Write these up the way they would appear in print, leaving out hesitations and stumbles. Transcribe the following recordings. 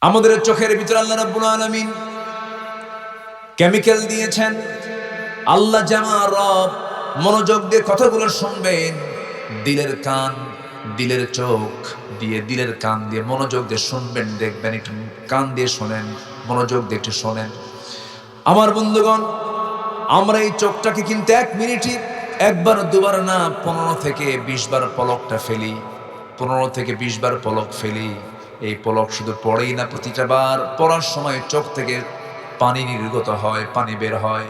আমাদের চোখের ভিতরে আল্লাহ রাব্বুল আলামিন কেমিক্যাল দিয়েছেন। আল্লাহ জামা রব, মনোযোগ দিয়ে কথাগুলো শুনবেন। দিলের কান, দিলের চোখ দিয়ে, দিলের কান দিয়ে মনোযোগ দিয়ে শুনবেন, দেখবেন। একটু কান দিয়ে শোনেন, মনোযোগ দিয়ে একটু শোনেন। আমার বন্ধুগণ, আমরা এই চোখটাকে কিন্তু 1 মিনিটই, একবার দুবার না, 15 থেকে 20 বার পলকটা ফেলি। 15 থেকে 20 বার পলক ফেলি। এই পলক শুধু পড়েই না, প্রতিটা বার পড়ার সময় চোখ থেকে পানি নির্গত হয়, পানি বের হয়।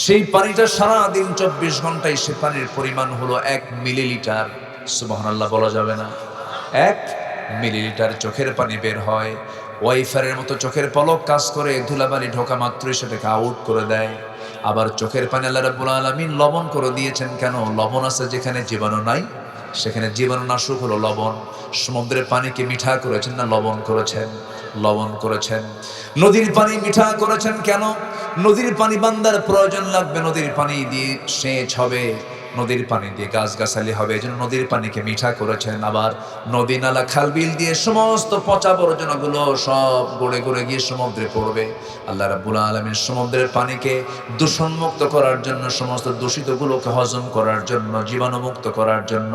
সেই পানিটা সারাদিন 24 ঘন্টায় সে পানির পরিমাণ হলো 1 মিলিলিটার। সুবহানাল্লাহ বলা যাবে না? 1 মিলিলিটার চোখের পানি বের হয়। ওয়াইফারের মতো চোখের পলক কাজ করে, ধুলাবালি ঢোকা মাত্রই সেটাকে আউট করে দেয়। আবার চোখের পানি আল্লাহ রাব্বুল আলামিন লবণ করে দিয়েছেন। কেন? লবণ আছে যেখানে জীবাণু নাই, সেখানে জীবাণুনাশক হলো লবণ। সমুদ্রের পানিকে মিঠা করেছেন না লবণ করেছেন? লবণ করেছেন। নদীর পানি মিঠা করেছেন কেন? নদীর পানি বান্দার প্রয়োজন লাগবে, নদীর পানি দিয়ে সেচ হবে, নদীর পানি দিয়ে গাছগাছালি হবে, এই জন্য নদীর পানিকে মিঠা করেছেন। আবার নদী, নালা, খাল, বিল দিয়ে সমস্ত পচা আবর্জনাগুলো সব গড়ে গড়ে গিয়ে সমুদ্রে পড়বে। আল্লাহ রাব্বুল আলামিন সমুদ্রের পানিকে দূষণমুক্ত করার জন্য, সমস্ত দূষিতগুলোকে হজম করার জন্য, জীবাণুমুক্ত করার জন্য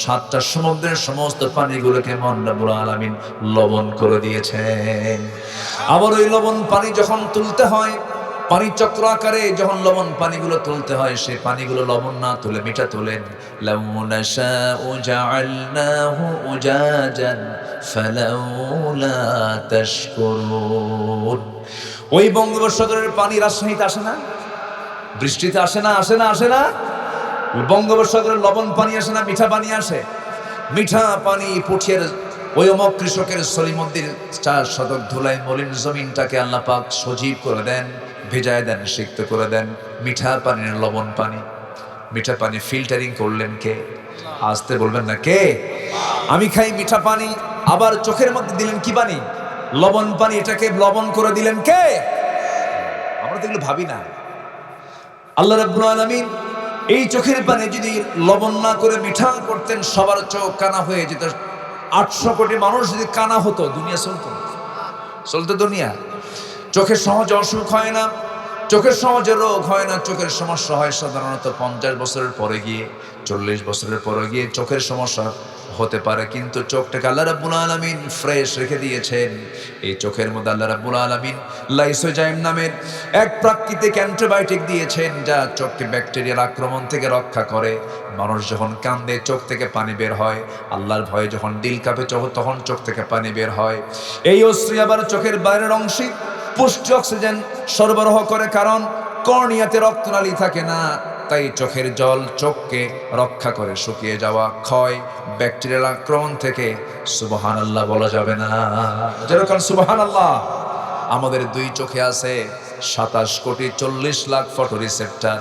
7টা সমুদ্রের সমস্ত পানিগুলোকে মহান রাব্বুল আলামিন লবণ করে দিয়েছেন। আবার ওই লবণ পানি যখন তুলতে হয়, পানি চক্র আকারে যখন লবণ পানিগুলো তুলতে হয়, সেই পানিগুলো লবণ না তুলে মিঠা তোলেন। লাউ নাশাউ জাআলনাহু উজাজান ফালাউলা তাশকুরুন। ওই বঙ্গোপসাগরের পানি রাজশাহীতে আসে না? বৃষ্টিতে আসে না? আসে না? আসে না? বঙ্গোপসাগরের লবণ পানি আসে না? মিঠা পানি আসে। মিঠা পানি পুঠিয়ার ওই অমক কৃষকের সলিমদ্দির 4 শতক ধুলাই মলিন জমিনটাকে আল্লাহ পাক সজীব করে দেন, ভেজায় দেন, সিক্ত করে দেন। মিঠা পানির লবণ পানি, মিঠা পানি ফিল্টারিং করলেন কে? আসতে বলবেন না কে? আমি খাই মিঠা পানি, আবার চোখের মধ্যে দিলেন কি পানি? লবণ পানি। এটাকে লবণ করে দিলেন কে? আমরা তো এগুলো ভাবি না। আল্লাহ রাব্বুল আলামিন এই চোখের পানি যদি লবণ না করে মিঠা করতেন, সবার চোখ কানা হয়ে যেত। 800 কোটি মানুষ যদি কানা হতো, দুনিয়া চলতো? চলতো দুনিয়া? চোখের সহজে অসুখ হয় না, চোখের সহজে রোগ হয় না। চোখের সমস্যা হয় সাধারণত 50 বছরের পরে গিয়ে, 40 বছরের পরে গিয়ে চোখের সমস্যা হতে পারে। কিন্তু চোখটাকে আল্লাহ রাব্বুল আলামিন ফ্রেশ রেখে দিয়েছেন। এই চোখের মধ্যে আল্লাহ রাব্বুল আলামিন লাইসোজাইম নামের এক প্রাকৃতিক অ্যান্টিবায়োটিক দিয়েছেন, যা চোখকে ব্যাকটেরিয়ার আক্রমণ থেকে রক্ষা করে। মানুষ যখন কান্দে চোখ থেকে পানি বের হয়, আল্লাহর ভয়ে যখন দিল কাঁপে তখন চোখ থেকে পানি বের হয়। এই অশ্রু আবার চোখের বাইরের অংশে পুষ্টি অক্সিজেন সরবরাহ করে, কারণ কর্নিয়াতে রক্তনালী থাকে না। তাই চোখের জল চোখকে রক্ষা করে শুকিয়ে যাওয়া, ক্ষয়, ব্যাকটেরিয়াল আক্রমণ থেকে। সুবহানাল্লাহ বলা যাবে না? যেরকম সুবহানাল্লাহ। আমাদের 2 চোখে আছে 27 কোটি 40 লাখ ফটো রিসেপ্টর।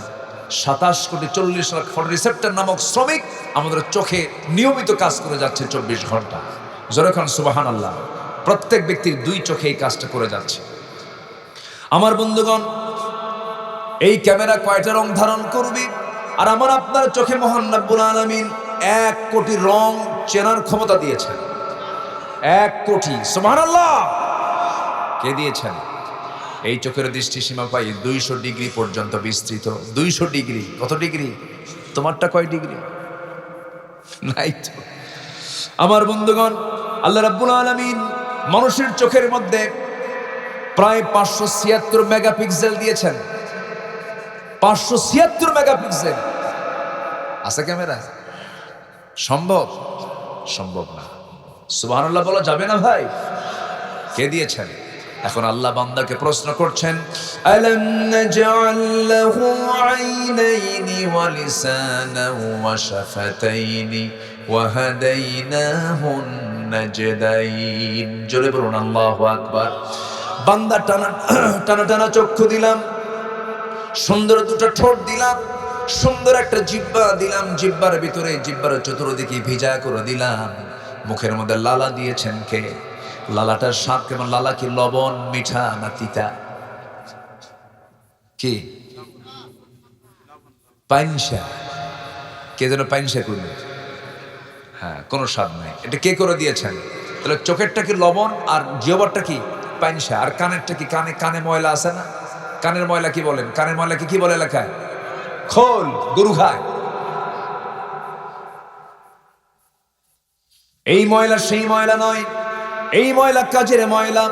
27 কোটি 40 লাখ ফটো রিসেপ্টর নামক শ্রমিক আমাদের চোখে নিয়মিত কাজ করে যাচ্ছে 24 ঘন্টা। যেরকম সুবহানাল্লাহ। প্রত্যেক ব্যক্তির 2 চোখে এই কাজটা করে যাচ্ছে। আমার বন্ধুগণ, এই ক্যামেরা কয়টা রং ধারণ করবে? আর আমার আপনার চোখে মহান রাব্বুল আলামিন 1 কোটি রং চেনার ক্ষমতা দিয়েছেন। 1 কোটি। সুবহানাল্লাহ। কে দিয়েছেন? এই চোখের দৃষ্টি সীমা পাই 200 ডিগ্রি পর্যন্ত বিস্তৃত। 200 ডিগ্রি। কত ডিগ্রি? তোমারটা কয় ডিগ্রি? নাই তো। আমার বন্ধুগণ, আল্লাহ রাব্বুল আলামিন মানুষের চোখের মধ্যে প্রায় 576 মেগাপিক্সেল দিয়েছেন। 576 মেগাপিক্সেল আছে ক্যামেরা। সম্ভব? সম্ভব না। সুবহানাল্লাহ বলা যাবে না ভাই? কে দিয়েছেন? এখন আল্লাহ বান্দাকে প্রশ্ন করছেন, আলাম নাজআল লাহু আইনাইনি ওয়া লিসানান ওয়া শাফাতাইনি ওয়া হাদাইনাহুন নাজদাইন। জোরে বলুন আল্লাহু আকবার। বান্দা টানা টানা টানা চক্ষু দিলাম, সুন্দর 2টা ঠোঁট দিলাম, সুন্দর একটা জিহ্বা দিলাম, জিহ্বার ভিতরে, জিহ্বার চতুর্দিকে ভিজা করে দিলাম। মুখের মধ্যে লালা দিয়েছেন কে? লালাটার স্বাদ কেমন? লালা কি লবণ, মিঠা না তিতা? কি? পাইনসা। কে যেন পাইনসা করবে? হ্যাঁ, কোনো স্বাদ নাই। এটা কে করে দিয়েছেন? তাহলে চোখেরটা কি লবণ, আর জিহ্বারটা কি পাইনসা, আর কানেরটা কি, কানে কানে ময়লা আছে না? কানের ময়লা কি বলেন? কানের ময়লাকে কি বলে লেখায়? খোল, গরু খায়। এই ময়লা সেই ময়লা নয়, এই ময়লা কাজের ময়লা।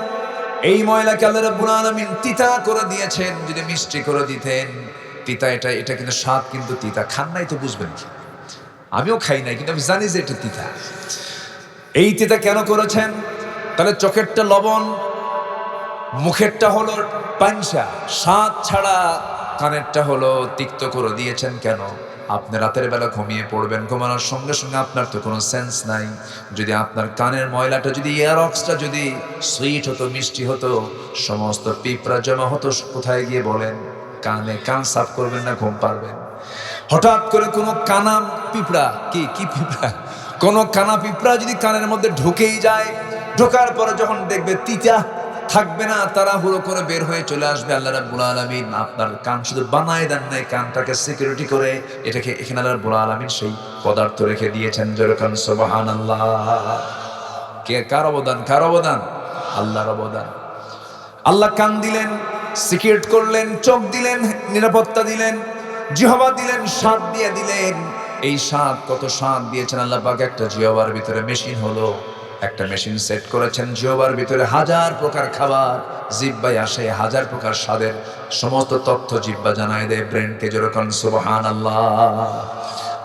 এই ময়লাকে আল্লাহ রাব্বুল আলামিন তিতা করে দিয়েছেন। যদি মিষ্টি করে দিতেন, তিতা এটা কিন্তু স্বাদ কিন্তু তিতা। খান নাই তো বুঝবেন কি? আমিও খাই নাই, কিন্তু আমি জানি যে এটা তিতা। এই তিতা কেন করেছেন? তাহলে চোখেরটা লবণ, মুখেরটা হলো পাঞ্চা, স্বাদ ছাড়া। কানেরটা হলো তিক্ত করে দিয়েছেন কেন? আপনি রাতের বেলা ঘুমিয়ে পড়বেন, ঘুমানোর সঙ্গে সঙ্গে আপনার তো কোনো সেন্স নাই। যদি আপনার কানের ময়লাটা, যদি এয়ারক্সটা যদি সুইট হতো, মিষ্টি হতো, সমস্ত পিঁপড়া জমা হতো কোথায় গিয়ে বলেন? কানে। কান সাফ করবেন না, ঘুম পারবেন? হঠাৎ করে কোনো কানা পিঁপড়া, কি পিঁপড়া, কোনো কানা পিঁপড়া যদি কানের মধ্যে ঢুকেই যায়, ঢোকার পরে যখন দেখবে তিতা থাকবে না, তাড়াহুড়ো করে বের হয়ে চলে আসবে। আল্লাহ রাব্বুল আলামিন আপনার কান শুধু বানায় দেন নাই, কানটাকে সিকিউরিটি করে এটাকে এখানে আল্লাহ রাব্বুল আলামিন সেই পদার্থ রেখে দিয়েছেন। যেরকম সুবহানাল্লাহ। কে কার অবদান? কার অবদান? আল্লাহর অবদান। আল্লাহ কান দিলেন, সিকিউরিট করলেন, চোখ দিলেন, নিরাপত্তা দিলেন, জিহ্বা দিলেন, স্বাদ দিয়ে দিলেন। এই স্বাদ, কত স্বাদ দিয়েছেন আল্লাহ পাক। একটা জিহ্বার ভিতরে মেশিন হলো, একটা মেশিন সেট করেছেন। জিহ্বার ভিতরে হাজার প্রকার খাবার, জিহ্বায় আসে হাজার প্রকার স্বাদের সমস্ত তথ্য জিহ্বা জানায় দেয় ব্রেনকে। যেরকম সুবহানাল্লাহ।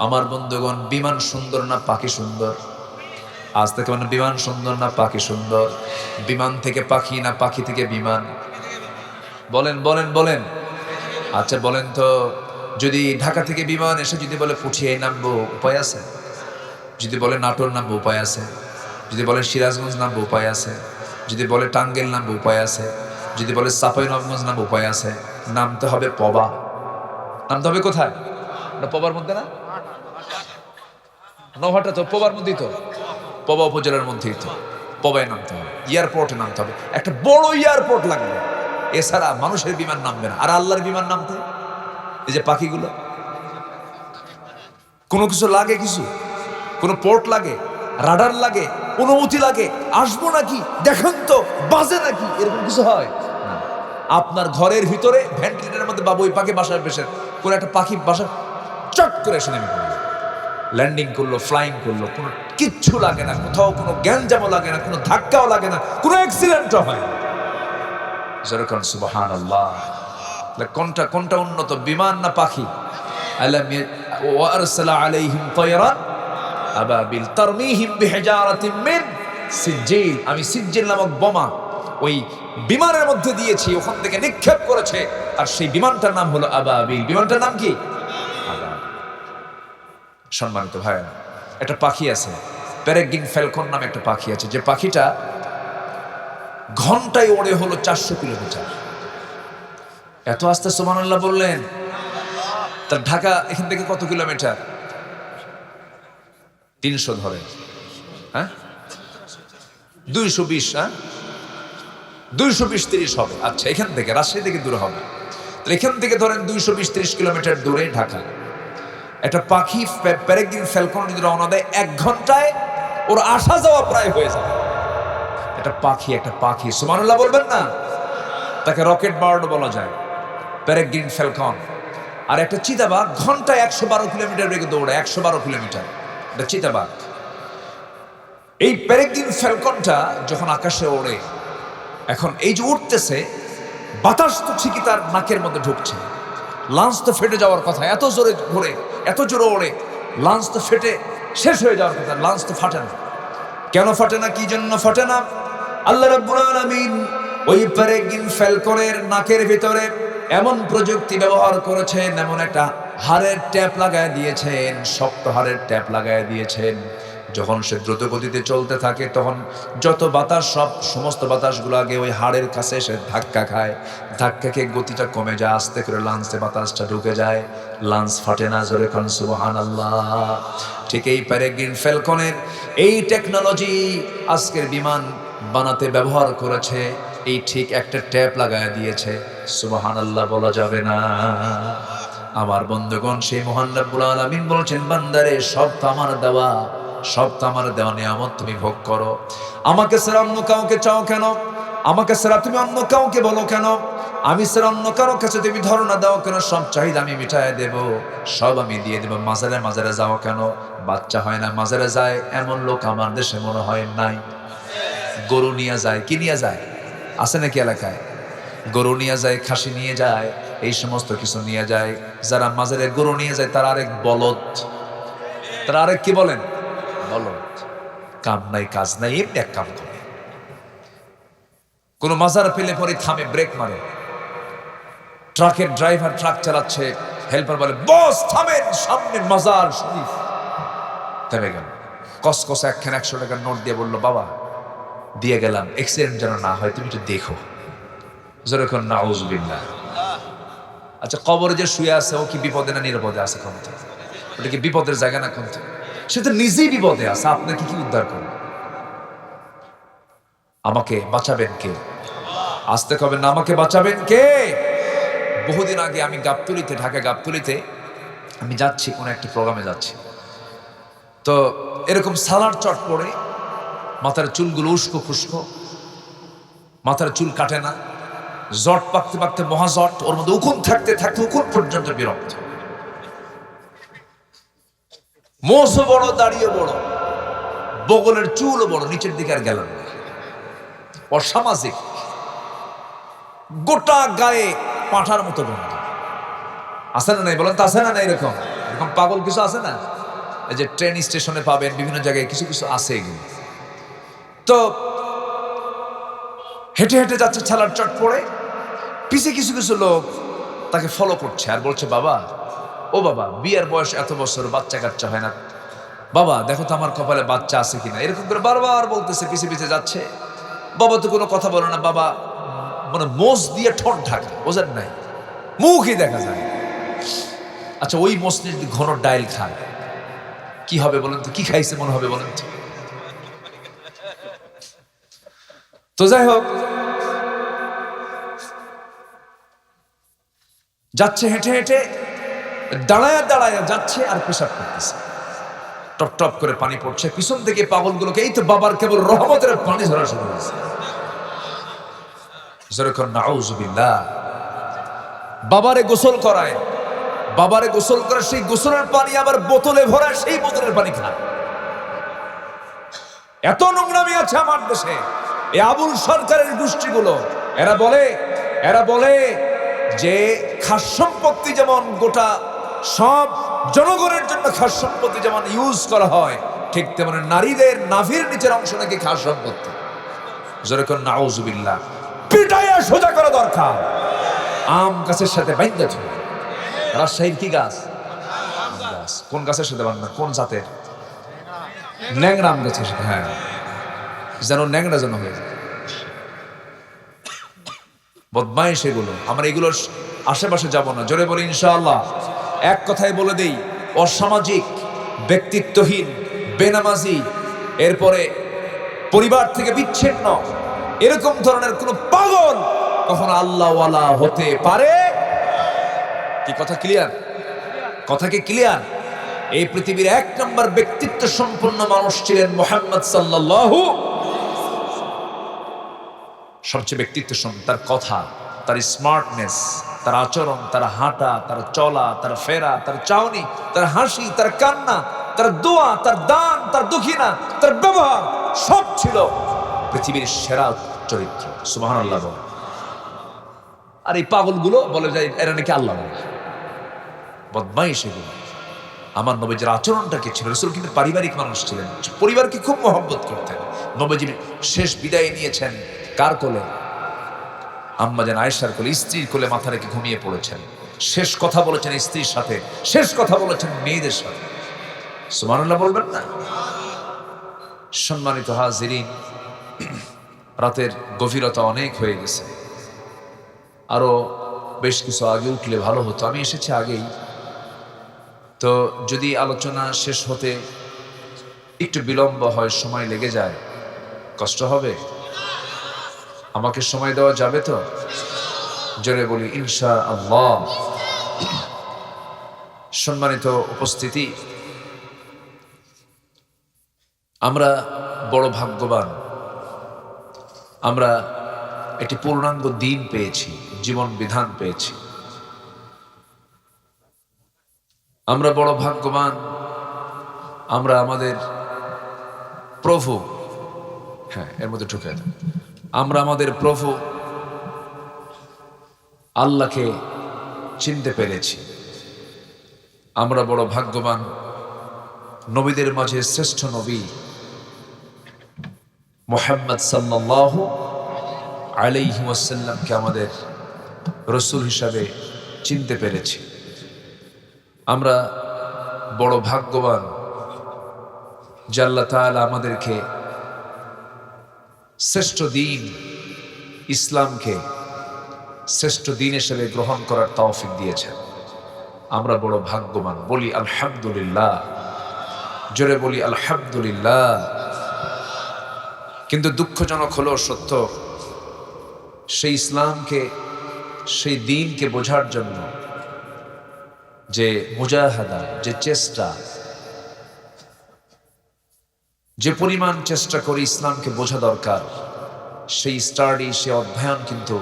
আমার বন্ধুগণ, বিমান সুন্দর না পাখি সুন্দর? আজ থেকে মানে বিমান সুন্দর না পাখি সুন্দর? বিমান থেকে পাখি না পাখি থেকে বিমান? বলেন বলেন বলেন। আচ্ছা বলেন তো, যদি ঢাকা থেকে বিমান এসে যদি বলে পুঠিয়ে নামবো, উপায় আছে? যদি বলে নাটোর নামবো, উপায় আছে? যদি বলে সিরাজগঞ্জ নামবো, উপায় আছে? যদি বলে টাঙ্গাইল নামবো, উপায় আছে? যদি বলে চাঁপাইনবাবগঞ্জ নামবো, উপায় আছে? নামতে হবে পবা। নামতে হবে কোথায়? পবার মধ্যে না? নৌহাটা তো পবার মধ্যেই তো, পবা উপজেলার মধ্যেই তো। পবায় নামতে হবে, এয়ারপোর্টে নামতে হবে, একটা বড় এয়ারপোর্ট লাগবে। এছাড়া মানুষের বিমান নামবে না। আর আল্লাহর বিমান নামতে, এই যে পাখিগুলো, কোনো কিছু লাগে, কিছু কোনো পোর্ট লাগে, রাডার লাগে, অনুমতি লাগে, আসবো নাকি দেখেন তো, বাজে নাকি, এরকম কিছু হয় না। আপনার ঘরের ভিতরে ভেন্টিলেটরের মধ্যে বাবুই পাখি বাসায় বসে, কোন একটা পাখি বাসা চট করে এসে নেমে পড়লো, ল্যান্ডিং করলো, ফ্লাইং করলো, কোনো কিচ্ছু লাগে না, কোথাও কোনো গ্যাঞ্জামও লাগে না, কোনো ধাক্কাও লাগে না, কোনো অ্যাক্সিডেন্টও হয় না। যেরকম সুবহানাল্লাহ। কোনটা কোনটা উন্নত, বিমান না পাখি? ওয়া আরসালা আলাইহিম তায়রান আবাবিল তারমিহিম বিহিজারাতিন মিন সিজ্জিল। আমি সিজ্জিল নামক বোমা ওই বিমানের মধ্যে দিয়েছি, ওখান থেকে নিক্ষেপ করেছে, আর সেই বিমানটার নাম হলো আবাবিল। বিমানটার নাম কি? আবাবিল। সম্মানিত ভাই, একটা পাখি আছে, পেরেগ্রিন ফ্যালকন নামে একটা পাখি আছে, যে পাখিটা ঘন্টায় ওড়ে হলো 400 কিলোমিটার। এত আস্তে সুবহানাল্লাহ বললেন। তার ঢাকা এখান থেকে কত কিলোমিটার? 300 ধরেন, হ্যাঁ 220, হ্যাঁ 220-30 হবে। আচ্ছা, এখান থেকে রাজশাহী থেকে দূরে হবে, এখান থেকে ধরেন 220-30 কিলোমিটার দূরে ঢাকা। একটা পাখি পেরেগ্রিন ফ্যালকন যদি রওনা দেয়, 1 ঘন্টায় ওর আসা যাওয়া প্রায় হয়ে যাবে। একটা পাখি সুবহানাল্লাহ বলবেন না? তাকে রকেট বার্ড বলা যায়, পেরেগ্রিন ফ্যালকন। আর একটা চিতাবাঘ ঘন্টায় 112 কিলোমিটার বেগে দৌড়ায়, 112 কিলোমিটার, এটা চিতাবাঘ। এই পেরেগ্রিন ফ্যালকনটা যখন আকাশে ওড়ে, এখন এই যে উঠতেছে, বাতাস তো ঠিকই তার নাকের মধ্যে ঢুকছে, লাঞ্চ তো ফেটে যাওয়ার কথা, এত জোরে ঘোরে, এত জোরে ওড়ে, লাঞ্চ তো ফেটে শেষ হয়ে যাওয়ার কথা, লাঞ্চ তো ফাটে না। কেন ফাটে না? কি জন্য ফাটে না? আল্লাহ রাব্বুল আলামিন ওই পেরেগ্রিন ফ্যালকনের নাকের ভিতরে এমন প্রযুক্তি ব্যবহার করেছেন, এমন একটা হাড়ের ট্যাপ লাগায় দিয়েছেন, শক্ত হাড়ের ট্যাপ লাগায় দিয়েছেন। যখন সে দ্রুত গতিতে চলতে থাকে, তখন যত বাতাস, সমস্ত বাতাসগুলো আগে ওই হাড়ের কাছে এসে ধাক্কা খায়, ধাক্কা খেয়ে গতিটা কমে যায়, আস্তে করে লাঞ্চে বাতাসটা ঢুকে যায়, লাঞ্চ ফাটে না। জোরে কোন সুবহানাল্লাহ। ঠিক এই পেরেগ্রিন ফ্যালকনের এই টেকনোলজি আজকের বিমান বানাতে ব্যবহার করেছে। এই ঠিক একটা ট্যাপ লাগায় দিয়েছে, সুবহানাল্লাহ বলা যাবে না। আমার বন্ধুগণ, সেই মহান রব্বুল আলামিন বলছেন, বান্দারে সব তো আমার দেওয়া, সব তো আমার দেওয়া নিয়ামত, তুমি ভোগ করো। আমাকে ছাড়া অন্য কাউকে চাও কেন? আমাকে ছাড়া তুমি অন্য কাউকে বলো কেন? আমি ছাড়া অন্য কারো কাছে তুমি ধারণা দাও কেন? সব চাহিদা আমি মিটায় দেব, সব আমি দিয়ে দেব। মাজারে মাজারে যাও কেন? বাচ্চা হয় না মাজারে যায় এমন লোক আমার দেশে মনে হয় নাই। গরু নিয়ে যায়, কি নিয়ে যায়? আছে নাকি এলাকায়? গরু নিয়ে যায়, খাসি নিয়ে যায়, এই সমস্ত কিছু নিয়ে যায়। যারা মাজারে গরু নিয়ে যায় তারা আরেক বলদ, তারা আরেক কি বলেন? বলদ। কাম নাই কাজ নাই, এমনি এক কাম করে। কোন মাজার পেলে পরে থামে, ব্রেক মারে। ট্রাকের ড্রাইভার ট্রাক চালাচ্ছে, হেল্পার বলে বস থামেন, সামনে মাজার শরীফ। থেমে গেল, কসকসে একখান 100 টাকার নোট দিয়ে বললো বাবা দিয়ে গেলাম, অ্যাক্সিডেন্ট যেন না হয়, তুমি একটু দেখো। যেরকম নাউজুবিল্লাহ। আচ্ছা, কবরে যে শুয়ে আছে ও কি বিপদে না নিরাপদে আছে? কোনটা? ওটা কি বিপদের জায়গা না কোনটা? সে তো নিজেই বিপদে আছে, আপনাকে কি উদ্ধার করবে? আমাকে বাঁচাবেন কে? আসতে কবেন না, আমাকে বাঁচাবেন কে? বহুদিন আগে আমি গাবতলীতে, ঢাকা গাবতলীতে আমি যাচ্ছি, কোন একটা প্রোগ্রামে যাচ্ছি, তো এরকম সালার চট পড়ে, মাথার চুলগুলো উস্কো খুস্কো, মাথার চুল কাটে না, জট পাকতে পাকতে মহাজট, ওর মধ্যে উকুন থাকতে থাকতে উকুন পর্যন্ত বিরক্ত। মোষও বড়, দাড়িও বড়, বগলের চুলও বড়, নিচের দিকে আর গেল না। অসামাজিক, গোটা গায়ে পাঁঠার মতো গন্ধ। আছে না নাই বলেন তো? আছে না নাই? এরকম এরকম পাগল কিছু আছে না? এই যে ট্রেন স্টেশনে পাবেন, বিভিন্ন জায়গায় কিছু কিছু আছে এগুলো। তো হেঁটে হেঁটে যাচ্ছে, ছালার চট পড়ে, পিছে কিছু কিছু লোক তাকে ফলো করছে আর বলছে বাবা, ও বাবা, বিয়ের বয়স এত বছর, বাচ্চা কাচ্চা হয় না, বাবা দেখো তো আমার কপালে বাচ্চা আছে কিনা। এরকম করে বারবার বলতেছে, পিছে পিছে যাচ্ছে। বাবা তো কোনো কথা বলে না, বাবা মানে মোষ দিয়ে ঠোঁট ঢাকা, বোঝেন নাই, মুখই দেখা যায়। আচ্ছা, ওই মোষ নিয়ে যদি ঘন ডাইল খায় কি হবে বলেন তো? কি খাইছে মনে হবে বলেন তো? তো যাই হোক, যাচ্ছে হেঁটে হেঁটে, দাঁড়ায় দাঁড়ায় যাচ্ছে আর পেশাব করতেছে, টপ টপ করে পানি পড়ছে। পিছন থেকে পাগলগুলোকে, এই তো বাবার কেবল রহমতের পানি ঝরা শুরু হয়েছে। যেরকম নাউজুবিল্লাহ। বাবারে গোসল করায়, বাবারে গোসল করে সেই গোসলের পানি আবার বোতলে ভরায়, সেই বোতলের পানি খায়। এত নোংরামি আছে আমার দেশে। এই আবুল সরকারের গোষ্ঠীগুলো, এরা বলে যে খাস সম্পত্তি যেমন গোটা সব জনগণের জন্য খাস সম্পত্তি যেমন ইউজ করা হয়, ঠিক তেমন নারীদের নাভির নিচের অংশ নাকি খাস সম্পত্তি। যেরকম নাউজুবিল্লাহ, পিটাইয়া সোজা করা দরকার। আম গাছের সাথে বাইন্ধা ছিল। রাজশাহীর কি গাছ? গাছ। কোন গাছের সাথে বান্ধা? কোন জাতের? ন্যাংরা আম গাছের সাথে। হ্যাঁ, যেন ন্যাংরা যেন হয়ে যায়। বদমাইশ এগুলো। আমরা এগুলোর আশেপাশে যাব না। জোরে বলি ইনশাআল্লাহ। এক কথায় বলে দেই, অসামাজিক, ব্যক্তিত্বহীন, বেনামাজি, এরপরে পরিবার থেকে বিচ্ছিন্ন, এরকম ধরনের কোন পাগল কখনো আল্লাহওয়ালা হতে পারে? কি কথা ক্লিয়ার? কথা কি ক্লিয়ার? এই পৃথিবীর 1 নম্বর ব্যক্তিত্ব সম্পন্ন মানুষ ছিলেন মুহাম্মদ সাল্লাল্লাহু। সবচেয়ে ব্যক্তিত্ব সম্পন্ন, তার কথা, তার স্মার্টনেস, তার আচরণ, তার হাঁটা, তার চলা, তার ফেরা, তার চাউনি, তার হাসি, তার কান্না, তার দোয়া, তার দান, তার দক্ষিণা, তার ব্যবহার, সব ছিল পৃথিবীর সেরা চরিত্র। সুবহানাল্লাহ। আর এই পাগলগুলো বলে যায় এরা নাকি আল্লাহ বলে। বদমাইশ এগুলো। আমার নবীজির আচরণটা কি ছিল? রাসূল কিন্তু পারিবারিক মানুষ ছিলেন, পরিবারকে খুব মহব্বত করতেন। নবীজি শেষ বিদায় নিয়েছেন কার কোলে? আম্মা জান আয়েশার কোলে, স্ত্রীর কোলে মাথা রেখে ঘুমিয়ে পড়েছেন। শেষ কথা বলেছেন স্ত্রীর সাথে, শেষ কথা বলেছেন মেয়েদের সাথে। সুবহানাল্লাহ বলবেন না? সম্মানিত হাজিরিন, রাতের গভীরতা অনেক হয়ে গেছে, আরো বেশ কিছু আগে উঠলে ভালো হতো। আমি এসেছি আগেই, তো যদি আলোচনা শেষ হতে একটু বিলম্ব হয়, সময় লেগে যায়, কষ্ট হবে? আমাকে সময় দেওয়া যাবে তো? জোরে বলি ইনশাআল্লাহ। সম্মানিত উপস্থিতি, আমরা বড় ভাগ্যবান, আমরা একটি পূর্ণাঙ্গ দিন পেয়েছি, জীবন বিধান পেয়েছি। আমরা বড় ভাগ্যবান, আমরা আমাদের প্রভু, হ্যাঁ এর মধ্যে ঢুকে দেন, আমরা আমাদের প্রভু আল্লাহকে চিনতে পেরেছি। আমরা বড় ভাগ্যবান, নবীদের মাঝে শ্রেষ্ঠ নবী মুহাম্মদ সাল্লাল্লাহু আলাইহি ওয়াসাল্লামকে আমাদের রাসূল হিসাবে চিনতে পেরেছি। আমরা বড় ভাগ্যবান যে আল্লাহ তাআলা আমাদেরকে শ্রেষ্ঠ দিন ইসলামকে শ্রেষ্ঠ দিন হিসেবে গ্রহণ করার তৌফিক দিয়েছেন। আমরা বড় ভাগ্যবান, বলি আলহামদুলিল্লাহ, জোরে বলি আলহামদুলিল্লাহ। কিন্তু দুঃখজনক হলো সত্য, সেই ইসলামকে, সেই দ্বীনকে বোঝার জন্য যে মুজাহাদা, যে চেষ্টা, যে পরিমাণ চেষ্টা করে ইসলামকে বোঝা দরকার, সেই স্টাডি, সে অধ্যয়ন কিন্তু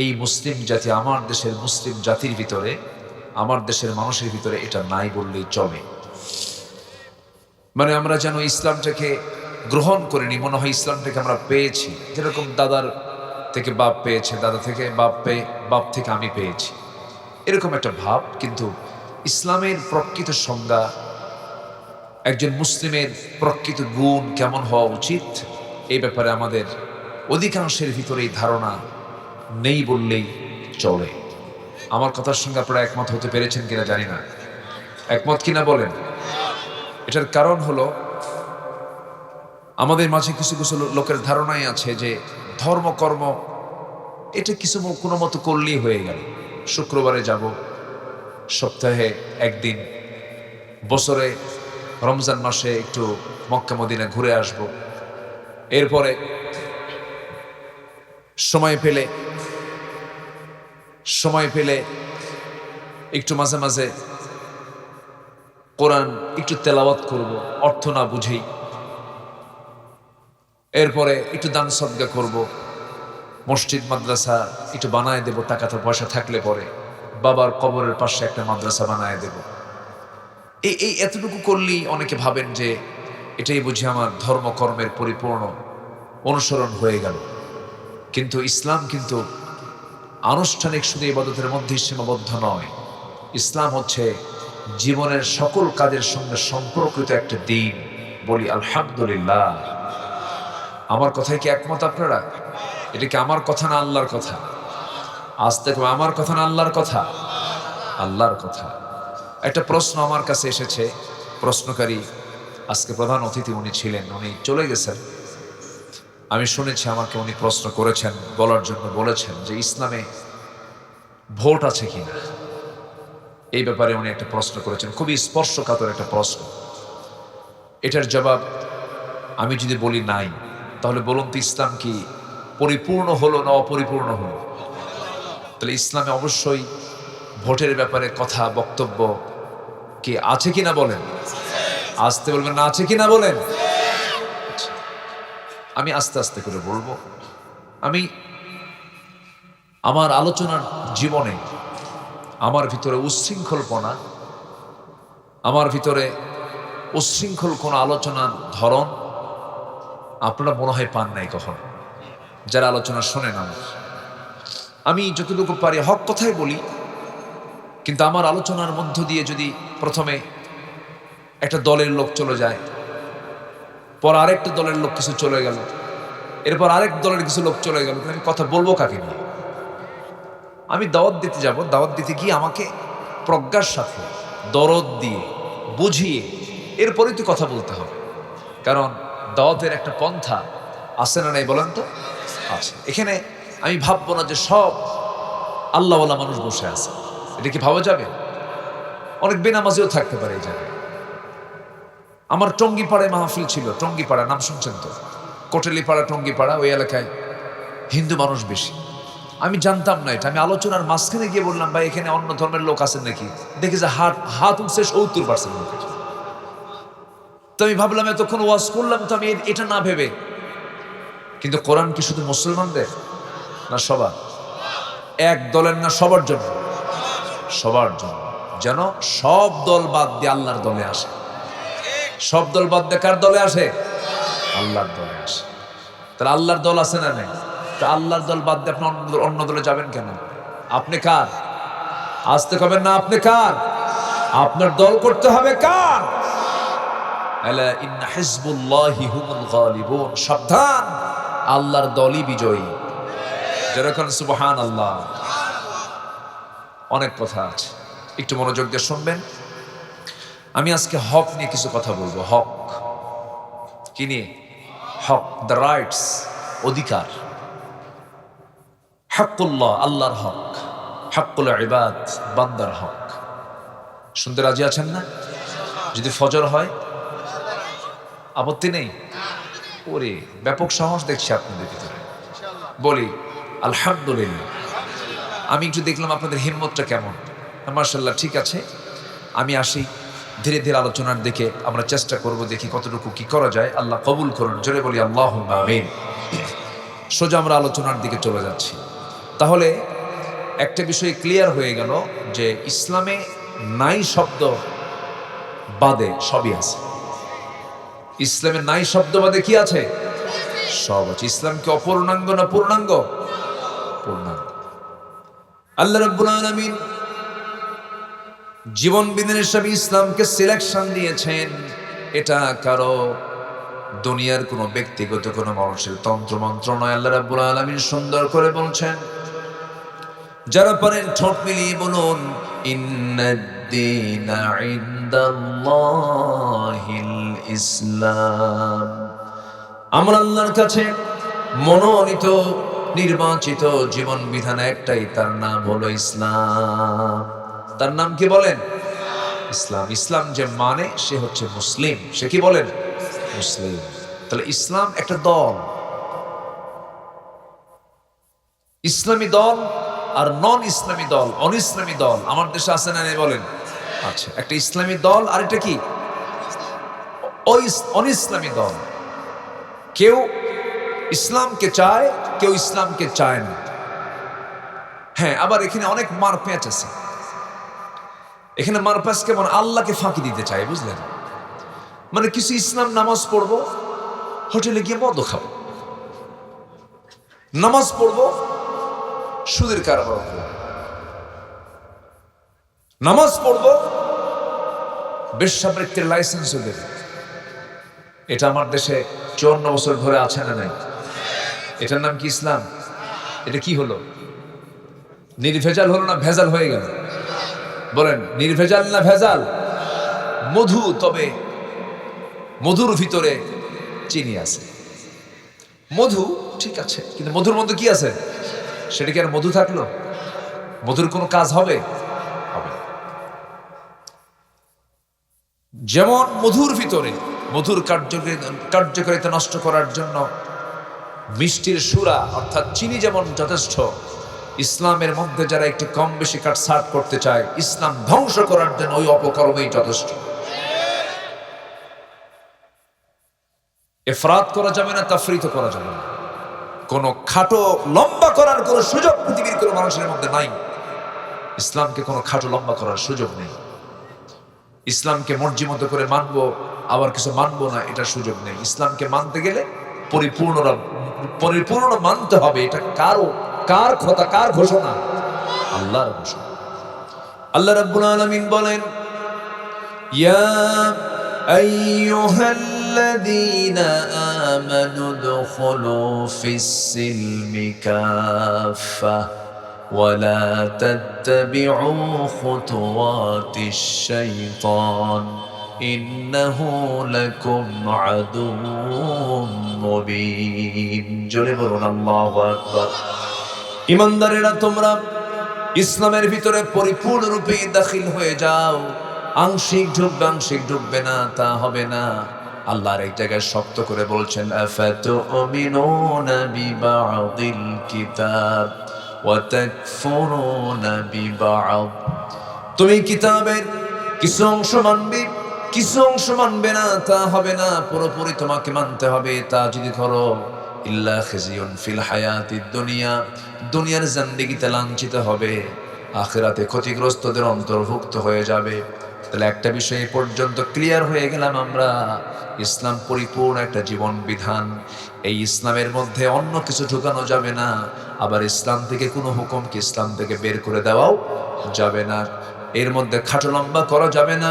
এই মুসলিম জাতি, আমার দেশের মুসলিম জাতির ভিতরে, আমার দেশের মানুষের ভিতরে এটা নাই বললেই চলে। মানে আমরা যেন ইসলামটাকে গ্রহণ করিনি, মনে হয় ইসলামটাকে আমরা পেয়েছি, যেরকম দাদার থেকে বাপ পেয়েছে, দাদা থেকে বাপ পেয়ে, বাপ থেকে আমি পেয়েছি, এরকম একটা ভাব। কিন্তু ইসলামের প্রকৃত সংজ্ঞা, একজন মুসলিমের প্রকৃত গুণ কেমন হওয়া উচিত, এই ব্যাপারে আমাদের অধিকাংশের ভিতরে এই ধারণা নেই বললেই চলে। আমার কথার সঙ্গে আপনারা একমত হতে পেরেছেন কিনা জানি না, একমত কিনা বলেন। এটার কারণ হলো আমাদের মাঝে কিছু কিছু লোকের ধারণাই আছে যে ধর্ম কর্ম এটা কিছু কোনো মতো করলেই হয়ে গেল। শুক্রবারে যাব, সপ্তাহে একদিন, বছরে রমজান মাসে একটু মক্কা মদিনা ঘুরে আসব, এরপরে সময় পেলে একটু মাঝে মাঝে কোরআন একটু তেলাওয়াত করব, অর্থ না বুঝেই, এরপরে একটু দান সদকা করব, মসজিদ মাদ্রাসা একটু বানায় দেব, টাকা তো পয়সা থাকলে পরে বাবার কবরের পাশে একটা মাদ্রাসা বানায় দেব। এই এতটুকু করলেই অনেকে ভাবেন যে এটাই বুঝি আমার ধর্মকর্মের পরিপূর্ণ অনুসরণ হয়ে গেল। কিন্তু ইসলাম কিন্তু আনুষ্ঠানিক শুধু ইবাদতের মধ্যেই সীমাবদ্ধ নয়। ইসলাম হচ্ছে জীবনের সকল কাজের সঙ্গে সম্পর্কিত একটা দিন। বলি আলহামদুলিল্লাহ। আমার কথায় কি একমত আপনারা? এটা কি আমার কথা না আল্লাহর কথা? আজ থেকে আমার কথা না আল্লাহর কথা? আল্লাহর কথা। একটা প্রশ্ন আমার কাছে এসেছে, প্রশ্নকারী আজকে প্রধান অতিথি উনি ছিলেন, উনি চলে গেছেন। আমি শুনেছি আমাকে উনি প্রশ্ন করেছেন, বলার জন্য বলেছেন যে ইসলামে ভোট আছে কিনা, এই ব্যাপারে উনি একটা প্রশ্ন করেছেন, খুবই স্পর্শকাতর একটা প্রশ্ন। এটার জবাব আমি যদি বলি নাই, তাহলে বলুন তো ইসলাম কি পরিপূর্ণ হলো না অপরিপূর্ণ হলো? তাহলে ইসলামে অবশ্যই ভোটের ব্যাপারে কথা, বক্তব্য কি আছে কিনা বলেন? আসতে বলবেন না, আছে কিনা বলেন? আমি আস্তে আস্তে করে বলবো। আমি আমার আলোচনার জীবনে আমার ভিতরে উচ্ছৃঙ্খলপনা, আমার ভিতরে উচ্ছৃঙ্খল কোন আলোচনার ধরন আপনারা মনে হয় পান নাই কখনো, যারা আলোচনা শোনেন। আমি যতটুকু পারি হক কথাই বলি, কিন্তু আমার আলোচনার মধ্য দিয়ে যদি প্রথমে একটা দলের লোক চলে যায়, পর আরেকটা দলের লোক কিছু চলে গেল, এরপর আরেক দলের কিছু লোক চলে গেল, আমি কথা বলবো কাকে নিয়ে? আমি দাওয়াত দিতে যাব, দাওয়াত দিতে গিয়ে আমাকে প্রজ্ঞার সাথে দরদ দিয়ে বুঝিয়ে এরপরেই তো কথা বলতে হবে। কারণ দাওয়াতের একটা পন্থা আছে না নাই বলেন তো? আছে। এখানে আমি ভাববো না যে সব আল্লাহওয়ালা মানুষ বসে আছে, এটা কি ভাবা যাবে? অনেক বেনামাজিও থাকতে পারে এই জায়গায়। আমার টঙ্গিপাড়ায় মাহফিল ছিল, টঙ্গিপাড়া নাম শুনছেন তো? কোটালীপাড়া, টঙ্গিপাড়া, ওই এলাকায় হিন্দু মানুষ বেশি। আমি জানতাম না এটা। আমি আলোচনার মাঝখানে গিয়ে বললাম, ভাই এখানে অন্য ধর্মের লোক আছেন নাকি? দেখি যে হাত উঠছে ৭০% লোকের। তো আমি ভাবলাম এতক্ষণ ওয়াজ করলাম, তো আমি এটা না ভেবে, কিন্তু কোরআন কি শুধু মুসলমানদের না সবার? এক দলের না সবার জন্য? সবার জন্য। যেন সব দল বাদ দিয়ে আল্লাহর দলে আসে। সব দল বাদ দিয়ে কার দলে আসে? আল্লাহর দলে আসে। তাহলে আল্লাহর দল আছে না নেই? তা আল্লাহর দল বাদ দিয়ে আপনি অন্য দলে যাবেন কেন? আপনি কার? আসতে কবেন না আপনি কার? আপনার দল করতে হবে কার? আলা ইন্না হিজবুল্লাহি হুমুল গালিবুন। সাবধান, আল্লাহর দলই বিজয়ী। যেরকম সুবহানাল্লাহ। অনেক কথা আছে, একটু মনোযোগ দিয়ে শুনবেন। আমি আজকে হক নিয়ে কিছু কথা বলবো। হক কি নিয়ে? হক, দ্য রাইটস, অধিকার। হকুল্লাহ, আল্লাহর হক। হকুল ইবাদ, বান্দার হক। শুনতে রাজি আছেন না? যদি ফজর হয় আপত্তি নেই? ওরে ব্যাপক সাহস দেখছি আপনাদের ভিতরে। বলি আলহামদুলিল্লাহ। আমি একটু দেখলাম আপনাদের হিম্মতটা কেমন। মাশাআল্লাহ, ঠিক আছে। আমি আসি, ধীরে ধীরে আলোচনার দিকে আমরা চেষ্টা করব, দেখি কতটুকু কি করা যায়। আল্লাহ কবুল করুন। জোরে বলি আল্লাহুম্মা আমিন। সোজা আমরা আলোচনার দিকে চলে যাচ্ছি। তাহলে একটা বিষয় ক্লিয়ার হয়ে গেল যে ইসলামে নাই শব্দ বাদে সবই আছে। ইসলামে নাই শব্দ বাদে কি আছে? সব আছে। ইসলাম কি অপূর্ণাঙ্গ না পূর্ণাঙ্গ? পূর্ণাঙ্গ। আল্লাহ রাব্বুল আলামিন জীবন বিধানের সব ইসলামকে সিলেকশন দিয়েছেন। এটা কারো দুনিয়ার কোনো ব্যক্তিগত কোনো মানুষের তন্ত্রমন্ত্র নয়। আল্লাহ রাব্বুল আলামিন সুন্দর করে বলছেন, যারা পারেন ঠোঁট মিলিয়ে বলুন, ইন্নাদ-দীনা ইনদাল্লাহিল ইসলাম। আমরা আল্লাহর কাছে মনোনীত নির্বাচিত জীবন বিধান একটাই, তার নাম হলো ইসলাম। তার নাম কি বলেন? ইসলাম। ইসলাম যে মানে সে হচ্ছে মুসলিম। সে কি বলেন? মুসলিম। তাহলে ইসলাম একটা দল। ইসলামী দল আর নন ইসলামী দল, অনিসলামী দল আমার দেশে আছে না নেই বলেন? আচ্ছা, একটা ইসলামী দল আর এটা কি অনিসলামী দল। কেউ ইসলামকে চায়, কেউ ইসলামকে চায় না। হ্যাঁ, আবার এখানে অনেক মারপ্যাঁচ আছে। এখানে মারপ্যাঁচ কেমন? আল্লাহকে ফাঁকি দিতে চায়, বুঝলেন? মানে কিছু ইসলাম নামাজ পড়বো, হোটেলে গিয়ে মদ খাবো। নামাজ পড়বো, সুদের কারবার করবো। নামাজ পড়বো, বেশ্যাবৃত্তির লাইসেন্স দেবে। এটা আমার দেশে 54 বছর ধরে আছে না নাই? এটার নাম কি ইসলাম? এটা কি হলো? নির্ভেজাল হলো না ভেজাল হয়ে গেল? বলেন, নির্ভেজাল না ভেজাল? মধু, তবে মধুর ভিতরে চিনি আছে। মধু ঠিক আছে, কিন্তু মধুর মধ্যে কি আছে? সেটা কি আর মধু থাকলো? মধুর কোনো কাজ হবে? হবে। যেমন মধুর ভিতরে মধুর কার্যকারিতা নষ্ট করার জন্য মিষ্টির সুরা অর্থাৎ চিনি যেমন যথেষ্ট, ইসলামের মধ্যে যারা একটু কম বেশি কাটছাট করতে চায়, ইসলাম ধ্বংস করার জন্য ওই অপকর্মই যথেষ্ট। ইফরাত করা যাবে না, তাফরিত করা যাবে না। কোন খাটো লম্বা করার কোন সুযোগ পৃথিবীর কোন মানুষের মধ্যে নাই। ইসলামকে কোনো খাটো লম্বা করার সুযোগ নেই। ইসলামকে মর্জি মতো করে মানবো, আবার কিছু মানবো না, এটা সুযোগ নেই। ইসলামকে মানতে গেলে পরিপূর্ণ মানতে হবে। এটা কার কথা, কার ঘোষণা? আল্লাহর ঘোষণা। আল্লাহ রাব্বুল আলামিন বলেন, ইয়া আইয়ুহাল্লাযীনা আমানু দুখুলু ফিস-সিলমি কাফা ওয়ালা তাত্তাবিউ খুতুওয়াতিশ শাইতান ইন্নাহু লাকুম আদুউম মুবিন। জোরে বলুন আল্লাহু আকবার। ঈমানদারেরা, তোমরা ইসলামের ভিতরে পরিপূর্ণরূপে দাখিল হয়ে যাও। আংশিক ঢুকবে না, তা হবে না। আল্লাহর এই জায়গায় শক্ত করে বলছেন, আফাতুমিনুনা বিবা'দিল কিতাব ওয়া তাকফুরুনা বিবা'দ। তুমি কিতাবের কিছু অংশ মানবে, কিছু অংশ মানবে না তা হবে না, পুরোপুরি তোমাকে মানতে হবে। তা যদি করো ইল্লা খিজিয়ুন ফিল হায়াতিদ দুনিয়া, দুনিয়ার জিন্দেগিতে লাঞ্ছিত হবে, আখিরাতে ক্ষতিগ্রস্তদের অন্তর্ভুক্ত হয়ে যাবে। তাহলে একটা বিষয় পর্যন্ত ক্লিয়ার হয়ে গেলাম আমরা, ইসলাম পরিপূর্ণ একটা জীবন বিধান। এই ইসলামের মধ্যে অন্য কিছু ঢুকানো যাবে না, আবার ইসলাম থেকে কোনো হুকুমকে ইসলাম থেকে বের করে দেওয়াও যাবে না, এর মধ্যে খাটো লম্বা করা যাবে না।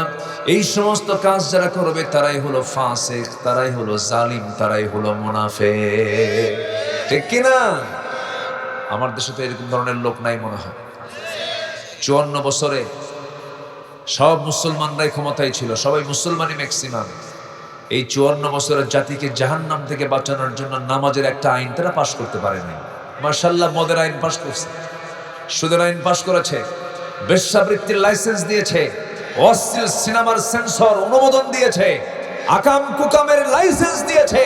এই সমস্ত কাজ যারা করবে তারাই হলো ফাসিক, তারাই হলো জালিম, তারাই হলো মুনাফিক। ঠিক কিনা? আমার দেশে তো এরকম ধরনের লোক নাই মনে হয়। 54 বছরে সব মুসলমানরাই ক্ষমতায় ছিল, সবাই মুসলমানই ম্যাক্সিমাম। এই 54 বছরের জাতিকে জাহান্নাম থেকে বাঁচানোর জন্য নামাজের একটা আইন তারা পাশ করতে পারে নাই। মাশাআল্লাহ, মদের আইন পাশ করছে, সুদের আইন পাশ করেছে, বেশ্যাবৃত্তির লাইসেন্স দিয়েছে, অশ্লীল সিনেমার সেন্সর অনুমোদন দিয়েছে, আকাম কুকামের লাইসেন্স দিয়েছে,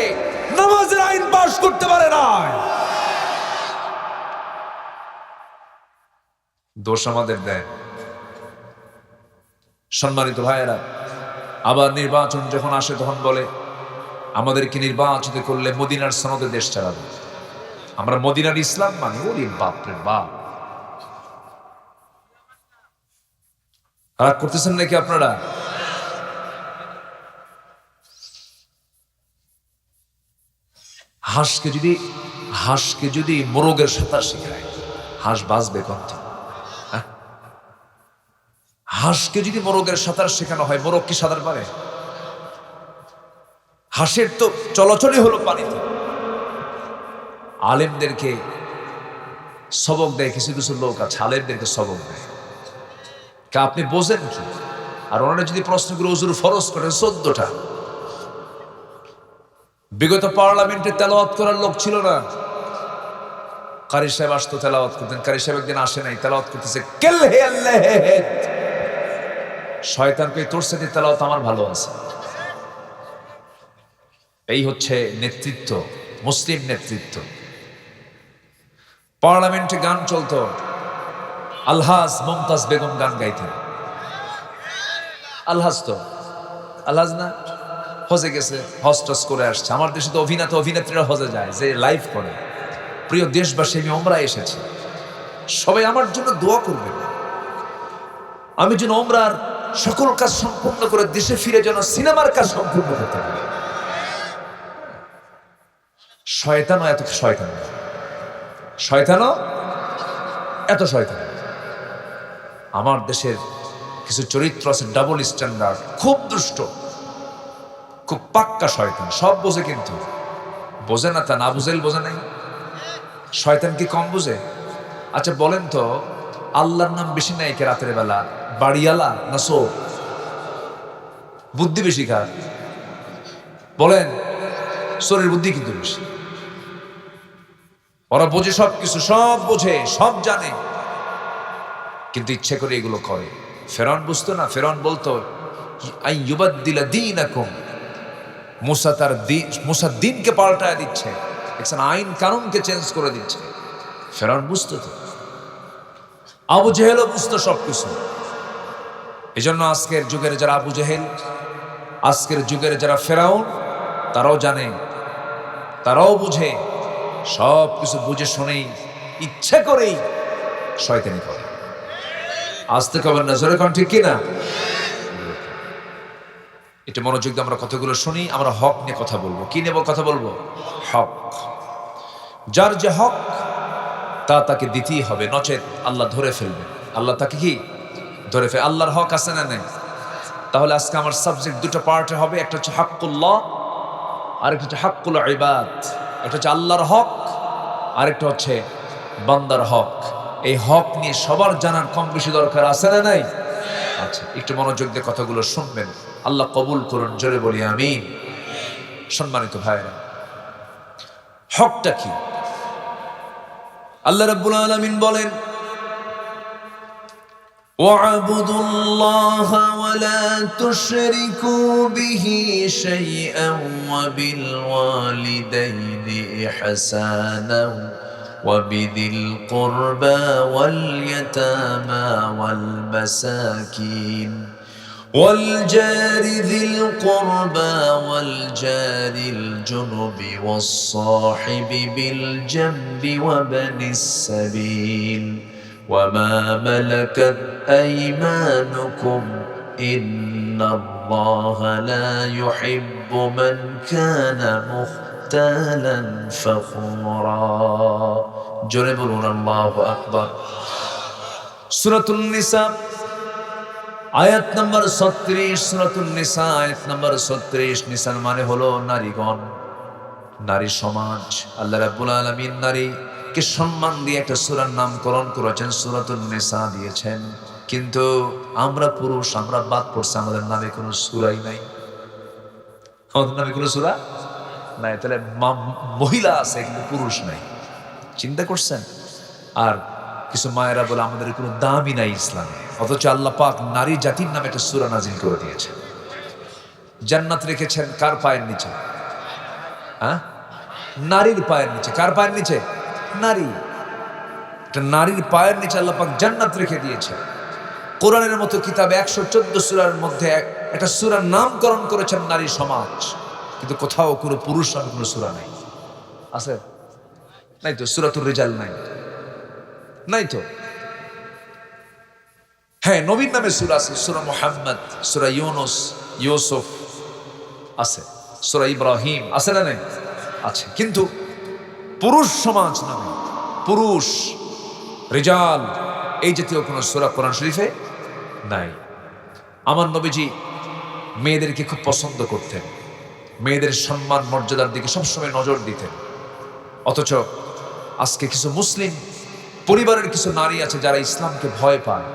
নামাজের আইন পাশ করতে পারে না। দোষ আমাদের দেয়। সম্মানিত ভাইয়েরা, আবার নির্বাচন যখন আসে তখন বলে আমাদেরকে নির্বাচিত করলে মদিনার সনদে দেশ চালাবে, আমরা মদিনার ইসলাম মানি। ওরে বাপরে বাপ, রাগ করতেছেন নাকি আপনারা? হাঁসকে যদি মোরগের সাঁতার শেখায়, হাঁস বাঁচবে কত? হাঁসকে যদি মোরগের সাঁতার শেখানো হয়, মোরগ কি সাঁতার পারে? হাঁসের তো চলাচলই হলো পানিতে। আলেমদেরকে সবক দেয় কিছু কিছু লোক আছে, আলেমদেরকে সবক দেয়, আপনি বোঝেন কি? আর ওনারা যদি প্রশ্নগুলো হুজুর ফরজ করেন 14টা। বিগত পার্লামেন্টে তেলাওয়াত করার লোক ছিল না, কারি সাহেব আসতো তেলাওয়াত করতেন। কারি সাহেব একদিন আসে নাই, তেলাওয়াত করতেছে, কেল হে আল্লাহ হে হে, শয়তানকে তোর সাথে তেলাওয়াত আমার ভালো আছে। এই হচ্ছে নেতৃত্ব, মুসলিম নেতৃত্ব। পার্লামেন্টে গান চলতো, আলহাজ মুমতাজ বেগম গান গাইতেন। আলহাজ তো আলহাজ না, হজে গেছে, হজ টজ করে আসছে। আমার দেশে তো অভিনেতা অভিনেত্রীরা হজে যায়, যে লাইভ করে। প্রিয় দেশবাসী, আমি ওমরায় এসেছি, সবাই আমার জন্য দোয়া করবে, আমি যেন ওমরার সকল কাজ সম্পূর্ণ করে দেশে ফিরে যেন সিনেমার কাজ সম্পূর্ণ করতে পারি। শয়তানও এত শয়তান, শয়তানও এত শয়তান। আমার দেশের কিছু চরিত্র আছে ডাবল স্ট্যান্ডার্ড, খুব দুষ্ট, খুব পাক্কা শয়তান, সব বোঝে কিন্তু বোঝে না তা না বুঝেল বোঝে নাই। শয়তান কি কম বুঝে? আচ্ছা বলেন তো, আল্লাহর নাম বেশি নাই কে রাতের বেলা, বাড়িওয়ালা না সো? বুদ্ধি বেশি কার? বলেন, শরীর বুদ্ধি কিন্তু বেশি। ওরা বোঝে সব কিছু, সব বোঝে, সব জানে, কিন্তু ইচ্ছে করে এগুলো করে। ফেরাউন বুঝতো না, ফেরাউন বলতো আই ইউবাদদিলা দীনাকুম, মুসা তার দিন, মুসা দিনকে পাল্টায় দিচ্ছে, দেখছেন, আইন কানুনকে চেঞ্জ করে দিচ্ছে। ফেরাউন বুঝতো তো, আবু জেহেলও বুঝতো সবকিছু। এই জন্য আজকের যুগের যারা আবু জেহেল, আজকের যুগের যারা ফেরাউন, তারাও জানে, তারাও বুঝে, সব কিছু বুঝে শুনেই ইচ্ছে করেই শয়তানি করে। আসতে কবেন না, জোরে কোন ঠিক কিনা? এটা মনোযোগ দিয়ে আমরা কথাগুলো শুনি। আমরা হক নিয়ে কথা বলবো। কি নেব কথা বলবো? হক। যার যে হক তা তাকে দিতেই হবে, নচেত আল্লাহ ধরে ফেলবে। আল্লাহ তাকে কি ধরে ফেলবে? আল্লাহর হক আছে না নেই? তাহলে আজকে আমার সাবজেক্ট দুটো পার্টে হবে, একটা হচ্ছে হাক্কুল্লাহ, আরেকটা হচ্ছে হাক্কুল ইবাদ। একটা হচ্ছে আল্লাহর হক, আরেকটা হচ্ছে বান্দার হক। এই হক নিয়ে সবার জানার কম বেশি দরকার আছে না নাই? আচ্ছা, একটু মনোযোগ দিয়ে কথাগুলো শুনবেন, আল্লাহ কবুল করুন, জোরে বলি আমিন। সম্মানিত ভাইরা, হকটা কি? আল্লাহ রাব্বুল আলামিন বলেন, وَاعْبُدُوا اللَّهَ وَلَا تُشْرِكُوا بِهِ شَيْئًا وَبِالْوَالِدَيْنِ إِحْسَانًا وَبِذِي الْقُرْبَى وَالْيَتَامَى وَالْمَسَاكِينِ والجار ذي القربى والجار الجنب والصاحب بالجنب وابن السبيل وما ملكت أيمانكم إن الله لا يحب من كان مختالا فخورا جرب الله أكبر سورة النساء আয়াত নম্বর 36 সূরাতুন নিসা আয়াত নম্বর 36 নিসার মানে হলো নারীগণ নারী সমাজ আল্লাহ রাব্বুল আলামিন নারীকে সম্মান দিয়ে একটা সূরার নামকরণ করেছেন সূরাতুন নিসা দিয়েছেন কিন্তু আমরা পুরুষ আমরা বাদ পড়ছি আমাদের নামে কোনো সূরাই নাই আমাদের নামে কোনো সূরা নাই তাহলে মহিলা আছে কিন্তু পুরুষ নাই চিন্তা করছেন আর কিছু মায়েরা বলে আমাদের কোনো দামই নাই ইসলামে অথচ আল্লাহ পাক নারী জাতির নামে একটা সূরা নাজিল করে দিয়েছেন জান্নাত রেখেছেন কার পায়ের নিচে হ্যাঁ নারীর পায়ের নিচে কার পায়ের নিচে নারী একটা নারীর পায়ের নিচে আল্লাহ পাক জান্নাত রেখে দিয়েছেন কোরআনের মতো কিতাবে 114 সূরার মধ্যে একটা সূরার নামকরণ করেছেন নারী সমাজ কিন্তু কোথাও কোনো পুরুষ নামে কোনো সূরা নাই আছে নাই তো সূরাতুর রিজাল নাই তো হ্যাঁ নবীর নামে সূরা আছে সূরা মুহাম্মদ সূরা ইউনুস ইউসুফ আছে সূরা ইব্রাহিম আছে না নাই আছে কিন্তু পুরুষ সমাজ নামে পুরুষ রিজাল এই জাতীয় কোনো সূরা কোরআন শরীফে নাই আমার নবীজি মেয়েদেরকে খুব পছন্দ করতেন মেয়েদের সম্মান মর্যাদার দিকে সবসময় নজর দিতেন অথচ আজকে কিছু মুসলিম পরিবারের কিছু নারী আছে যারা ইসলামকে ভয় পায়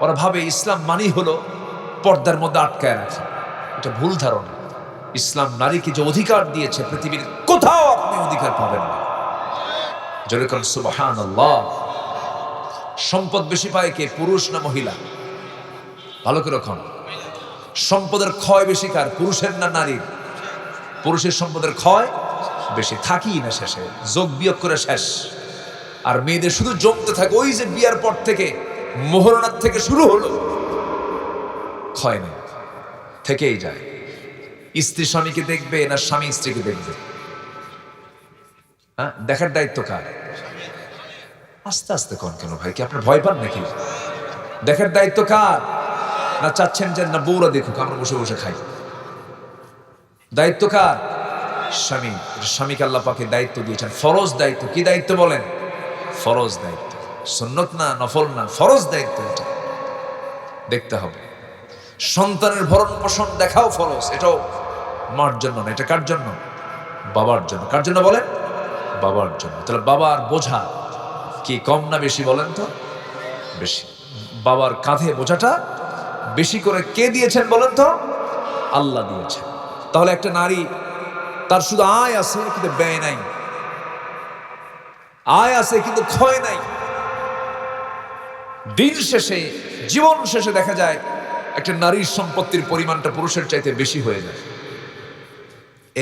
ওরা ভাবে ইসলাম মানেই হলো পর্দার মধ্যে আটকায় রাখা এটা ভুল ধারণা ইসলাম নারীকে যে অধিকার দিয়েছে পৃথিবীর কোথাও আপনি অধিকার পাবেন না যেরকম সুবহানাল্লাহ সম্পদ বেশি পায় কে পুরুষ না মহিলা ভালো করে রাখুন সম্পদের ক্ষয় বেশি কার পুরুষের না নারীর পুরুষের সম্পদের ক্ষয় বেশি থাকি না শেষে যোগ বিয়োগ করে শেষ আর মেয়েদের শুধু জমতে থাকে ওই যে বিয়ার পর থেকে মোহরনার থেকে শুরু হলো ক্ষয় নেই থেকেই যায় স্ত্রী স্বামীকে দেখবে না স্বামী স্ত্রীকে দেখবে হ্যাঁ দেখার দায়িত্ব কার আস্তে আস্তে কোন কেন ভাই কি আপনার ভয় পান নাকি দেখার দায়িত্ব কার না চাচ্ছেন যে না বউরা দেখুক আমরা বসে বসে খাই দায়িত্ব কার স্বামী স্বামীকে আল্লাহ পাকে দায়িত্ব দিয়েছেন ফরজ দায়িত্ব কি দায়িত্ব বলেন ফরজ দায়িত্ব সুন্নত না নফল না ফরজ দায়িত্ব এটা দেখতে হবে সন্তানের ভরণ পোষণ দেখাও ফরজ এটাও মার জন্য না এটা কার জন্য বাবার জন্য কার জন্য বলেন বাবার জন্য তাহলে বাবার বোঝা কি কম না বেশি বলেন তো বেশি বাবার কাঁধে বোঝাটা বেশি করে কে দিয়েছেন বলেন তো আল্লাহ দিয়েছেন তাহলে একটা নারী তার শুধু আয় আছে কিন্তু ব্যয় নাই আয় আছে কিন্তু ক্ষয় নাই দিন শেষে জীবন শেষে দেখা যায় একটা নারীর সম্পত্তির পরিমাণটা পুরুষের চাইতে বেশি হয়ে যায়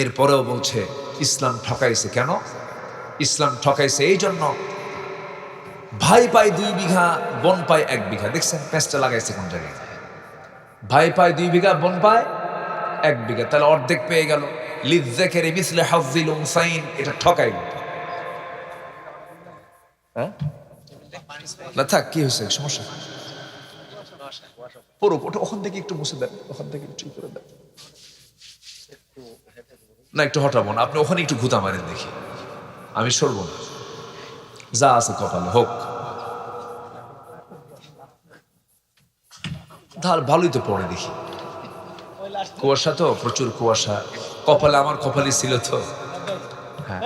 এরপরেও বলছে ইসলাম ঠকাইছে কেন ইসলাম ঠকাইছে এই জন্য ভাই পায় 2 বিঘা বোন পায় 1 বিঘা দেখছেন প্যাঁচটা লাগাইছে কোন জায়গায় ভাই পায় 2 বিঘা বোন পায় 1 বিঘা তাহলে অর্ধেক পেয়ে গেল লিযযাকারি মিসলে হাযযিল উনসাইন এটা ঠকাই হ্যাঁ না থাক কি হয়েছে সমস্যা পুরো ওটা ওখান থেকে একটু মুছে দেন ওখান থেকে একটু করে দেন না একটু হটাবো না আপনি ওখানে একটু ঘুতা মারেন দেখি আমি সরবো না যা আছে কপালে হোক ধার ভালোই তো পড়ে দেখি কুয়াশা তো প্রচুর কুয়াশা কপালে আমার কপালে ছিল তো হ্যাঁ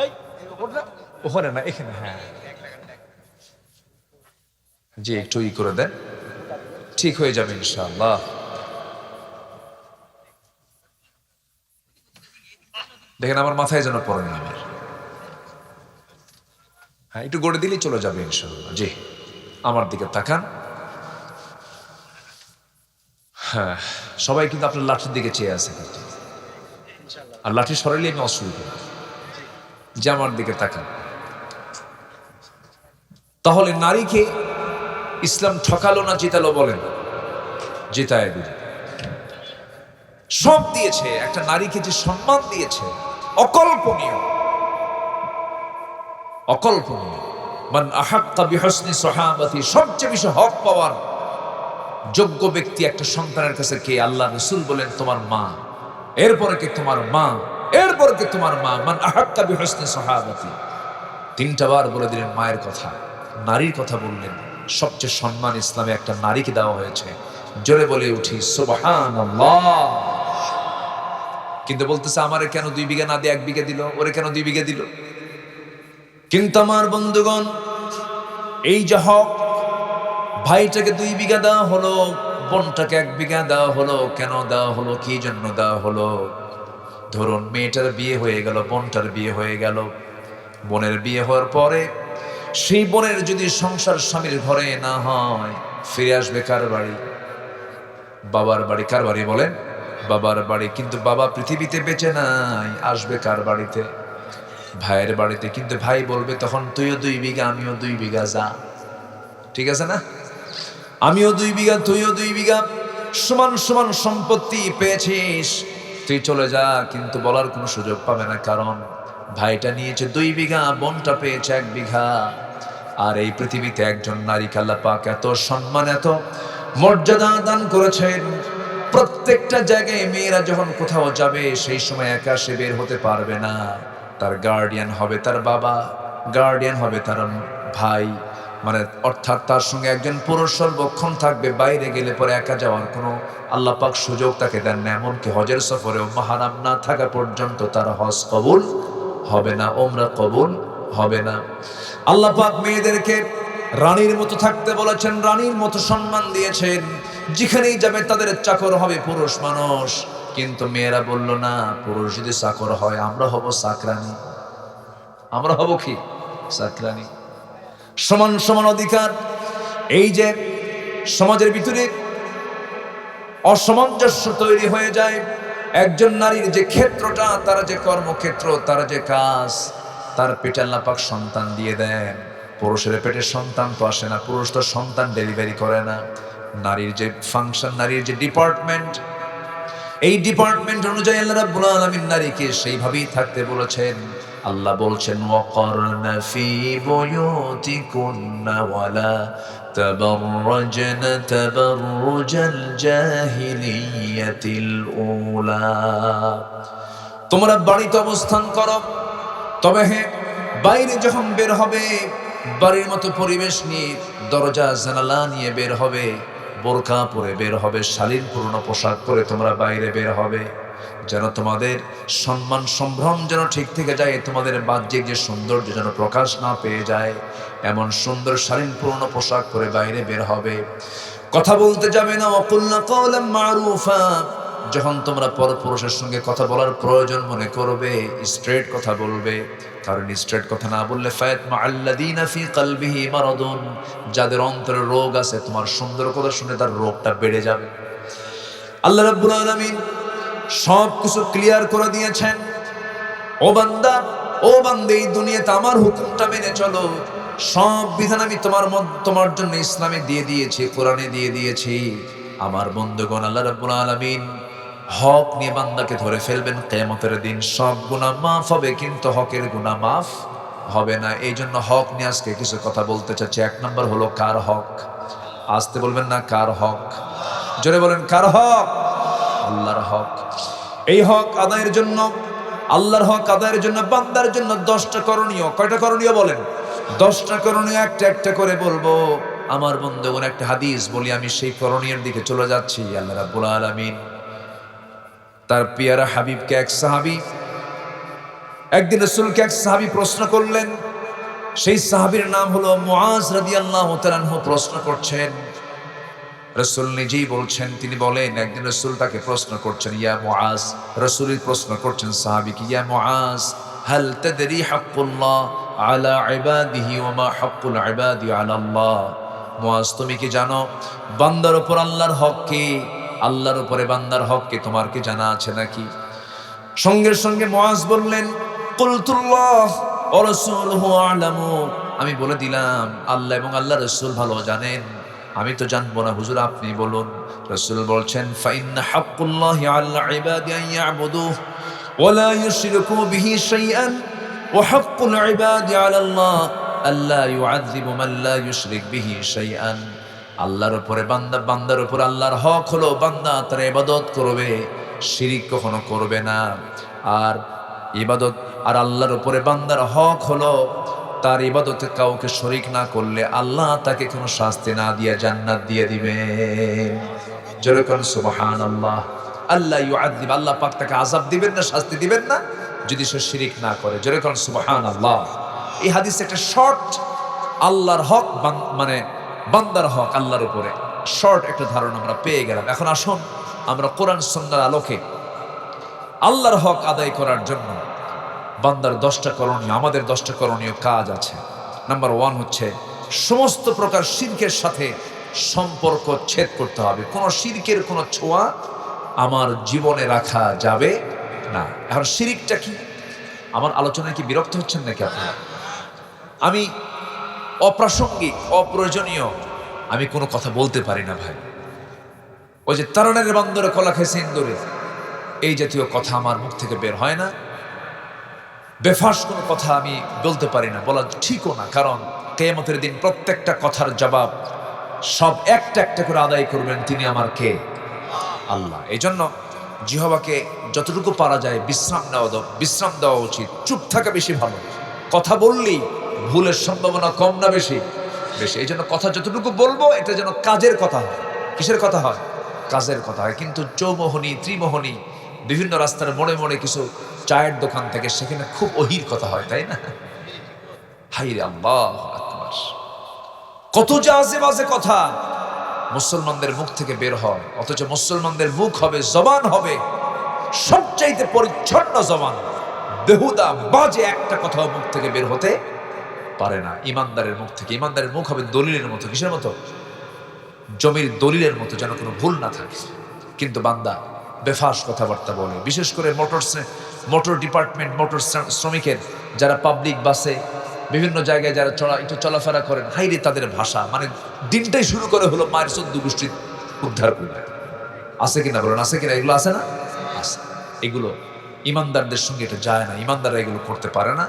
ওখানে না এখানে হ্যাঁ জি একটু ই করে দেন ঠিক হয়ে যাবে ইনশাআল্লাহ দেখেন আমার মাথায় যেন পড়ে না আমার হ্যাঁ একটু গড়ে দিলেই চলে যাবে ইনশাআল্লাহ জি আমার দিকে তাকান হ্যাঁ সবাই কিন্তু আপনার লাঠির দিকে চেয়ে আছে আর লাঠি সরাইলে আমি অসুবিধা যে আমার দিকে তাকান তাহলে নারীকে ইসলাম ঠকালো না জিতালো বলেন জিতায় দিল সব দিয়েছে, একটা নারীকে যে সম্মান দিয়েছে অকল্পনীয়, অকল্পনীয়। মান আহাক্কা বিহসনি সাহাবাতি, সবচেয়ে বেশি হক পাওয়ার যোগ্য ব্যক্তি একটা সন্তানের কাছে কে? আল্লাহ রাসূল বলেন তোমার মা, এরপরে কে? তোমার মা, এরপরে কে? তোমার মা। মান আহাক্কা বিহসনি সাহাবাতি, তিনটা বার বলে দিলেন মায়ের কথা, নারীর কথা বললেন। সবচেয়ে সম্মান ইসলামে একটা নারীকে দেওয়া হয়েছে। জোরে বলে উঠি সুবহানাল্লাহ। কিন্তু বলতেছে আমারে কেন 2 বিঘা না দিয়ে 1 বিঘা দিল, ওরে কেন 2 বিঘা দিল? কিন্তু আমার বন্ধুগণ, এই যে হক, ভাইটাকে 2 বিঘা দেওয়া হলো, বোনটাকে 1 বিঘা দেওয়া হলো, কেন দেওয়া হলো, কি জন্য দেওয়া হলো? ধরুন মেয়েটার বিয়ে হয়ে গেল, বোনটার বিয়ে হয়ে গেল। বোনের বিয়ে হওয়ার পরে সেই বোনের যদি সংসার স্বামীর ঘরে না হয়, ফিরে আসবে কার বাড়ি? বাবার বাড়ি। কার বাড়ি বলেন? বাবার বাড়ি। কিন্তু বাবা পৃথিবীতে বেঁচে নাই, আসবে কার বাড়িতে? ভাইয়ের বাড়িতে। কিন্তু ভাই বলবে তখন তুইও 2 বিঘা আমিও 2 বিঘা, যা, ঠিক আছে না? আমিও 2 বিঘা তুইও 2 বিঘা, সমান সমান সম্পত্তি পেয়েছিস, তুই চলে যা। কিন্তু বলার কোনো সুযোগ পাবে না, কারণ ভাইটা নিয়েছে 2 বিঘা, বোনটা পেয়েছে 1 বিঘা। আর এই পৃথিবীতে একজন নারীকে আল্লাহ পাক এত সম্মান, এত মর্যাদা দান করেছেন। প্রত্যেকটা জায়গায় মেয়েরা যখন কোথাও যাবে, সেই সময় একা সে বের হতে পারবে না, তার গার্ডিয়ান হবে তার বাবা, গার্ডিয়ান হবে তার ভাই, মানে অর্থাৎ তার সঙ্গে একজন পুরুষ সর্বক্ষণ থাকবে। বাইরে গেলে পরে একা যাওয়ার কোনো আল্লাহ পাক সুযোগ তাকে দেন না। এমনকি হজের সফরেও মাহরাম না থাকা পর্যন্ত তার হজ কবুল হবে না, ওমরা কবুল হবে না। আল্লাহ পাক মেয়েদেরকে রানীর মতো থাকতে বলেছেন, রানীর মতো সম্মান দিয়েছেন। যেখানেই যাবে তাদের চাকর হবে পুরুষ মানুষ। কিন্তু মেয়েরা বলল না, পুরুষ যদি চাকর হয় আমরা হব চাকরানী। আমরা হব কি? চাকরানী। সমান সমান অধিকার। এই যে সমাজের ভিতরে অসামঞ্জস্য তৈরি হয়ে যায়, একজন নারীর যে ক্ষেত্রটা, তার যে কর্মক্ষেত্র, তার যে কাজ, তার পেটে আল্লাহ পাক সন্তান দিয়ে দেন। পুরুষের পেটে সন্তান তো আসে না, পুরুষ তো সন্তান ডেলিভারি করে না। নারীর যে ফাংশন, নারীর যে ডিপার্টমেন্ট, এই ডিপার্টমেন্ট অনুযায়ী আল্লাহ রাব্বুল আলামিন নারীকে সেইভাবেই থাকতে বলেছেন। আল্লাহ বলছেন ওয়াকারনা ফি বুয়ুতিকুন্না ওয়ালা তাবাররাজনা তাবাররুজাল জাহিলিয়াতিল উলা, তোমরা বাড়িতে অবস্থান করো, তবে হ্যাঁ বাইরে যখন বের হবে বাড়ির মতো পরিবেশ নিয়ে, দরজা জানালা নিয়ে বের হবে, বোরকা পরে বের হবে, শালীনপূর্ণ পোশাক পরে তোমরা বাইরে বের হবে, যেন তোমাদের সম্মান সম্ভ্রম যেন ঠিক থেকে যায়, তোমাদের বাহ্যিক যে সৌন্দর্য যেন প্রকাশ না পেয়ে যায়, এমন সুন্দর শালীনপূর্ণ পোশাক পরে বাইরে বের হবে। কথা বলতে যাবে না, ওয়াকুলনা কাওলাম মারুফা, যখন তোমরা পরপুরুষের সঙ্গে কথা বলার প্রয়োজন মনে করবে, স্ট্রেট কথা বলবে। কারণ স্ট্রেট কথা না বললে ফায়াতমা আল্লাযীনা ফী কলবিহি মারাদুন, যাদের অন্তরে রোগ আছে, তোমার সুন্দর কথা শুনে তার রোগটা বেড়ে যাবে। আল্লাহ রাব্বুল আলামিন সব কিছু ক্লিয়ার করে দিয়েছেন। ও বান্দা, ও বান্দী, এই দুনিয়াতে আমার হুকুমটা মেনে চলো। সব বিধান আমি তোমার জন্য ইসলামে দিয়ে দিয়েছি, কোরআনে দিয়ে দিয়েছি। আমার বন্ধুগণ, আল্লাহ রাব্বুল আলামিন হক নিয়ে বান্দাকে ধরে ফেলবেন কিয়ামতের দিন। সব গুনাহ মাফ হবে, কিন্তু হকের গুনাহ মাফ হবে না। এই জন্য হক নিয়ে আজকে কিছু কথা বলতে চাচ্ছি। 1 নম্বর হলো কার হক? আসতে বলবেন না, কার হক? জোরে বলেন, কার হক? আল্লাহর হক। এই হক আদায়ের জন্য, আল্লাহর হক আদায়ের জন্য বান্দার জন্য 10টা করণীয়। কয়টা করণীয় বলেন? 10টা করণীয়, একটা একটা করে বলবো। আমার বন্ধুগণ, একটা হাদিস বলি, আমি সেই করণীয়ের দিকে চলে যাচ্ছি। আল্লাহ রাব্বুল আলামিন তার পিয়ারা হাবিবকে, এক সাহাবী, একদিন রাসূলকে এক সাহাবী প্রশ্ন করলেন। সেই সাহাবীর নাম হলো মুআজ রাদিয়াল্লাহু তাআলা আনহু। প্রশ্ন করছেন, রাসূল নিজেই বলছেন, তিনি বলেন, একদিন রাসূল তাকে প্রশ্ন করছেন, ইয়া মুআজ, রাসূলই প্রশ্ন করছেন সাহাবীকে, ইয়া মুআজ, হাল তাদরি হাক্কুল্লাহ আলা ইবাদিহি ওয়া মা হাক্কুল ইবাদি আলা আল্লাহ? মুআজ, তুমি কি জানো বান্দার উপর আল্লাহর হক কি? আল্লাহর উপরে বান্দার হক কি? তোমার কি জানা আছে নাকি? সঙ্গে সঙ্গে মুআজ বললেন, কুলতুল্লাহ ওয়া রাসূলুহু আ'লামু, আমি বলে দিলাম আল্লাহ এবং আল্লাহর রাসূল ভালো জানেন। আমি তো জানবো না, হুজুর আপনি বলুন। রাসূল বলছেন, ফাইন্না হাক্কুল্লাহি আলা ইবাদি আন ইয়াবুদুহু ওয়া লা ইউশরিকু বিহি শাইআন ওয়া হাক্কুল ইবাদি আলা আল্লাহ আল্লা ইউআযযিবু মান লা ইউশরিক বিহি শাইআন। আল্লাহর উপরে বান্দার উপর আল্লাহর হক হলো বান্দা তার ইবাদত করবে, শিরিক কখনো করবে না। আর ইবাদত আর আল্লাহর উপরে বান্দার হক হলো তার ইবাদতে কাউকে শরীক না করলে আল্লাহ তাকে কোনো শাস্তি না দিয়ে জান্নাত দিয়ে দিবেন। জোরে কোন সুবহানাল্লাহ। আল্লাহ ইউআযিব, আল্লাহ পাক তাকে আযাব দিবেন না, শাস্তি দিবেন না যদি সে শিরিক না করে। জোরে কোন সুবহানাল্লাহ। এই হাদিস একটা শর্ট আল্লাহর হক মানে বান্দার হক আল্লাহর উপরে শর্ট একটা ধারণা আমরা পেয়ে গেলাম। এখন আসুন আমরা কোরআন সুন্নাহর আলোকে আল্লাহর হক আদায় করার জন্য বান্দার 10টা করণীয়, আমাদের 10টা করণীয় কাজ আছে। নাম্বার 1 হচ্ছে সমস্ত প্রকার শিরকের সাথে সম্পর্ক ছেদ করতে হবে। কোনো শিরকের কোনো ছোঁয়া আমার জীবনে রাখা যাবে না। এখন শিরিকটা কি? আমার আলোচনায় কি বিরক্ত হচ্ছেন নাকি আপনারা? আমি অপ্রাসঙ্গিক অপ্রয়োজনীয় আমি কোনো কথা বলতে পারি না ভাই। ওই যে তারণের বান্দরে কলা খাইছে ইন্দুরে, এই জাতীয় কথা আমার মুখ থেকে বের হয় না। বেফাস কোনো কথা আমি বলতে পারি না, বলা ঠিকও না। কারণ কিয়ামতের দিন প্রত্যেকটা কথার জবাব সব একটা একটা করে আদায় করবেন তিনি আমার কে? আল্লাহ। এই জন্য জিহ্বাকে যতটুকু পারা যায় বিশ্রাম দেওয়া উচিত। চুপ থাকা বেশি ভালো। কথা বললেই ভুলের সম্ভাবনা কম না বেশি? বেশি। এই জন্য কথা যতটুকু বলবো এটা যেন কাজের কথা হয়। কিসের কথা হয়? কাজের কথা হয়। কিন্তু চৌমোহনী ত্রিমোহনী বিভিন্ন রাস্তার মোড়ে মোড়ে কিছু চায়ের দোকান থেকে সেখানে খুব অহির কথা হয়, তাই না? হাইরে আল্লাহু আকবার, কত যে আজে বাজে কথা মুসলমানদের মুখ থেকে বের হয়। অথচ মুসলমানদের মুখ হবে, জবান হবে সবচাইতে পরিচ্ছন্ন জবান। বেহুদা বাজে একটা কথাও মুখ থেকে বের হতে পারে না ইমানদারের মুখ থেকে। ইমানদারের মুখ হবে দলিলের মতো। কিসের মতো? জমির দলিলের মতো, যেন কোনো ভুল না থাকে। কিন্তু বান্দা বেফাস কথাবার্তা বলে। বিশেষ করে মোটর ডিপার্টমেন্ট, মোটর শ্রমিকের যারা পাবলিক বাসে বিভিন্ন জায়গায় যারা একটু চলাফেরা করেন, হাইরে তাদের ভাষা, মানে দিনটাই শুরু করে হলো মায়ের 14 গোষ্ঠী উদ্ধার করবে। আছে কিনা বলেন? আছে কিনা? এগুলো আছে না? আছে। এগুলো ইমানদারদের সঙ্গে এটা যায় না। ইমানদাররা এগুলো করতে পারে না।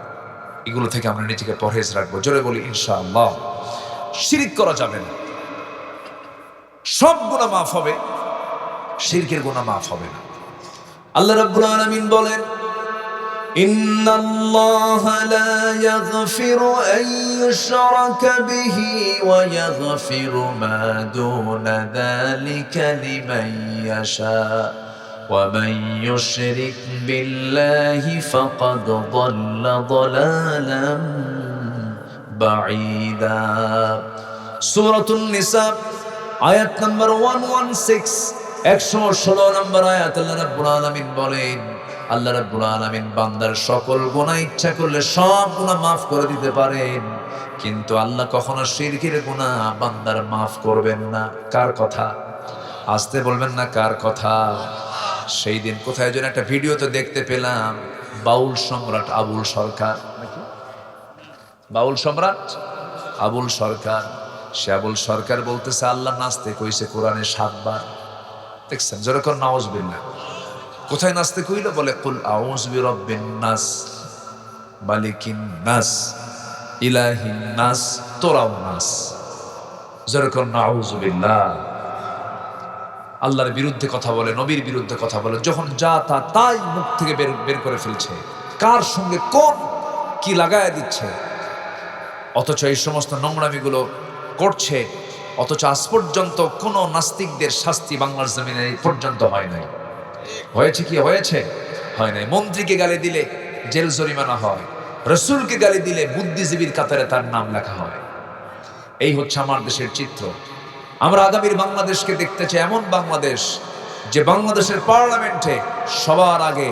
এগুলো থেকে আমরা নিজেকে পরহেজ রাখবো। জোরে বলি ইনশাআল্লাহ। শিরিক করা যাবে না। সব গুনাহ মাফ হবে, শিরকের গুনাহ মাফ হবে না। আল্লাহ রাব্বুল আলামিন বলেন, ইন্নাল্লাহা লা ইয়াগফিরু আন ইউশরাকা বিহি ওয়া ইয়াগফিরু মা দুনা যালিকা লিমান ইয়াশা ওয়া মান ইউশরিক বিল্লাহি ফাকাদ দাল্লা দালালাম বাঈদা। সূরাতুন নিসা আয়াত নাম্বার 116, 116 নম্বর আয়াত। আল্লাহ রাব্বুল আলামিন বলেন, আল্লাহ রাব্বুল আলামিন বান্দার সকল গুনাহ ইচ্ছা করলে সব গুনাহ মাফ করে দিতে পারেন, কিন্তু আল্লাহ কখনো শিরকের গুনাহ বান্দার মাফ করবেন না। কার কথা? আসতে বলবেন না কার কথা? সেই দিন কোথায় যেন একটা ভিডিওতে দেখতে পেলাম, বাউল সম্রাট আবুল সরকার, বাউল সম্রাট আবুল সরকার, সে আবুল সরকার বলতেছে আল্লাহ নাচতে কইছে কোরআনে 7 বার। দেখছেন? যেরকম নাউজুবিল্লাহ। কোথায় নাচতে কইল? বলে কুল আউযু বিরাব্বিন নাস মালিকিন নাস ইলাহিন নাস তোরাও নাস। যেরকম নাউজুবিল্লাহ। আল্লাহর বিরুদ্ধে কথা বলে, নবীর বিরুদ্ধে কথা বলে, যখন যা তা তাই মুখ থেকে বের করে ফেলছে। কার সঙ্গে কোন কি লাগায় দিচ্ছে। অথচ এই সমস্ত নোংরামিগুলো করছে, অথচ আজ পর্যন্ত কোন নাস্তিকদের শাস্তি বাংলার জমিনে পর্যন্ত হয় নাই। হয়েছে কি? হয়েছে? হয় নাই। মন্ত্রীকে গালি দিলে জেল জরিমানা হয়, রাসূলকে গালি দিলে বুদ্ধিজীবীর কাতারে তার নাম লেখা হয়। এই হচ্ছে আমার দেশের চিত্র। আমরা আগামীর বাংলাদেশকে দেখতে চাই এমন বাংলাদেশ, যে বাংলাদেশের পার্লামেন্টে সবার আগে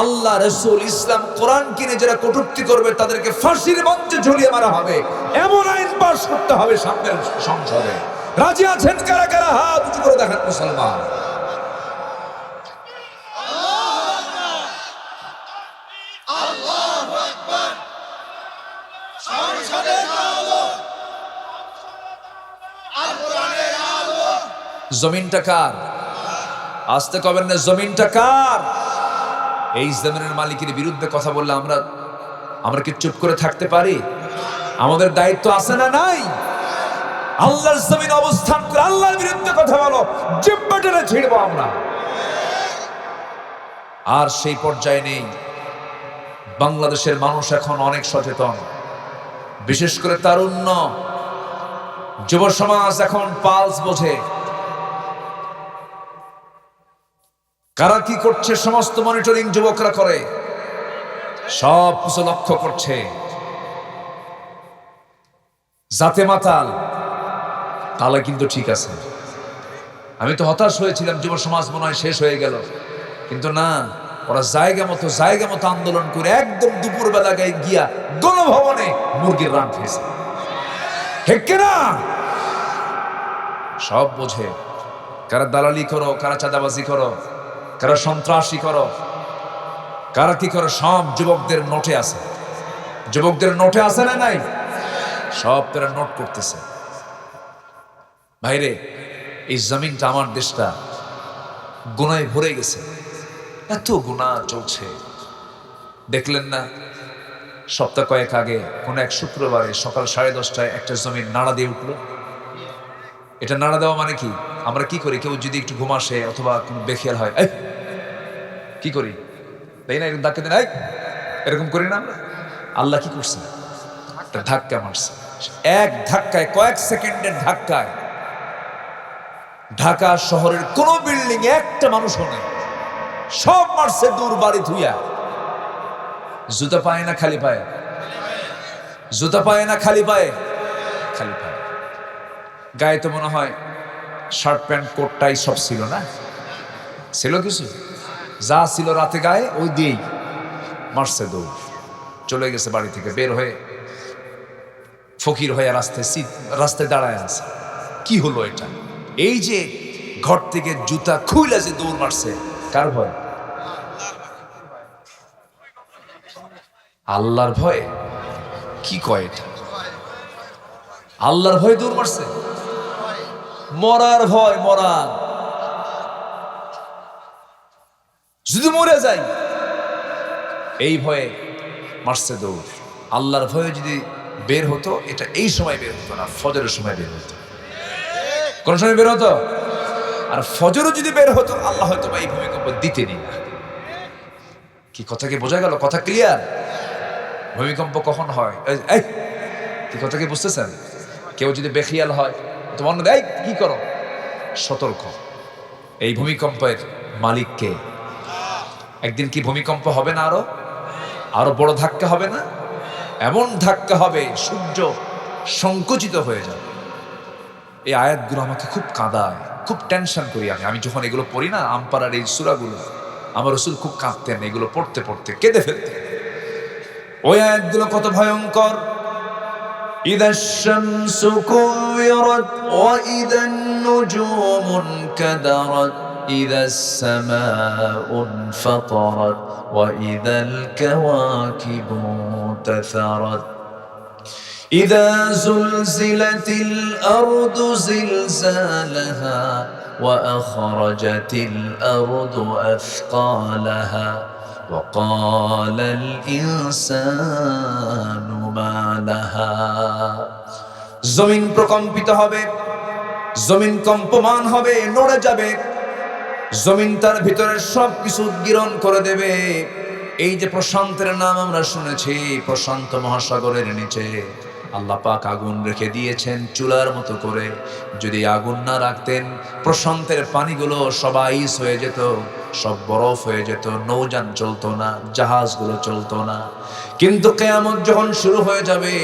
আল্লাহ, রাসূল, ইসলাম, কোরআন কিনে যারা কটূক্তি করবে তাদেরকে ফাঁসির মঞ্চে ঝুলিয়ে মারা হবে। এমন আইন পাস করতে হবে সামনের সংসদে। রাজি আছেন কারা কারা? হাত উঁচু করে দেখান মুসলমান। সংসদে জমিনটা কার? আসতে কবেন না, জমিনটা কার? এই জমিনের মালিকের বিরুদ্ধে কথা বললে আমরা কি চুপ করে থাকতে পারি? আমাদের দায়িত্ব আছে না নাই? আল্লাহর জমিন অবস্থান করে আল্লাহর বিরুদ্ধে কথা বলো, জিহ্বা টেনে ছিড়বো আমরা। আর সেই পর্যায়ে নেই। বাংলাদেশের মানুষ এখন অনেক সচেতন, বিশেষ করে তারুণ্য যুব সমাজ এখন পালস বোঝে। কারা কি করছে সমস্ত মনিটরিং যুবকরা করে, সব কিছু লক্ষ্য করছে। জাতে মাতাল তাহলে কিন্তু ঠিক আছে। আমি তো হতাশ হয়েছিলাম, যুব সমাজ মনে হয় শেষ হয়ে গেল, কিন্তু না, ওরা জায়গা মতো আন্দোলন করে একদম দুপুর বেলা গিয়া গণভবনে মুরগির রান খেয়েছে। ঠিক না? সব বোঝে। কারা দালালি করো, কারা চাঁদাবাজি করো, কারা সন্ত্রাসী করো, কারা কি করো, সব যুবকদের নোটে আছে। যুবকদের নোটে আছে না নাই? সব তারা নোট করতেছে। ভাইরে, এই জমিনটা, আমার দেশটা গুনায় ভরে গেছে। এত গুনাহ চলছে। দেখলেন না সপ্তাহ কয়েক আগে কোন এক শুক্রবারে সকাল 10:30টায় একটা জমিন নাড়া দিয়ে উঠলো। এটা নাড়া দেওয়া মানে কি? আমরা কি করি, কেউ যদি একটু ঘুম আসে অথবা কোনো বেখেয়াল হয়, এই কি করি, তাই না, এরকম ধাক্কা দেন, এই এরকম করি না আমরা? আল্লাহ কি করছে? একটা ধাক্কা মারছে। এক ধাক্কায়, কয়েক সেকেন্ডের ধাক্কায় ঢাকা শহরের কোন বিল্ডিং একটা মানুষও নেই, সব মারছে দূর বাড়ি ধুইয়া। জুতা পায় না খালি পায়ে, জুতা পায় না খালি পায়ে, খালি পায়ে। গায়ে তো মনে হয় শার্ট প্যান্ট কোটটাই সব ছিল না, ছিল কিছু? যা ছিল রাতে গায়ে ওই দিয়েই মারছে দৌড়। চলে গেছে বাড়ি থেকে বের হয়ে, ফকির হয়ে রাস্তায় দাঁড়ায় আছে। কি হলো এটা? এই যে ঘর থেকে জুতা খুইলা যে দৌড় মারছে, কার ভয়? আল্লাহর ভয়। কি কয় এটা? আল্লাহর ভয় দৌড় মারছে? মরার ভয়, মরার। যদি মরে যাই এই ভয়ে মারছে দৌড়। আল্লাহর ভয়ে যদি বের হতো, এটা এই সময় বের হতো না, ফজরের সময় বের হতো। কোন সময় বের হতো? আর ফজরও যদি বের হতো, আল্লাহ হয়তো বা এই ভূমিকম্প দিতেনি না। কি কথা কি বোঝা গেল? কথা ক্লিয়ার? ভূমিকম্প কখন হয়? এই কি কথা কি বুঝতেছেন? কেউ যদি বেখিয়াল হয়, তোমার মধ্যে এই কি করো, সতর্ক। এই ভূমিকম্পের মালিককে। একদিন কি ভূমিকম্প হবে না? আরো বড় ধাক্কা হবে না? এমন ধাক্কা হবে সূর্য সংকুচিত হয়ে যাবে। এই আয়াতগুলো আমাকে খুব কাঁদায়, খুব টেনশন করি আমি যখন এগুলো পড়ি না, আমপাড়ার এই সূরাগুলো, আমার রাসূল খুব কাঁদতেন এগুলো পড়তে পড়তে, কেঁদে ফেলতেন। ওই আয়াতগুলো কত ভয়ঙ্কর। ইদাশ শামসু কুবিরাত ওয়া ইদান নুজুমু কাদারাত ইদাস সামাউ ফাতারাত ওয়া ইদাল কাওয়াকিবু তাসারাত إذا زلزلت الأرض زلزالها وأخرجت الأرض أثقالها وقال الإنسان ما لها জমিন প্রকম্পিত হবে, জমিন কম্পমান হবে, নড়ে যাবে। জমিন তার ভিতরে সবকিছু উদ্গীরণ করে দেবে। এই যে প্রশান্তের নাম আমরা শুনেছি, প্রশান্ত মহাসাগরের নিচে আল্লাহ পাক আগুন রেখে দিয়েছেন চুলার মতো করে। যদি আগুন না রাখতেন, প্রশান্তের পানিগুলো সব আইস হয়ে যেত, সব বরফ হয়ে যেত, নৌযান চলতো না, জাহাজগুলো চলতো না। কিন্তু কিয়ামত যখন শুরু হয়ে যাবে,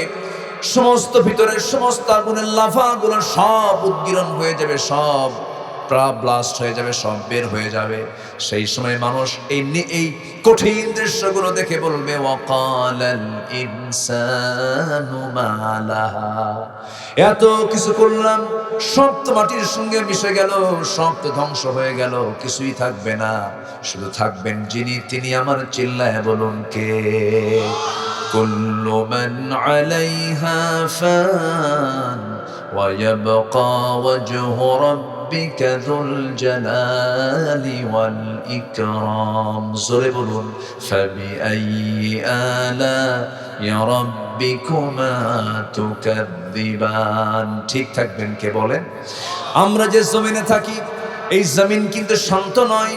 সমস্ত ভিতরের সমস্ত আগুনের লাভাগুলো সব উদ্গীরণ হয়ে যাবে, সব ব্লাস্ট হয়ে যাবে, সব বের হয়ে যাবে। সেই সময় মানুষ এই কঠিন দৃশ্যগুলো দেখে বলবে, ওয়াকালাল ইনসানু মা লাহা। এত কিছু করলাম, সব তো মাটির সঙ্গে মিশে গেল, সব তো ধ্বংস হয়ে গেল, কিছুই থাকবে না। শুধু থাকবেন যিনি, তিনি আমার চিল্লায় বলুন কে? কুল্লু মান আলাইহা ফান ওয়া ইয়াবকা ওয়াজহু ربك ذو الجلال والإكرام জোরে বলুন فبأي آلاء ربكما تكذبان ঠিক থাকবেন কে বলেন আমরা যে জমিনে থাকি এই জমিন কিন্তু শান্ত নয়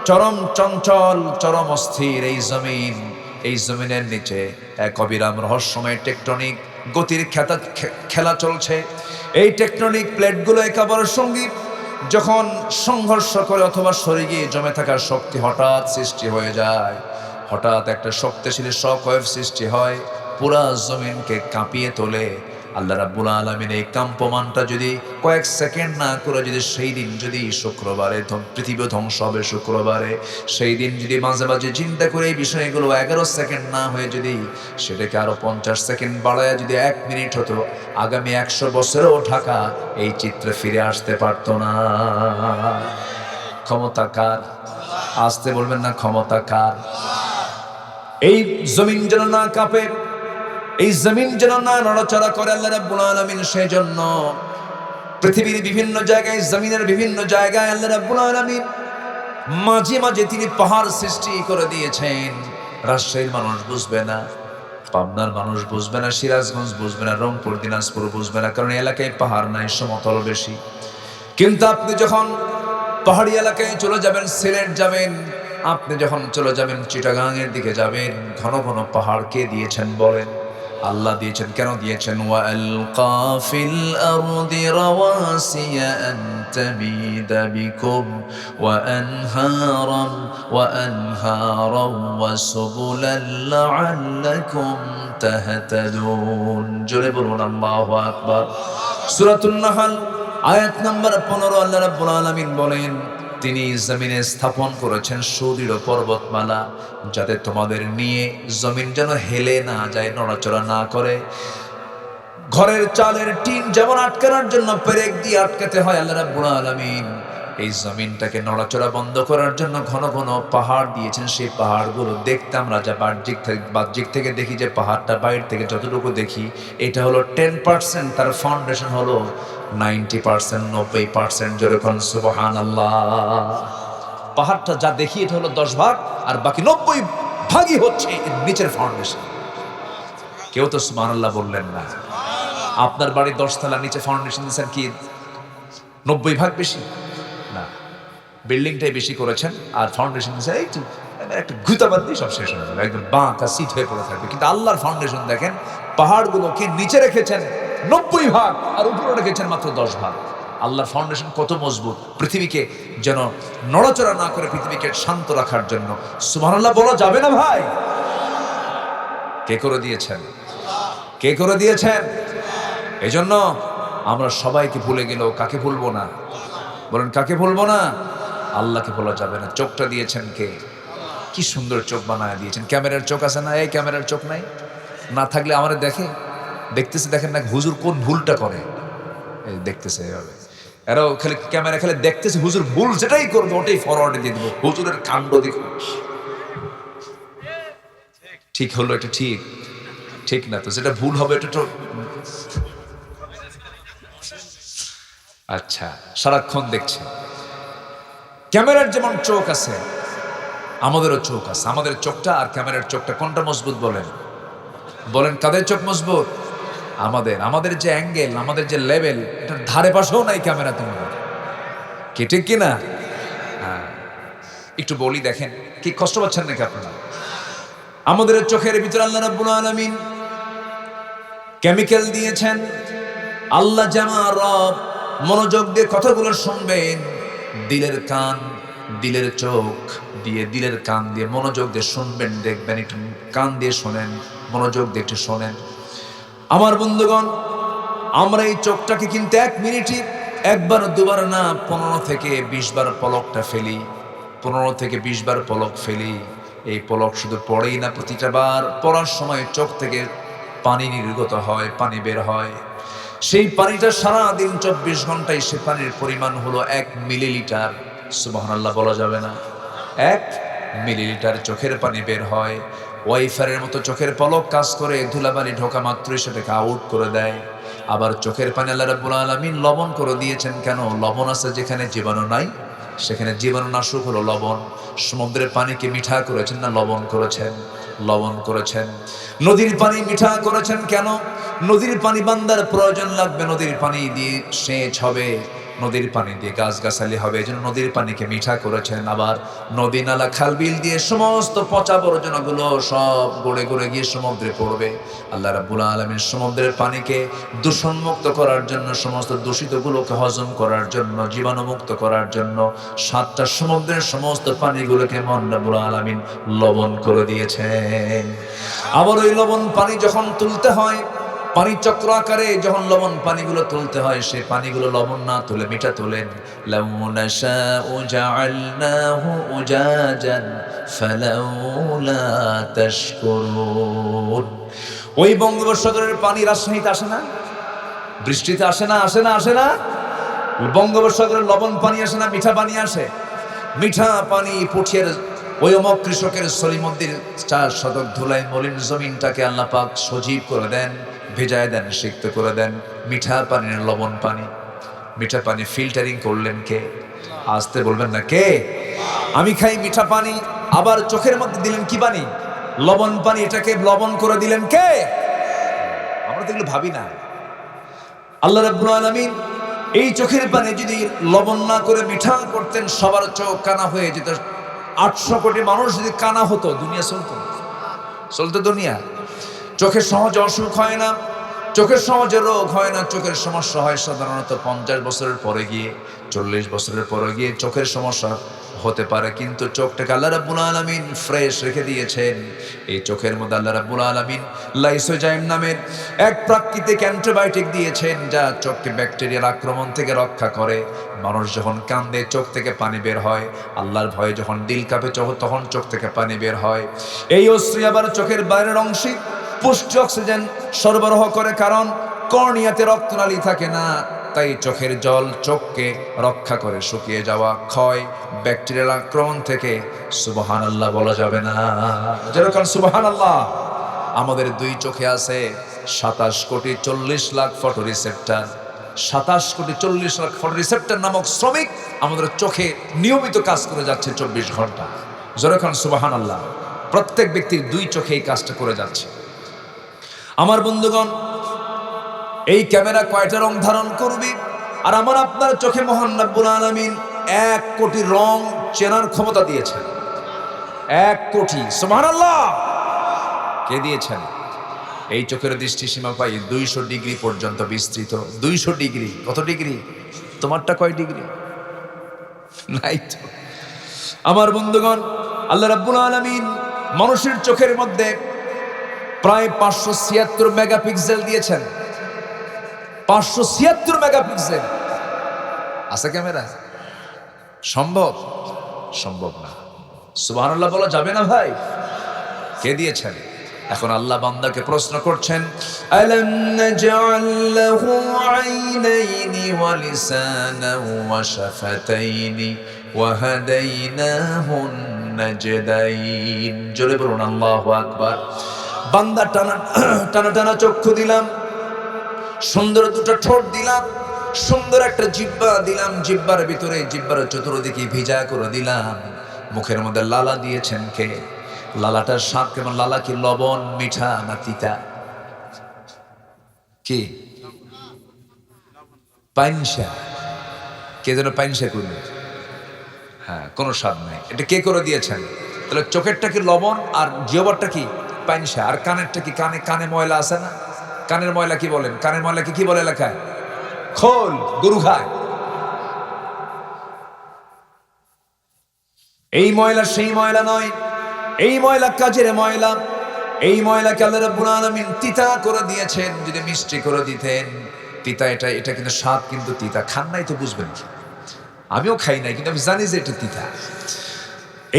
চরম চঞ্চল চরম অস্থির এই জমিনের নিচে এক অবিরাম রহস্যময় টেকটনিক গতির খেলা চলছে এই টেকটনিক প্লেটগুলো একে অপরের সঙ্গে যখন সংঘর্ষ করে অথবা সরে গিয়ে জমে থাকার শক্তি হঠাৎ সৃষ্টি হয়ে যায় হঠাৎ একটা শক্তিশালী শকওয়েভ সৃষ্টি হয় পুরা জমিনকে কাঁপিয়ে তোলে আল্লাহ রাব্বুল আলামিন এই কম্পমানটা যদি কয়েক সেকেন্ড না করে যদি সেই দিন যদি শুক্রবারে পৃথিবী ধ্বংস হবে শুক্রবারে সেই দিন যদি মাঝে মাঝে চিন্তা করে এই বিষয়গুলো 11 সেকেন্ড না হয়ে যদি সেটাকে আরো 50 সেকেন্ড বাড়ায় যদি 1 মিনিট হতো আগামী 100 বছরেও ঢাকা এই চিত্র ফিরে আসতে পারতো না ক্ষমতা কার আসতে বলবেন না ক্ষমতা কার এই জমিন যেন না কাঁপে এই জমিন যেন না নড়াচড়া করে আল্লাহ রাব্বুল আলামিন সেই জন্য পৃথিবীর বিভিন্ন জায়গায় জমিনের বিভিন্ন জায়গায় আল্লাহ রাব্বুল আলামিন মাঝে মাঝে তিনি পাহাড় সৃষ্টি করে দিয়েছেন রাজশাহীর মানুষ বুঝবে না পাবনার মানুষ বুঝবে না সিরাজগঞ্জ বুঝবে না রংপুর দিনাজপুর বুঝবে না কারণ এলাকায় পাহাড় নাই সমতল বেশি কিন্তু আপনি যখন পাহাড়ি এলাকায় চলে যাবেন সিলেট যাবেন আপনি যখন চলে যাবেন চিটাগাং এর দিকে যাবেন ঘন ঘন পাহাড় কে দিয়েছেন বলেন আল্লাহ দিয়েছেন কেন দিয়েছেন ওয়ালকা ফিল আরদি রাওয়াসিয়া আন তামিদা বিকুম ওয়া আনহারাম ওয়া সুবুলান লাআল্লাকুম তাহতাদুন জোরে বলুন আল্লাহু আকবার সূরাতুন নাহল আয়াত নাম্বার 15 আল্লাহ রাব্বুল আলামিন বলেন তিনি জমিনে স্থাপন করেছেন সুদৃঢ় পর্বতমালা যাতে তোমাদের নিয়ে জমিন যেন হেলে না যায় নড়াচড়া না করে ঘরের চালের টিন যেমন আটকানোর জন্য পেরেক দিয়ে আটকাতে হয় আল্লাহ রাব্বুল আলামিন এই জমিনটাকে নড়াচড়া বন্ধ করার জন্য ঘন ঘন পাহাড় দিয়েছেন সেই পাহাড়গুলো দেখতে আমরা যা বাহ্যিক থেকে দেখি যে পাহাড়টা বাইরে থেকে যতটুকু দেখি এটা হলো 10% তার ফাউন্ডেশন হলো 90% 90% যেরকম সুবহানাল্লাহ পাহাড়টা যা দেখি এটা হলো 10 ভাগ আর বাকি 90 ভাগই হচ্ছে এর নিচের ফাউন্ডেশন কেউ তো সুবহানাল্লাহ বললেন না আপনার বাড়ি 10 তলা নিচে ফাউন্ডেশন দিয়েছেন কি 90 ভাগ বেশি না বিল্ডিংটাই বেশি করেছেন আর ফাউন্ডেশন দিয়েছেন একটু একটা গুতাবাদ দিয়ে সব শেষ হয়ে যাবে একদম বাঁকা সিট হয়ে পড়ে থাকবে কিন্তু আল্লাহর ফাউন্ডেশন দেখেন পাহাড়গুলোকে নিচে রেখেছেন 90 ভাগ আর উপরে রেখেছেন মাত্র 10 ভাগ আল্লাহর ফাউন্ডেশন কত মজবুত পৃথিবীকে যেন নড়াচড়া না করে পৃথিবীকে শান্ত রাখার জন্য সুবহানাল্লাহ বলা যাবে না ভাই কে করে দিয়েছেন কে করে দিয়েছেন এজন্য আমরা সবাইকে ভুলে গেলেও কাকে ভুলবো না বলেন কাকে ভুলবো না আল্লাহকে ভোলা যাবে না চোখটা দিয়েছেন কে কি সুন্দর চোখ বানায় দিয়েছেন ক্যামেরার চোখ আছে না এই ক্যামেরার চোখ নাই না থাকলে আমারে দেখতেছে দেখেন না হুজুর কোন ভুলটা করে এই দেখতেছে এভাবে এরাও খালি ক্যামেরা খালি দেখতেছে হুজুর ভুল যেটাই করবে ওটাই ফরওয়ার্ডে দিয়ে দেবো হুজুরের কাণ্ড দেখো ঠিক হলো এটা ঠিক না তো যেটা ভুল হবে এটা তো আচ্ছা সারাক্ষণ দেখছে ক্যামেরার যেমন চোখ আছে আমাদেরও চোখ আছে আমাদের চোখটা আর ক্যামেরার চোখটা কোনটা মজবুত বলেন কাদের চোখ মজবুত আমাদের যে অ্যাঙ্গেল আমাদের যে লেভেল এটার ধারে পাশেও নাই ক্যামেরা তোমাদের কি ঠিক কিনা হ্যাঁ একটু বলি দেখেন কি কষ্ট পাচ্ছেন নাকি আপনারা আমাদের চোখের ভিতরে আল্লাহ রাব্বুল আলামিন কেমিক্যাল দিয়েছেন আল্লাহ জামা রব মনোযোগ দিয়ে কথাগুলো শুনবেন দিলের কান দিলের চোখ দিয়ে দিলের কান দিয়ে মনোযোগ দিয়ে শুনবেন দেখবেন একটু কান দিয়ে শোনেন মনোযোগ দিয়ে একটু শোনেন আমার বন্ধুগণ আমরা এই চোখটাকে কিন্তু 1 মিনিটে একবার দুবার না 15 থেকে 20 বার পলকটা ফেলি 15 থেকে 20 বার পলক ফেলি এই পলক শুধু পড়েই না প্রতিটা বার পড়ার সময় চোখ থেকে পানি নির্গত হয় পানি বের হয় সেই পানিটা সারাদিন 24 ঘন্টায় সে পানির পরিমাণ হলো 1 মিলিলিটার সুবহানাল্লাহ বলা যাবে না 1 মিলিলিটার চোখের পানি বের হয় ওয়াইফারের মতো চোখের পলক কাজ করে ধুলাবালি ঢোকা মাত্রই সেটাকে আউট করে দেয় আবার চোখের পানি আল্লাহ রাব্বুল আলামিন লবণ করে দিয়েছেন কেন? লবণ আছে যেখানে জীবাণু নাই, সেখানে জীবাণুনাশক হলো লবণ। সমুদ্রের পানিকে মিঠা করেছেন না লবণ করেছেন? লবণ করেছেন। নদীর পানি মিঠা করেছেন কেন? নদীর পানি বান্দার প্রয়োজন লাগবে, নদীর পানি দিয়ে সেচ হবে, নদীর পানি দিয়ে গাছগাছালি হবে, এই জন্য নদীর পানিকে মিঠা করেছেন। আবার নদী নালা খাল বিল দিয়ে সমস্ত পচা আবর্জনাগুলো সব গড়ে গড়ে গিয়ে সমুদ্রে পড়বে। আল্লাহ রাব্বুল আলামিন সমুদ্রের পানিকে দূষণমুক্ত করার জন্য, সমস্ত দূষিতগুলোকে হজম করার জন্য, জীবাণুমুক্ত করার জন্য 7টা সমুদ্রের সমস্ত পানিগুলোকে মহান রাব্বুল আলামিন লবণ করে দিয়েছেন। আবার ওই লবণ পানি যখন তুলতে হয়, পানি চক্র আকারে যখন লবণ পানিগুলো তুলতে হয়, সেই পানিগুলো লবণ না তুলে মিঠা তোলেন। লাউ নাশাউ জাআলনাহু উজাজান ফালাউলা তাশকুরুন। ওই বঙ্গোপসাগরের পানি রাজশাহীতে আসে না? বৃষ্টিতে আসে না? আসে না? আসে না? বঙ্গোপসাগরের লবণ পানি আসে না? মিঠা পানি আসে। মিঠা পানি পুঠিয়ার ওই অমক কৃষকের সলিমদ্দির 4 শতক ধুলাই মলিন জমিনটাকে আল্লাহ পাক সজীব করে দেন, ভেজায় দেন, সিক্ত করে দেন। মিঠা পানির লবণ পানি, মিঠা পানি ফিল্টারিং করলেন কে? আসতে বলবেন না কে? আমি খাই মিঠা পানি, আবার চোখের মধ্যে দিলেন কি পানি? লবণ পানি। এটাকে লবণ করে দিলেন কে? আমরা তো এগুলো ভাবি না। আল্লাহ রাব্বুল আলামিন এই চোখের পানি যদি লবণ না করে মিঠা করতেন, সবার চোখ কানা হয়ে যেত। 800 কোটি মানুষ যদি কানা হতো, দুনিয়া চলতো দুনিয়া। চোখের সহজে অসুখ হয় না, চোখের সহজে রোগ হয় না। চোখের সমস্যা হয় সাধারণত 50 বছরের পরে গিয়ে, 40 বছরের পরে গিয়ে চোখের সমস্যা হতে পারে। কিন্তু চোখটাকে আল্লাহ রাব্বুল আলামিন ফ্রেশ রেখে দিয়েছেন। এই চোখের মধ্যে আল্লাহ রাব্বুল আলামিন লাইসোজাইম নামের এক প্রাকৃতিক অ্যান্টিবায়োটিক দিয়েছেন, যা চোখকে ব্যাকটেরিয়ার আক্রমণ থেকে রক্ষা করে। মানুষ যখন কান্দে চোখ থেকে পানি বের হয়, আল্লাহর ভয়ে যখন দিল কাঁপে তখন চোখ থেকে পানি বের হয়। এই অশ্রু আবার চোখের বাইরের অংশে পুষ্টি অক্সিজেন সরবরাহ করে, কারণ কর্নিয়াতে রক্তনালী থাকে না, তাই চোখের জল চোখকে রক্ষা করে শুকিয়ে যাওয়া, ক্ষয়, ব্যাকটেরিয়াল আক্রমণ থেকে। সুবহানাল্লাহ বলা যাবে না? যেরকম সুবহানাল্লাহ। আমাদের 2 চোখে আছে 27 কোটি 40 লাখ ফটো রিসেপ্টর। 27 কোটি 40 লাখ ফটো রিসেপ্টর নামক শ্রমিক আমাদের চোখে নিয়মিত কাজ করে যাচ্ছে 24 ঘন্টা। যেরকম সুবহানাল্লাহ। প্রত্যেক ব্যক্তির 2 চোখে এই কাজটা করে যাচ্ছে। আমার বন্ধুগণ, এই ক্যামেরা কয়টা রং ধারণ করবে? আর আমার আপনার চোখে মহান রাব্বুল আলামিন 1 কোটি রং চেনার ক্ষমতা দিয়েছেন। 1 কোটি। সুবহানাল্লাহ। কে দিয়েছেন? এই চোখের দৃষ্টি সীমা পাই 200 ডিগ্রি পর্যন্ত বিস্তৃত। 200 ডিগ্রি। কত ডিগ্রি? তোমারটা কয় ডিগ্রি? নাই তো। আমার বন্ধুগণ, আল্লাহ রাব্বুল আলামিন মানুষের চোখের মধ্যে প্রায় 576 মেগাপিক্সেল দিয়েছেন। 576 মেগাপিক্সেল আছে ক্যামেরা। সম্ভব? সম্ভব না। সুবহানাল্লাহ বলা যাবে না ভাই? কে দিয়েছেন? এখন আল্লাহ বান্দাকে প্রশ্ন করছেন, আলাম নাজআল লাহু আইনাইনি ওয়া লিসানান ওয়া শাফাতাইনি ওয়া হাদাইনাহুন নাজদাইন। জোরে বলুন আল্লাহু আকবার। বান্দা টানা টানা চক্ষু দিলাম, সুন্দর 2টা ঠোঁট দিলাম, সুন্দর একটা জিহ্বা দিলাম, জিহ্বার ভিতরে জিহ্বার চতুর্দিকে ভিজা করে দিলাম। মুখের মধ্যে লালা দিয়েছেন কে? লালাটার স্বাদ কেমন? লালা কি লবণ, মিঠা না তিতা? কি? পাইনসা। কে যেন পাইনসা করবে? হ্যাঁ, কোনো স্বাদ নাই। এটা কে করে দিয়েছেন? তাহলে চোখেরটা কি লবণ, আর জিহ্বারটা কি পাইনসা, আর কানেরটা কি? কানে ময়লা আছে না? কানের ময়লা কি বলেন? কানের ময়লাকে কি বলে লেখায়? খোল। গরু খায়। এই ময়লা সেই ময়লা নয়, এই ময়লা কাজের ময়লা। এই ময়লাকে আল্লাহ রাব্বুল আলামিন তিতা করে দিয়েছেন। যদি মিষ্টি করে দিতেন, তিতা এটা কিন্তু স্বাদ কিন্তু তিতা। খান নাই তো বুঝবেন কি? আমিও খাই নাই, কিন্তু আমি জানি যে এটা তিতা।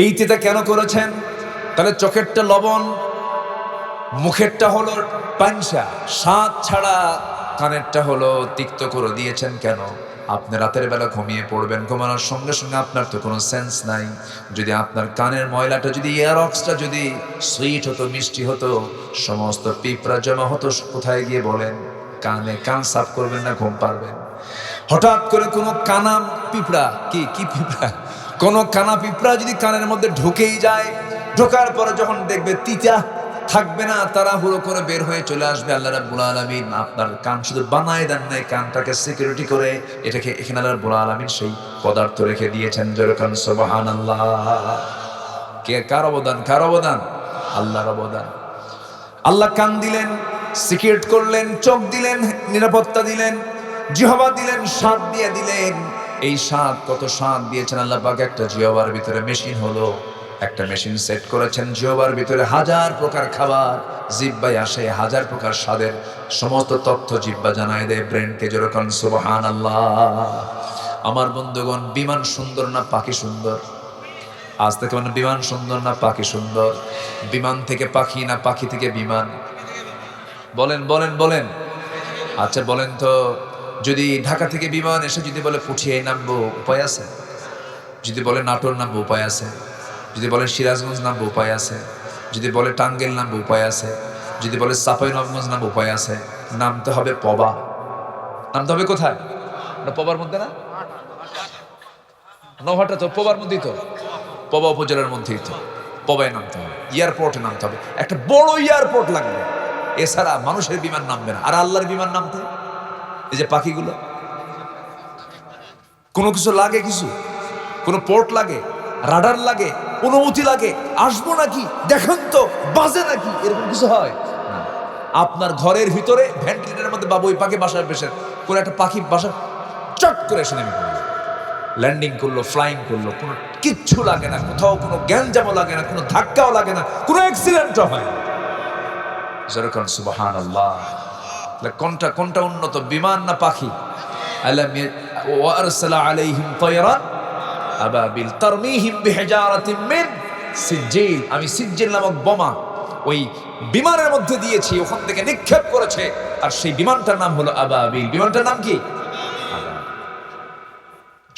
এই তিতা কেন করেছেন? তাহলে চোখেরটা লবণ, মুখেরটা হলো পাইনসা, স্বাদ ছাড়া। কানেরটা হলো তিক্ত করে দিয়েছেন কেন? আপনি রাতের বেলা ঘুমিয়ে পড়বেন, ঘুমানোর সঙ্গে সঙ্গে আপনার তো কোনো সেন্স নাই। যদি আপনার কানের ময়লাটা, যদি এয়ারক্সটা যদি সুইট হতো, মিষ্টি হতো, সমস্ত পিঁপড়া জমা হতো কোথায় গিয়ে বলেন? কানে কান সাফ করবেন না ঘুম পারবেন। হঠাৎ করে কোনো কানা পিঁপড়া, কি পিঁপড়া, কোনো কানা পিঁপড়া যদি কানের মধ্যে ঢুকেই যায়, ঢোকার পরে যখন দেখবে তিতা থাকবে না, তাড়াহুড়ো করে বের হয়ে চলে আসবে। আল্লাহ রাব্বুল আলামিন আপনার কান শুধু বানায় দেন নাই, কানটাকে সিকিউরিটি করে এটাকে এখানে আল্লাহ রাব্বুল আলামিন সেই পদার্থ রেখে দিয়েছেন। যেরকম সুবহানাল্লাহ। কার অবদান? আল্লাহর অবদান। আল্লাহ কান দিলেন, সিকিউরিট করলেন, চোখ দিলেন, নিরাপত্তা দিলেন, জিহ্বা দিলেন, স্বাদ দিয়ে দিলেন। এই স্বাদ, কত স্বাদ দিয়েছেন আল্লাহ পাক। একটা জিহ্বার ভিতরে মেশিন হলো, একটা মেশিন সেট করেছেন, জিহ্বার ভিতরে হাজার প্রকার খাবার জিহ্বায় আসে, হাজার প্রকার স্বাদের সমস্ত তথ্য জিহ্বা জানায় দেয় ব্রেনকে। যেরকম সুবহানাল্লাহ। আমার বন্ধুগণ, বিমান সুন্দর না পাখি সুন্দর? আজ থেকে মানে বিমান সুন্দর না পাখি সুন্দর? বিমান থেকে পাখি না পাখি থেকে বিমান? বলেন। আচ্ছা বলেন তো, যদি ঢাকা থেকে বিমান এসে যদি বলে পুঠিয়ে নামবো, উপায় আছে? যদি বলে নাটোর নামবো, উপায় আছে? যদি বলে সিরাজগঞ্জ নামবো, উপায় আছে? যদি বলে টাঙ্গাইল নামবো, উপায় আছে? যদি বলে চাঁপাইনবাবগঞ্জ নামবো, উপায় আছে? নামতে হবে পবা। নামতে হবে কোথায়? পবার মধ্যে না? নৌহাটা তো পবার মধ্যেই তো, পবা উপজেলার মধ্যেই তো। পবায় নামতে হবে, এয়ারপোর্টে নামতে হবে, একটা বড় এয়ারপোর্ট লাগবে, এছাড়া মানুষের বিমান নামবে না। আর আল্লাহর বিমান নামতে, এই যে পাখিগুলো, কোনো কিছু লাগে, কোনো পোর্ট লাগে, রাডার লাগে, অনুমতি লাগে, আসবো নাকি দেখেন তো, বাজে নাকি, এরকম কিছু হয়? আপনার ঘরের ভিতরে ভেন্টিলেটরের মধ্যে বা ওই পাখি বাসায় বেসে কোনো একটা পাখি বাসা চট করে এসে নেমে পড়লো, ল্যান্ডিং করলো, ফ্লাইং করলো, কোনো কিচ্ছু লাগে না, কোথাও কোনো গ্যাঞ্জামও লাগে না, কোনো ধাক্কাও লাগে না, কোনো অ্যাক্সিডেন্টও হয় না। যেরকম সুবহানাল্লাহ। কোনটা উন্নত, বিমান না পাখি? ওয়া আরসালা আলাইহিম তায়রান আবাবিল তারমিহিম বিহিজারাতিন মিন সিজ্জিল। আমি সিজ্জিল নামক বোমা ওই বিমানের মধ্যে দিয়েছি, ওখান থেকে নিক্ষেপ করেছে, আর সেই বিমানটার নাম হলো আবাবিল। বিমানটার নাম কি?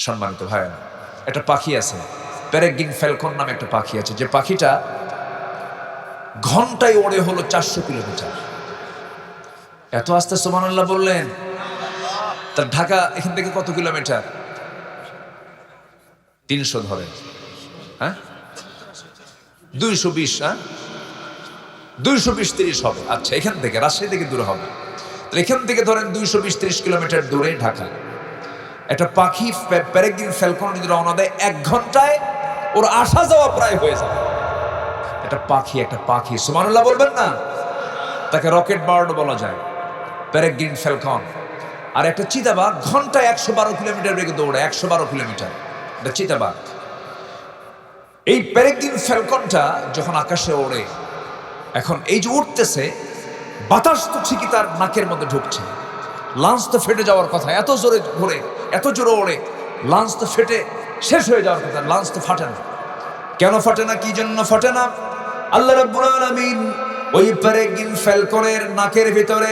সম্মানিত ভাইরা, একটা পাখি আছে, পেরেগ্রিন ফ্যালকন নামে একটা পাখি আছে, যে পাখিটা ঘন্টায় ওড়ে হলো 400 কিলোমিটার। এত আস্তে সুবহানাল্লাহ বললেন। তার ঢাকা এখান থেকে কত কিলোমিটার? 300 ধরেন, হ্যাঁ 220, 220-30 হবে। আচ্ছা, এখান থেকে রাজশাহী থেকে দূরে হবে, তাহলে এখান থেকে ধরেন 220-30 কিলোমিটার দূরে ঢাকা। একটা পাখি পেরেগ্রিন ফ্যালকন যদি রওনা দেয়, 1 ঘন্টায় ওর আসা যাওয়া প্রায় হয়ে যাবে। একটা পাখি সুবহানাল্লাহ বলবেন না? তাকে রকেট বার্ড বলা যায়, পেরেগ্রিন ফ্যালকন। আর একটা চিতাবাঘ ঘন্টায় 112 কিলোমিটার বেগে দৌড়ায়, 112 কিলোমিটার, এটা চিতাবাঘ। এই পেরেগ্রিন ফ্যালকনটা যখন আকাশে ওড়ে, এখন এই যে উঠতেছে, বাতাস তো ঠিকই তার নাকের মধ্যে ঢুকছে, লাঞ্চ তো ফেটে যাওয়ার কথা, এত জোরে ঘোরে, এত জোরে ওড়ে, লাঞ্চ তো ফেটে শেষ হয়ে যাওয়ার কথা, লাঞ্চ তো ফাটে না। কেন ফাটে না? কি জন্য ফাটে না? আল্লাহ রাব্বুল আলামিন ওই পেরেগ্রিন ফ্যালকনের নাকের ভিতরে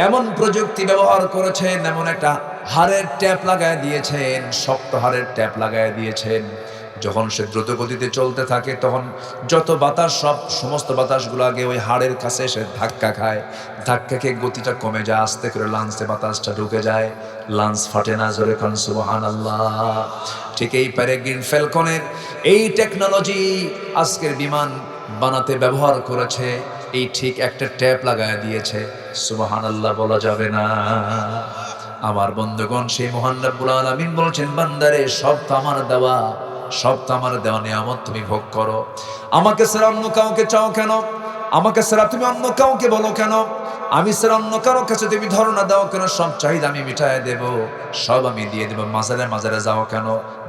এমন প্রযুক্তি ব্যবহার করেছেন, এমন একটা হাড়ের ট্যাপ লাগায় দিয়েছেন, শক্ত হাড়ের ট্যাপ লাগায় দিয়েছেন। যখন সে দ্রুত গতিতে চলতে থাকে, তখন যত বাতাস, সমস্ত বাতাসগুলো আগে ওই হাড়ের কাছে এসে ধাক্কা খায়, ধাক্কা খেয়ে গতিটা কমে যায়, আস্তে করে লাঞ্চে বাতাসটা ঢুকে যায়, লাঞ্চ ফাটে না। জোরে কোন সুবহানাল্লাহ। ঠিক এই পেরেগ্রিন ফ্যালকনের এই টেকনোলজি আজকের বিমান বানাতে ব্যবহার করেছে, এই ঠিক একটা ট্যাপ লাগায় দিয়েছে। সুবহানাল্লাহ বলা যাবে না? আমার বন্ধুগণ, সেই মহান রব্বুল আলামিন বলছেন, বান্দারে সব তো আমার দেওয়া, সব তো আমার দেওয়া নিয়ামত তুমি ভোগ করো। আমাকে ছাড়া অন্য কাউকে চাও কেন? আমাকে ছাড়া তুমি অন্য কাউকে বলো কেন? আমি ছাড়া অন্য কারো কাছে তুমি ধারণা দাও কেন? সব চাহিদা আমি মিটায় দেব, সব আমি দিয়ে দেব। মাজারে যাও কেন?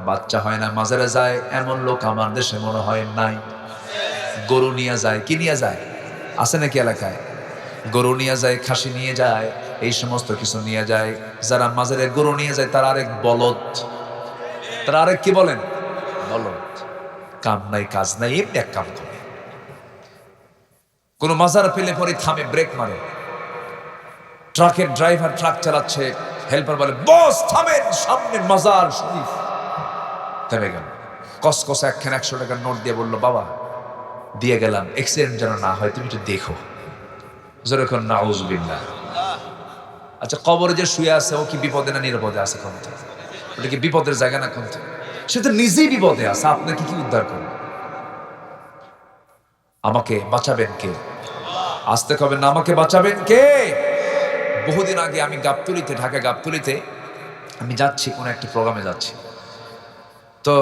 বাচ্চা হয় না, মাজারে যায় এমন লোক আমার দেশে মনে হয় নাই। গরু নিয়ে যায়, কি নিয়ে যায়? আছে নাকি এলাকায়? গরু নিয়ে যায়, খাসি নিয়ে যায়, এই সমস্ত কিছু নিয়ে যায়। যারা মাজারে গরু নিয়ে যায় তারা আরেক বলদ, তারা আরেক কি বলেন? বলদ। কাম নাই, কাজ নাই, এমনি এক কাম করে। কোন মাজার পেলে পরে থামে, ব্রেক মারে। ট্রাকের ড্রাইভার ট্রাক চালাচ্ছে, হেল্পার বলে, বস থামেন, সামনে মাজার শরীফ। থেমে গেল, কসকস একখান 100 টাকার নোট দিয়ে বললো, বাবা দিয়ে গেলাম, অ্যাক্সিডেন্ট যেন না হয়, তুমি একটু দেখো। যেরকম নাউজুবিল্লাহ। আচ্ছা, কবরে যে শুয়ে আছে ও কি বিপদে না নিরাপদে আছে? কোনটা? ওটা কি বিপদের জায়গা না কোনটা? সে তো নিজেই বিপদে আছে, আপনাকে কি উদ্ধার করবে? আমাকে বাঁচাবেন কে? আসতে কবে না, আমাকে বাঁচাবেন কে? বহুদিন আগে আমি গাবতলীতে, ঢাকা গাবতলীতে আমি যাচ্ছি, কোনো একটা প্রোগ্রামে যাচ্ছি, তো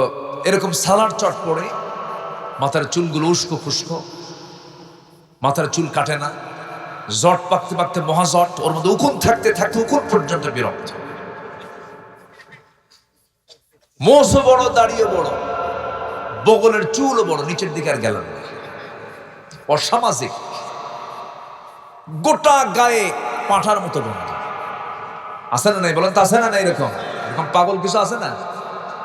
এরকম সালার চট পড়ে মাথার চুলগুলো উস্কো খুস্কো, মাথার চুল কাটে না, জট পাকতে পাকতে মহাজট, ওর মধ্যে উকুন থাকতে থাকতে উকুন পর্যন্ত বিরক্ত, মোষও বড়, দাড়িও বড়, বগলের চুলও বড়, নিচের দিকে আর গেলাম না, অসামাজিক, গোটা গায়ে পাঁঠার মতো বন্ধ। আছে না নাই বলেন তো? আছে না না এরকম এরকম পাগল কিছু আছে না?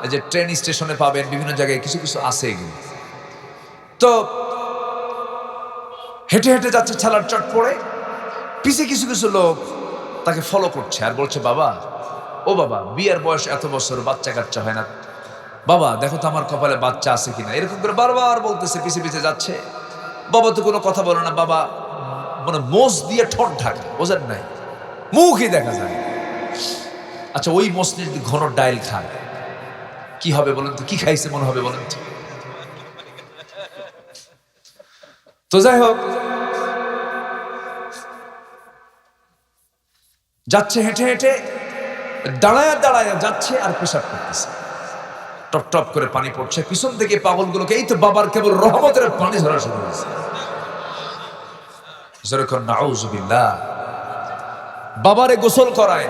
এই যে ট্রেন স্টেশনে পাবেন, বিভিন্ন জায়গায় কিছু কিছু আছে এগুলো। তো হেঁটে হেঁটে যাচ্ছে, ছালার চট পড়ে, পিছে কিছু কিছু লোক তাকে ফলো করছে আর বলছে, বাবা, ও বাবা, বিয়ের বয়স এত বছর, বাচ্চা কাচ্চা হয় না, বাবা দেখো তো আমার কপালে বাচ্চা আছে কিনা, এরকম করে বারবার বলতেছে, পিছে পিছে যাচ্ছে। বাবা তো কোনো কথা বলে না, বাবা মানে মোষ দিয়ে ঠোঁট ঢাকা, বোঝেন নাই, মুখই দেখা যায়। আচ্ছা, ওই মোষ নিয়ে যদি ঘন ডাইল খায় কি হবে বলেন তো? কি খাইছে মনে হবে বলেন তো? তো যাই হোক, যাচ্ছে হেঁটে হেঁটে, দাঁড়ায় দাঁড়ায় যাচ্ছে আর পেশাব করতেছে, টপ টপ করে পানি পড়ছে, পিছন থেকে পাগলগুলোকে, এই তো বাবার কেবল রহমতের পানি ধরা শুরু হয়েছে। যেরকম নাউজুবিল্লাহ, বাবারে গোসল করায়,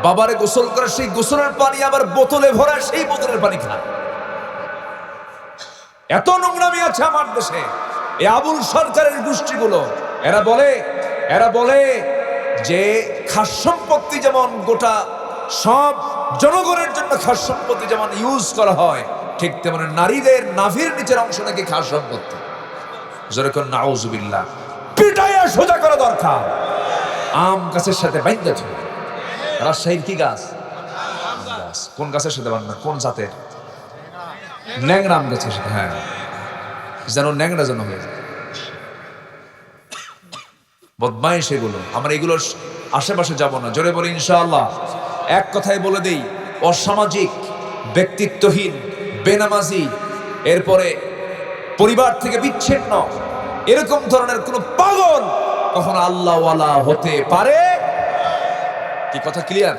বাবারে গোসল করে সেই গোসলের পানি আবার বোতলে ভরা, সেই বোতলের পানি খায়। এত নোংরামি আছে আমার দেশে। এই আবুল সরকারের গোষ্ঠীগুলো, এরা বলে যে খাস সম্পত্তি যেমন গোটা সব জনগণের জন্য খাস সম্পত্তি যেমন ইউজ করা হয়, ঠিক তেমন নারীদের নাভির নিচের অংশ নাকি খাস সম্পত্তি। যেরকম নাউজুবিল্লাহ, পিটাইয়া সোজা করা দরকার। আম গাছের সাথে বাইন্ধা ছিল। রাজশাহীর কি গাছ? গাছ। কোন গাছের সাথে বান্ধা? কোন জাতের? ন্যাংরা আম গাছের সাথে। হ্যাঁ, যেন ন্যাংরা যেন হয়ে যায়। বদমাইশ এগুলো। আমরা এগুলোর আশেপাশে যাব না। জোরে বলি ইনশাআল্লাহ। এক কথায় বলে দেই, অসামাজিক, ব্যক্তিত্বহীন, বেনামাজি, এরপরে পরিবার থেকে বিচ্ছিন্ন, এরকম ধরনের কোন পাগল কখনো আল্লাহওয়ালা হতে পারে? কি কথা ক্লিয়ার?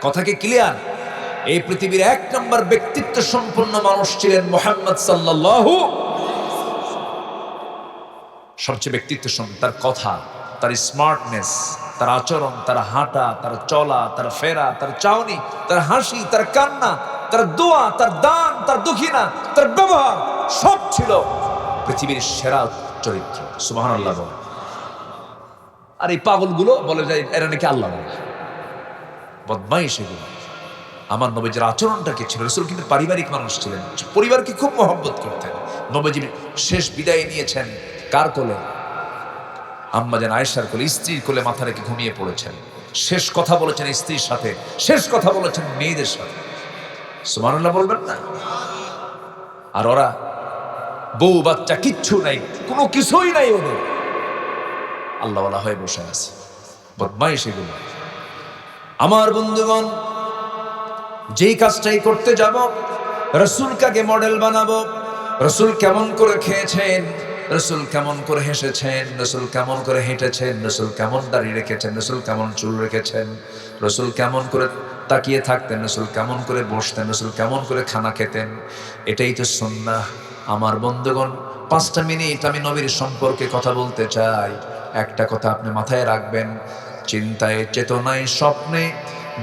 কথা কি ক্লিয়ার? এই পৃথিবীর এক নম্বর ব্যক্তিত্ব সম্পন্ন মানুষ ছিলেন মুহাম্মদ সাল্লাল্লাহু। সবচেয়ে ব্যক্তিত্ব সম্পন্ন, তার কথা, তার স্মার্টনেস, তার আচরণ, তার হাঁটা, তার চলা, তার ফেরা, তার চাউনি, তার হাসি, তার কান্না, তার দোয়া, তার দান, তার দক্ষিণা, তার ব্যবহার, সব ছিল পৃথিবীর সেরা চরিত্র। সুবহানাল্লাহ। আর এই পাগলগুলো বলে যায় এরা নাকি আল্লাহ, বদমাইশ এগুলো। আমার নবীজির আচরণটা কি ছিল? রাসূল কিন্তু পারিবারিক মানুষ ছিলেন, পরিবারকে খুব মহব্বত করতেন। নবীজি শেষ বিদায় নিয়েছেন কার কোলে? আম্মাজান আয়েশার কোলে, স্ত্রীর কোলে মাথা রেখে ঘুমিয়ে পড়েছেন। শেষ কথা বলেছেন স্ত্রীর সাথে, শেষ কথা বলেছেন মেয়েদের সাথে। সুবহানাল্লাহ বলবেন না? আর ওরা বউ বাচ্চা কিচ্ছু নাই, কোনো কিছুই নাই ওদের, আল্লাহওয়ালা হয়ে বসে আছে। বদমাইশ এগুলো। আমার বন্ধুগণ, যেই কাজটাই করতে যাব, রাসূলকে মডেল বানাবো। রাসূল কেমন করে খেয়েছেন, রাসূল কেমন করে হেসেছেন, রাসূল কেমন করে হেঁটেছেন, রাসূল কেমন দাড়ি রেখেছেন, রাসূল কেমন চুল রেখেছেন, রাসূল কেমন করে তাকিয়ে থাকতেন, রাসূল কেমন করে বসতেন, রাসূল কেমন করে খানা খেতেন, এটাই তো সুন্নাহ। আমার বন্ধুগণ, 5টা মিনিট আমি নবীর সম্পর্কে কথা বলতে চাই। একটা কথা আপনি মাথায় রাখবেন, চিন্তায়, চেতনায়, স্বপ্নে,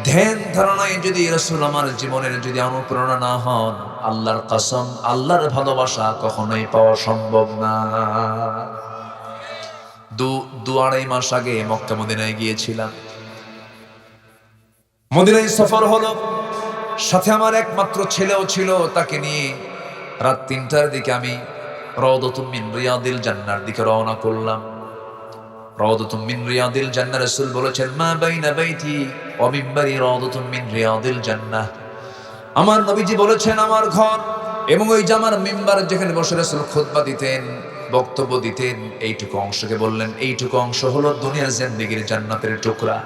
ধ্যান ধারণায় যদি রাসূল আমার জীবনের যদি অনুপ্রেরণা না হন, আল্লাহর কসম, আল্লাহর ভালোবাসা কখনোই পাওয়া সম্ভব না। 2-2.5 মাস আগে মক্কা মদিনায় গিয়েছিলাম। মদিনায় সফর হলো, সাথে আমার একমাত্র ছেলেও ছিল। তাকে নিয়ে রাত 3টার দিকে আমি রাউদাতুম মিন রিয়াদিল জান্নাহর দিকে রওনা করলাম। রাউদাতুম মিন রিয়াদিল জান্নাহ, রাসূল বলেছেন, মা বাইনা বাইতি ওয়া মিম্বারি রাউদাতুম মিন রিয়াদিল জান্নাহ। আমার নবীজি বলেছেন, আমার ঘর এবং ওই যে আমার মিম্বার, যেখানে বসে রাসূল খুতবা দিতেন, বক্তব্য দিতেন, এইটুকু অংশকে বললেন এইটুকু অংশ হলো দুনিয়ার জিন্দেগির জান্নাতের টুকরা।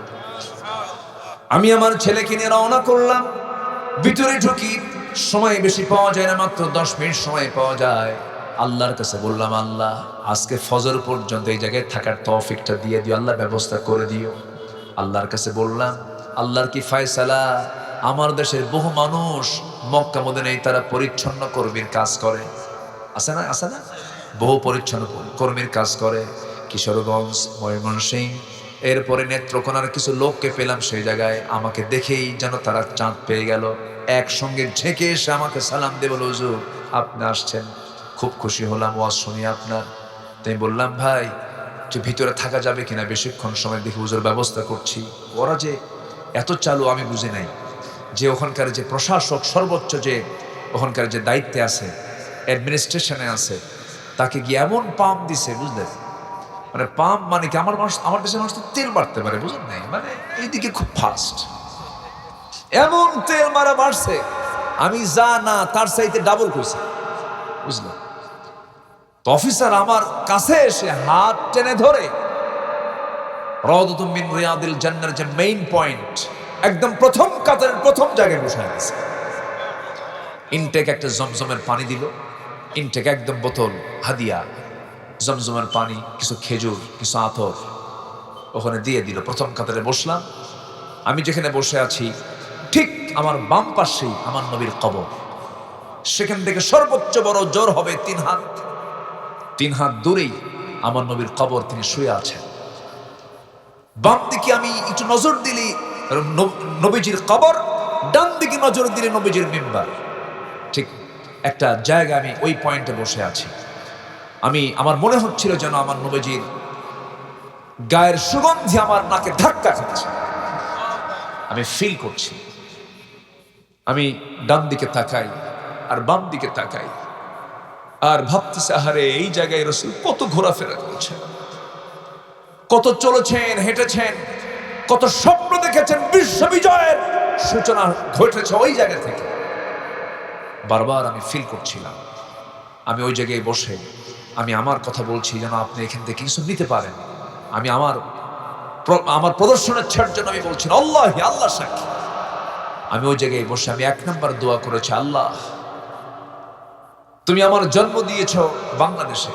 আমি আমার ছেলেকে নিয়ে রওনা করলাম। ভিতরে ঢুকি, সময় বেশি পাওয়া যায় না, মাত্র 10 মিনিট সময় পাওয়া যায়। আল্লাহর কাছে বললাম, আল্লাহ আজকে ফজর পর্যন্ত এই জায়গায় থাকার তৌফিকটা দিয়ে দিও, আল্লাহ ব্যবস্থা করে দিও। আল্লাহর কাছে বললাম, আল্লাহর কি ফয়সালা, আমার দেশের বহু মানুষ মক্কা মদিনায় তারা পরিচ্ছন্ন কর্মীর কাজ করে, আছে না আছে না, বহু পরিচ্ছন্ন কর্মীর কাজ করে, কিশোরগঞ্জ, ময়মনসিংহ, এরপরে নেত্রকোনার কিছু লোককে পেলাম সেই জায়গায়। আমাকে দেখেই যেন তারা চাঁদ পেয়ে গেল, একসঙ্গে ঝেঁকে এসে আমাকে সালাম দিয়ে বলল, হুজুর আপনি আসছেন, খুব খুশি হলাম ওয়াজ শুনি আপনার। তাই বললাম, ভাই যে ভিতরে থাকা যাবে কিনা বেশিক্ষণ সময়, দেখি হুজুর ব্যবস্থা করছি। ওরা যে এত চালু আমি বুঝি নাই, যে ওখানকার যে প্রশাসক সর্বোচ্চ যে ওখানকার যে দায়িত্বে আছে, অ্যাডমিনিস্ট্রেশনে আছে, তাকে গিয়ে এমন পাম্প দিছে, বুঝলেন, মানে পাম্প মানে কি, আমার দেশের মানুষ তো তেল মারতে পারে, বুঝলেন নাই, মানে এইদিকে খুব ফাস্ট, এমন তেল মারা মারছে, আমি যা না তার চাইতে ডাবল কইছে, বুঝলেন। তো অফিসার আমার কাছে এসে হাত টেনে ধরে রাউদাতুম মিন রিয়াদিল জান্নার যে মেইন পয়েন্ট, একদম প্রথম কাতারের প্রথম জায়গায় বসায় গেছে। ইনটেক একটা জমজমের পানি দিল, ইনটেক একদম বোতল হাদিয়া, জমজমের পানি, কিছু খেজুর, কিছু আতর ওখানে দিয়ে দিল। প্রথম কাতারে বসলাম। আমি যেখানে বসে আছি ঠিক আমার বাম পাশেই আমার নবীর কবর। সেখান থেকে সর্বোচ্চ বড় জোর হবে 3 হাত, 3 হাত দূরেই আমার নবীর কবর, তিনি শুয়ে আছেন। বাম দিকে আমি একটু নজর দিলি নবীজির কবর, ডান দিকে নজর দিলে নবীজির মিম্বার। ঠিক একটা জায়গা, আমি ওই পয়েন্টে বসে আছি। আমার মনে হচ্ছিল যেন আমার নবীজির গায়ের সুগন্ধি আমার নাকে ধাক্কা খাচ্ছে, আমি ফিল করছি। আমি ডান দিকে তাকাই আর বাম দিকে তাকাই আর ভাবতেছে, আহারে এই জায়গায় রাসূল কত ঘোরাফেরা করেছেন, কত চলেছেন, হেঁটেছেন, কত স্বপ্ন দেখেছেন, বিশ্ব বিজয়ের সূচনা ঘটেছে ওই জায়গা থেকে। বারবার আমি ফিল করছিলাম। আমি ওই জায়গায় বসে আমি আমার কথা বলছি যেন আপনি এখান থেকে কিছু নিতে পারেন। আমি আমার প্রদর্শনের ছাড় জন্য আমি বলছি, আল্লাহ আল্লাহ সাক্ষী। আমি ওই জায়গায় বসে আমি 1 নম্বর দোয়া করেছি, আল্লাহ তুমি আমার জন্ম দিয়েছ বাংলাদেশে,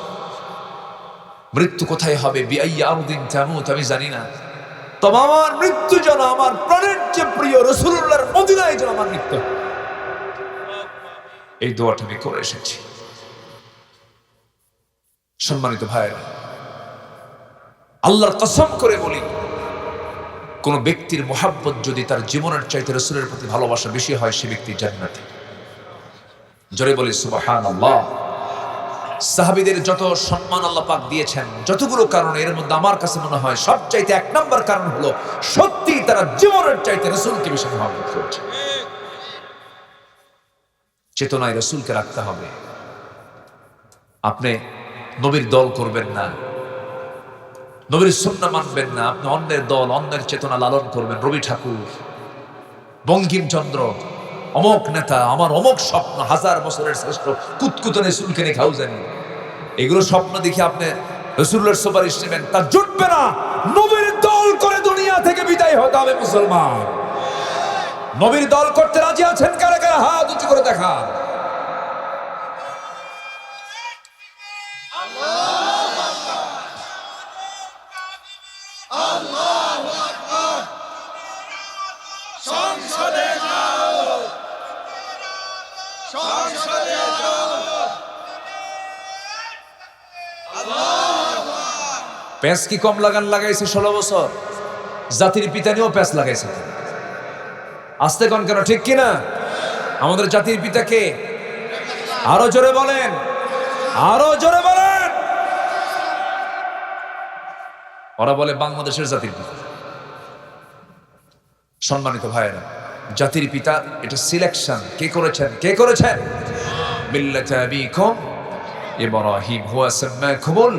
মৃত্যু কোথায় হবে, বিআইয়ি আরদিন তামুত, আমি জানি না, তবে আমার মৃত্যু যেন আমার প্রাণের যে প্রিয় রাসূলুল্লাহর মদিনায় যেন আমার মৃত্যু। এই দোয়াটা আমি করে এসেছি। সম্মানিত ভাইরা, আল্লাহর কসম করে বলি, কোন ব্যক্তির মুহাব্বত যদি তার জীবনের চাইতে রাসূলের প্রতি ভালোবাসা বেশি হয়, সে ব্যক্তি জান্নাতি। জোরে বলি সুবহানাল্লাহ। সাহাবীদের যত সম্মান আল্লাহ পাক দিয়েছেন, যতগুলো কারণ, এর মধ্যে আমার কাছে মনে হয় সবচাইতে 1 নম্বর কারণ হলো সত্যি তারা জীবনের চাইতে রাসূলকে বেশি মুহাব্বত করেছে। চেতনায় রাসূলকে রাখতে হবে। আপনি নবীর দল করবেন না, নবীর সুন্নাহ মানবেন না, আপনি অন্যের দল, অন্যের চেতনা লালন করবেন। রবি ঠাকুর, বঙ্কিমচন্দ্র, অমক নেতা, আমার অমক স্বপ্ন, 1000 বছরের শ্রেষ্ঠ, কুতকুতনে রাসূলকে নিয়ে খাও জানি, এগুলো স্বপ্ন দেখে আপনি রাসূলের সুপারিশ নেবেন, তা জুটবে না। নবীর দল করে দুনিয়া থেকে বিদায় হতে হবে মুসলমান। নবীর দল করতে রাজি আছেন কারা কারা? হাত উঁচু করে দেখা। প্যাঁচ কি কম লাগাইছে 16 বছর? জাতির পিতা নিয়েও প্যাঁচ লাগাইছে। আসতে কোন কেন, ঠিক কিনা? আমাদের জাতির পিতা কে? আরো জোরে বলেন, আরো জোরে বলেন। ওরা বলে বাংলাদেশের জাতির পিতা। সম্মানিত ভাইয়েরা, জাতির পিতা এটা সিলেকশন কে করেছেন? কে করেছেন? মিল্লাতা আবিকুম ইব্রাহিম হুয়া সাম্মাকুমুল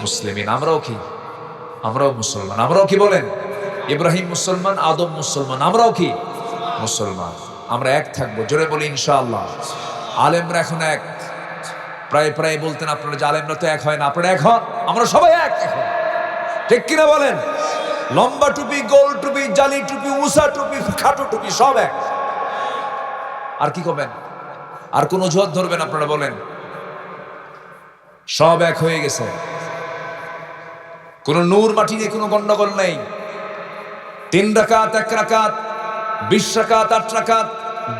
মুসলিমিন। আমরাও কি? আমরাও মুসলমান। আমরাও কি বলেন? ইব্রাহিম মুসলমান, আদম মুসলমান, আমরাও কি? মুসলমান। আমরা এক থাকবো, জোরে বলি ইনশাআল্লাহ। আলেমরা এখন এক। প্রায় প্রায় বলতেন আপনারা যে আলেমরা তো এক হয় না, আপনারা এক হন। আমরা সবাই এক এখন, ঠিক কিনা বলেন? লম্বা টুপি, গোল টুপি, জালি টুপি, উষা টুপি, খাটো টুপি সব এক। আর কি করবেন? আর কোন অজুহাত ধরবেন আপনারা বলেন? সব এক হয়ে গেছে। কোন নূর মাটি নিয়ে কোনো গন্ডগোল নেই। 3 রাকাত, 1 রাকাত, 20 রাকাত, 8 রাকাত,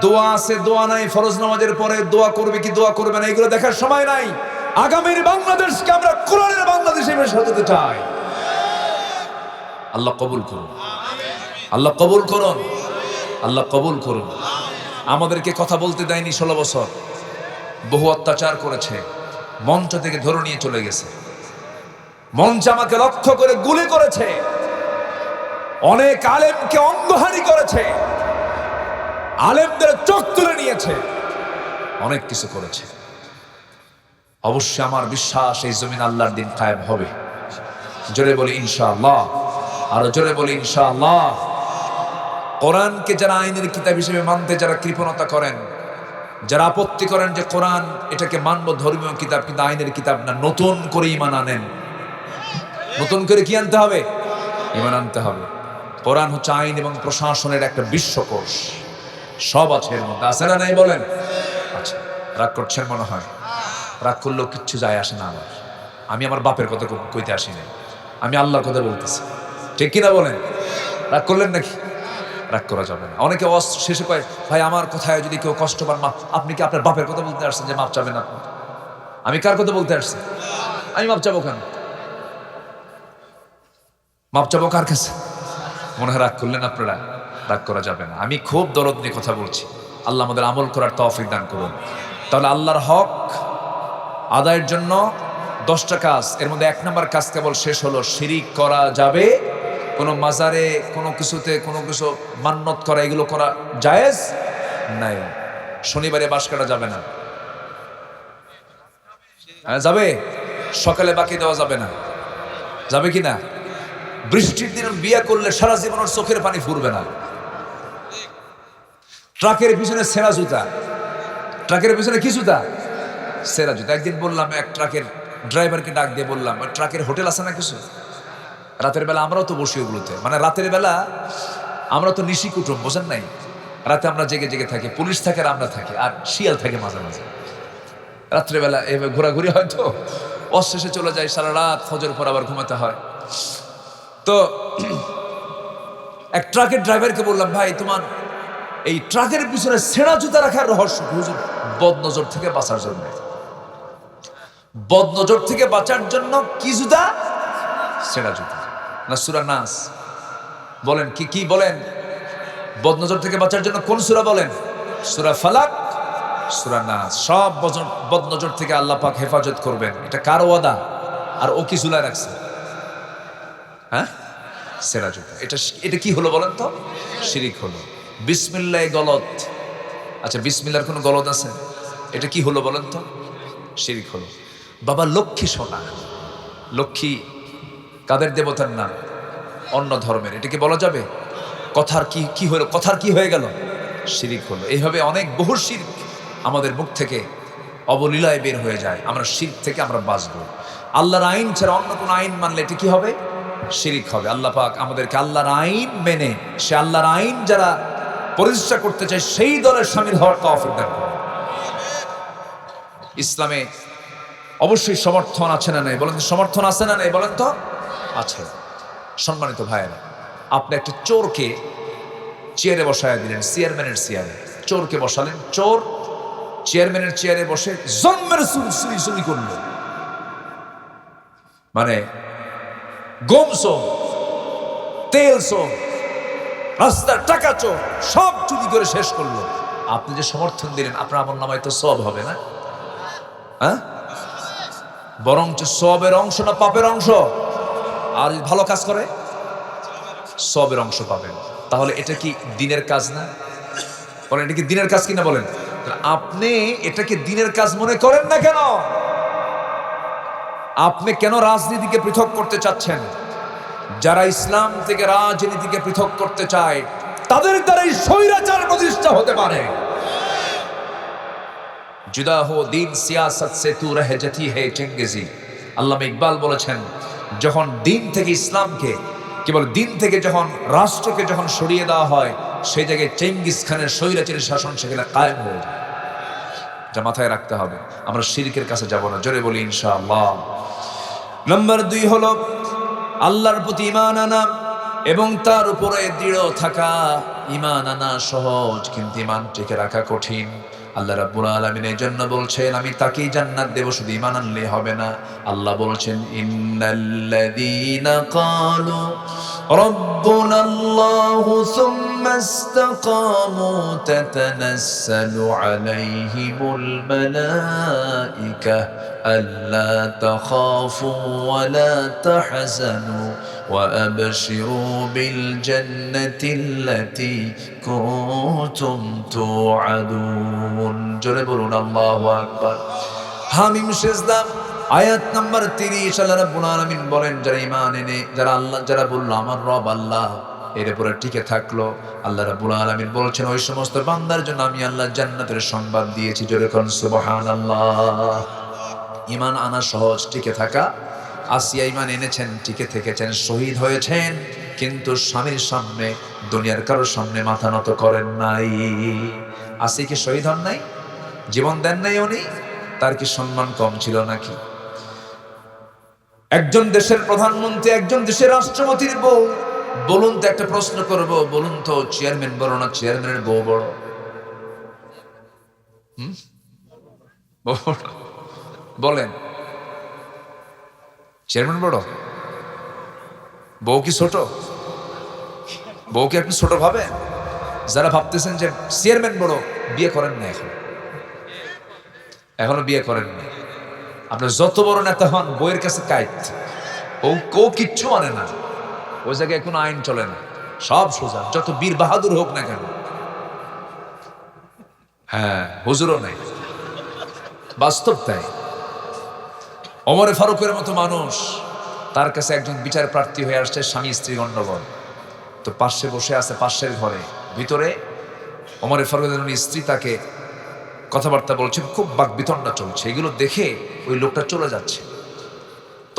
দোয়া আছে দোয়া নাই, ফরজ নামাজের পরে দোয়া করবে কি দোয়া করবে না এগুলো দেখার সময় নাই। আগামীর বাংলাদেশকে আমরা কোরআনের বাংলাদেশ হিসেবে সাজাতে চাই। আল্লাহ কবুল করুন, আল্লাহ কবুল করুন, আল্লাহ কবুল করুন। আমাদেরকে কথা বলতে দেয়নি 16 বছর, বহু অত্যাচার করেছে, মঞ্চ থেকে ধরে নিয়ে চলে গেছে, মঞ্চ আমাকে লক্ষ্য করে গুলি করেছে, অনেক আলেমকে অঙ্গহানি করেছে, আলেমদের চোখ তুলে নিয়েছে, অনেক কিছু করেছে। অবশ্যই আমার বিশ্বাস এই জমিন আল্লাহর দিন কায়েম হবে। জোরে বলি ইনশাআল্লাহ, আরো জোরে বলি ইনশাআল্লাহ। কোরআনকে যারা আইনের কিতাব হিসেবে মানতে যারা কৃপণতা করেন, যারা আপত্তি করেন যে কোরআন এটাকে মানব ধর্মীয় কিতাব কিন্তু আইনের কিতাব না, নতুন করে ঈমান আনেন। নতুন করে কি আনতে হবে? ঈমান আনতে হবে। কোরআন হচ্ছে আইন এবং প্রশাসনের একটা বিশ্বকোষ, সব আছে এর মধ্যে। আছে না নাই বলেন? আচ্ছা, রাগ করছেন মনে হয়। রাগ করলেও কিচ্ছু যায় আসে না আমার। আমি আমার বাপের কথা কইতে আসি নাই, আমি আল্লাহর কথা বলতেছি, ঠিক কিনা বলেন? রাগ করলেন নাকি? রাগ করা যাবে না। অনেকে শেষে কয়, ভাই আমার কথায় যদি কেউ কষ্ট পান, মাপ। আপনি কি আপনার বাপের কথা বলতে আসছেন যে মাপ চাবেন আপনি? আমি কার কথা বলতে আসছি? আমি মাপ চাবো কেন? মাপ চাবো কার কাছে? মনে হয় রাগ করলেন আপনারা। রাগ করা যাবে না। আমি খুব দরদ নিয়ে কথা বলছি। আল্লাহ আমাদের আমল করার তৌফিক দান করুন। তাহলে আল্লাহর হক আদায়ের জন্য 10টা কাজ, এর মধ্যে 1 নম্বর কাজ কেবল শেষ হলো। শিরিক করা যাবে, কোনো মাজারে কোনো কিছুতে কোনো কিছু মান্নত করা এগুলো করা জায়েজ নাই। শনিবারে বাঁশ কাটা যাবে না। হ্যাঁ যাবে। সকালে বাকি দেওয়া যাবে না, যাবে কি না? বৃষ্টির দিন বিয়ে করলে সারা জীবন ওর চোখের পানি ফুরবে না। ট্রাকের পিছনে সেরা জুতা, ট্রাকের পিছনে কি জুতা? সেরা জুতা। একদিন বললাম এক ট্রাকের ড্রাইভারকে ডাক দিয়ে বললাম, ট্রাকের হোটেল আছে না কিছু? রাতের বেলা আমরাও তো বসি ওগুলোতে, মানে রাতের বেলা আমরা তো নিশি কুটুম, বোঝেন নাই? রাতে আমরা জেগে জেগে থাকি, পুলিশ থাকে আর আমরা থাকি, আর শিয়াল থাকে মাঝে মাঝে। রাত্রেবেলা এভাবে ঘোরাঘুরি হয়তো অশেষে চলে যায়, সারা রাত, ফজর পর আবার ঘুমাতে হয়। তো এক ট্রাকের ড্রাইভারকে বললাম, ভাই তোমার এই ট্রাকের পিছনে ছেঁড়া জুতা রাখার রহস্য? হুজুর, বদনজর থেকে বাঁচার জন্য। বদনজর থেকে বাঁচার জন্য কি জুতা? ছেঁড়া জুতা না সূরা নাস? বলেন কি কি বলেন? বদনজর থেকে বাঁচার জন্য কোন সূরা বলেন? সূরা ফালাক, সূরা নাস। সব বদনজর থেকে আল্লাহ পাক হেফাজত করবেন। এটা কার ওয়াদা? আর ও কি ঝুলায় রাখছে? হ্যাঁ, ছেঁড়া জুতা। এটা কি হলো বলেন তো? শিরিক হলো। বিসমিল্লাহ গলত। আচ্ছা, বিসমিল্লাহর কোনো গলত আছে? এটা কি হলো বলেন তো? শিরিক হলো। বাবা লক্ষ্মী সোনা, লক্ষ্মী কাদের দেবতার নাম? অন্য ধর্মের। এটা কি বলা যাবে? কথার কি হলো? কথার কি হয়ে গেল? শিরিক হলো। এইভাবে অনেক বহু শিরক আমাদের মুখ থেকে অবলীলায় বের হয়ে যায়। আমরা শিরক থেকে আমরা বাঁচবো। আল্লাহর আইন ছাড়া অন্য কোনো আইন মানলে এটা কি হবে? শিরিক হবে। আল্লাহ পাক আমাদেরকে আল্লাহর আইন মেনে, সে আল্লাহর আইন যারা প্রতিষ্ঠা করতে চায় সেই দলের শামিল হওয়ার তৌফিক দান করুন। ইসলামে অবশ্যই সমর্থন আছে না নাই বলেন তো? সমর্থন আছে না নাই বলেন তো? আছে। সম্মানিত ভাইয়েরা, আপনি একটা চোরকে চেয়ারে বসায় দিলেন, চেয়ারম্যানের চেয়ারে চোরকে বসালেন। চোর চেয়ারম্যানের চেয়ারে বসে জন্মের চুরি করলো, মানে গম চোর, তেল চোর, রাস্তার টাকা চোর, সব চুরি করে শেষ করলো। আপনি যে সমর্থন দিলেন, আপনার আমল নামায় তো সওয়াব হবে না? হ্যাঁ, বরঞ্চ সওয়াবের অংশ না পাপের অংশ? আর ভালো কাজ করে সওয়াবের অংশ পাবেন। তাহলে এটা কি দিনের কাজ না? বলেন, এটা কি দিনের কাজ কিনা বলেন? আপনি এটাকে দিনের কাজ মনে করেন না কেন? আপনি কেন রাজনীতিকে পৃথক করতে চাচ্ছেন? যারা ইসলাম থেকে রাজনীতিকে পৃথক করতে চায় তাদের দ্বারাই স্বৈরাচার প্রতিষ্ঠা হতে পারে। জুদা হো দিন সিয়াসত সে তু রহ জাতি হে চেঙ্গেজি। আল্লামা ইকবাল বলেছেন, যখন দিন থেকে ইসলামকে কেবল দিন থেকে যখন রাষ্ট্রকে যখন সরিয়ে দেওয়া হয়, সেই জায়গায় চেঙ্গিস খানের স্বৈরাচারী শাসন সেখানে কায়েম হয়ে যায়। যা মাথায় রাখতে হবে, আমরা শিরকের কাছে যাব না, জোরে বলি ইনশাআল্লাহ। নাম্বার 2 হলো আল্লাহর প্রতি ঈমান আনা এবং তার উপরে দৃঢ় থাকা। ঈমান আনা সহজ, কিন্তু ঈমান টিকে রাখা কঠিন। আল্লাহ রাব্বুল আলামিন এই জন্য বলছেন আমি তাকেই জান্নাত দেব, শুধু ঈমান আনলে হবে না। আল্লাহ বলছেন ইন্নাল্লাযীনা ক্বালু রাব্বুনাল্লাহু সুম্মা ইসতাকামু তাতানাসসালু আলাইহিমুল মালায়েকা আল্লা তাখাফু ওয়া লা তাহজানু ওয়া আবশিরু বিল জান্নাতিল্লাতী কুনতুম তুআদুন। জোরে বলুন আল্লাহু আকবার। হামিম সিজদা আয়াত নাম্বার 30। আল্লাহ রাব্বুল আলামিন বলেন যারা ঈমান এনে যারা বলল আমার রব আল্লাহ, এর উপরে টিকে থাকলো, আল্লাহ রাব্বুল আলামিন বলছেন ওই সমস্ত বান্দার জন্য আমি আল্লাহ জান্নাতের সংবাদ দিয়েছি। জোরে কোন সুবহানাল্লাহ। ঈমান আনা সহজ, টিকে থাকা। আসিয়া ঈমান এনেছেন, টিকে থেকেছেন, শহীদ হয়েছেন, কিন্তু স্বামীর সামনে দুনিয়ার কারোর সামনে মাথা নত করেন নাই। আসিয়া কি শহীদ হন নাই? জীবন দেন নাই উনি? তার কি সম্মান কম ছিল নাকি? একজন দেশের প্রধানমন্ত্রী, একজন দেশের রাষ্ট্রপতির বউ, বলুন তো, একটা প্রশ্ন করব, বলুন তো, চেয়ারম্যান বড় না চেয়ারম্যানের বউ বড়? বলেন, চেয়ারম্যান বড়? বউ কি ছোট? বউকে আপনি ছোট ভাবেন? যারা ভাবতেছেন যে চেয়ারম্যান বড়, বিয়ে করেন না, এখনো বিয়ে করেন না। আপনার যত বড় নেতা হন, বইয়ের কাছে কাইত, ও কিচ্ছু মানে না, ওই জায়গায় কোনো আইন চলে না, সব সোজা, যত বীর বাহাদুর হোক না কেন। হ্যাঁ, হুজুরও নাই, বাস্তব তাই। ওমরে ফারুকের মতো মানুষ, তার কাছে একজন বিচার প্রার্থী হয়ে আসছে, স্বামী স্ত্রী গণ্ডগোল, তো পাশে বসে আছে, পাশের ঘরে ভিতরে ওমরে ফারুকের স্ত্রী তাকে কথাবার্তা বলছেন, খুব বাকবিতণ্ডা চলছে। এগুলো দেখে ওই লোকটা চলে যাচ্ছে।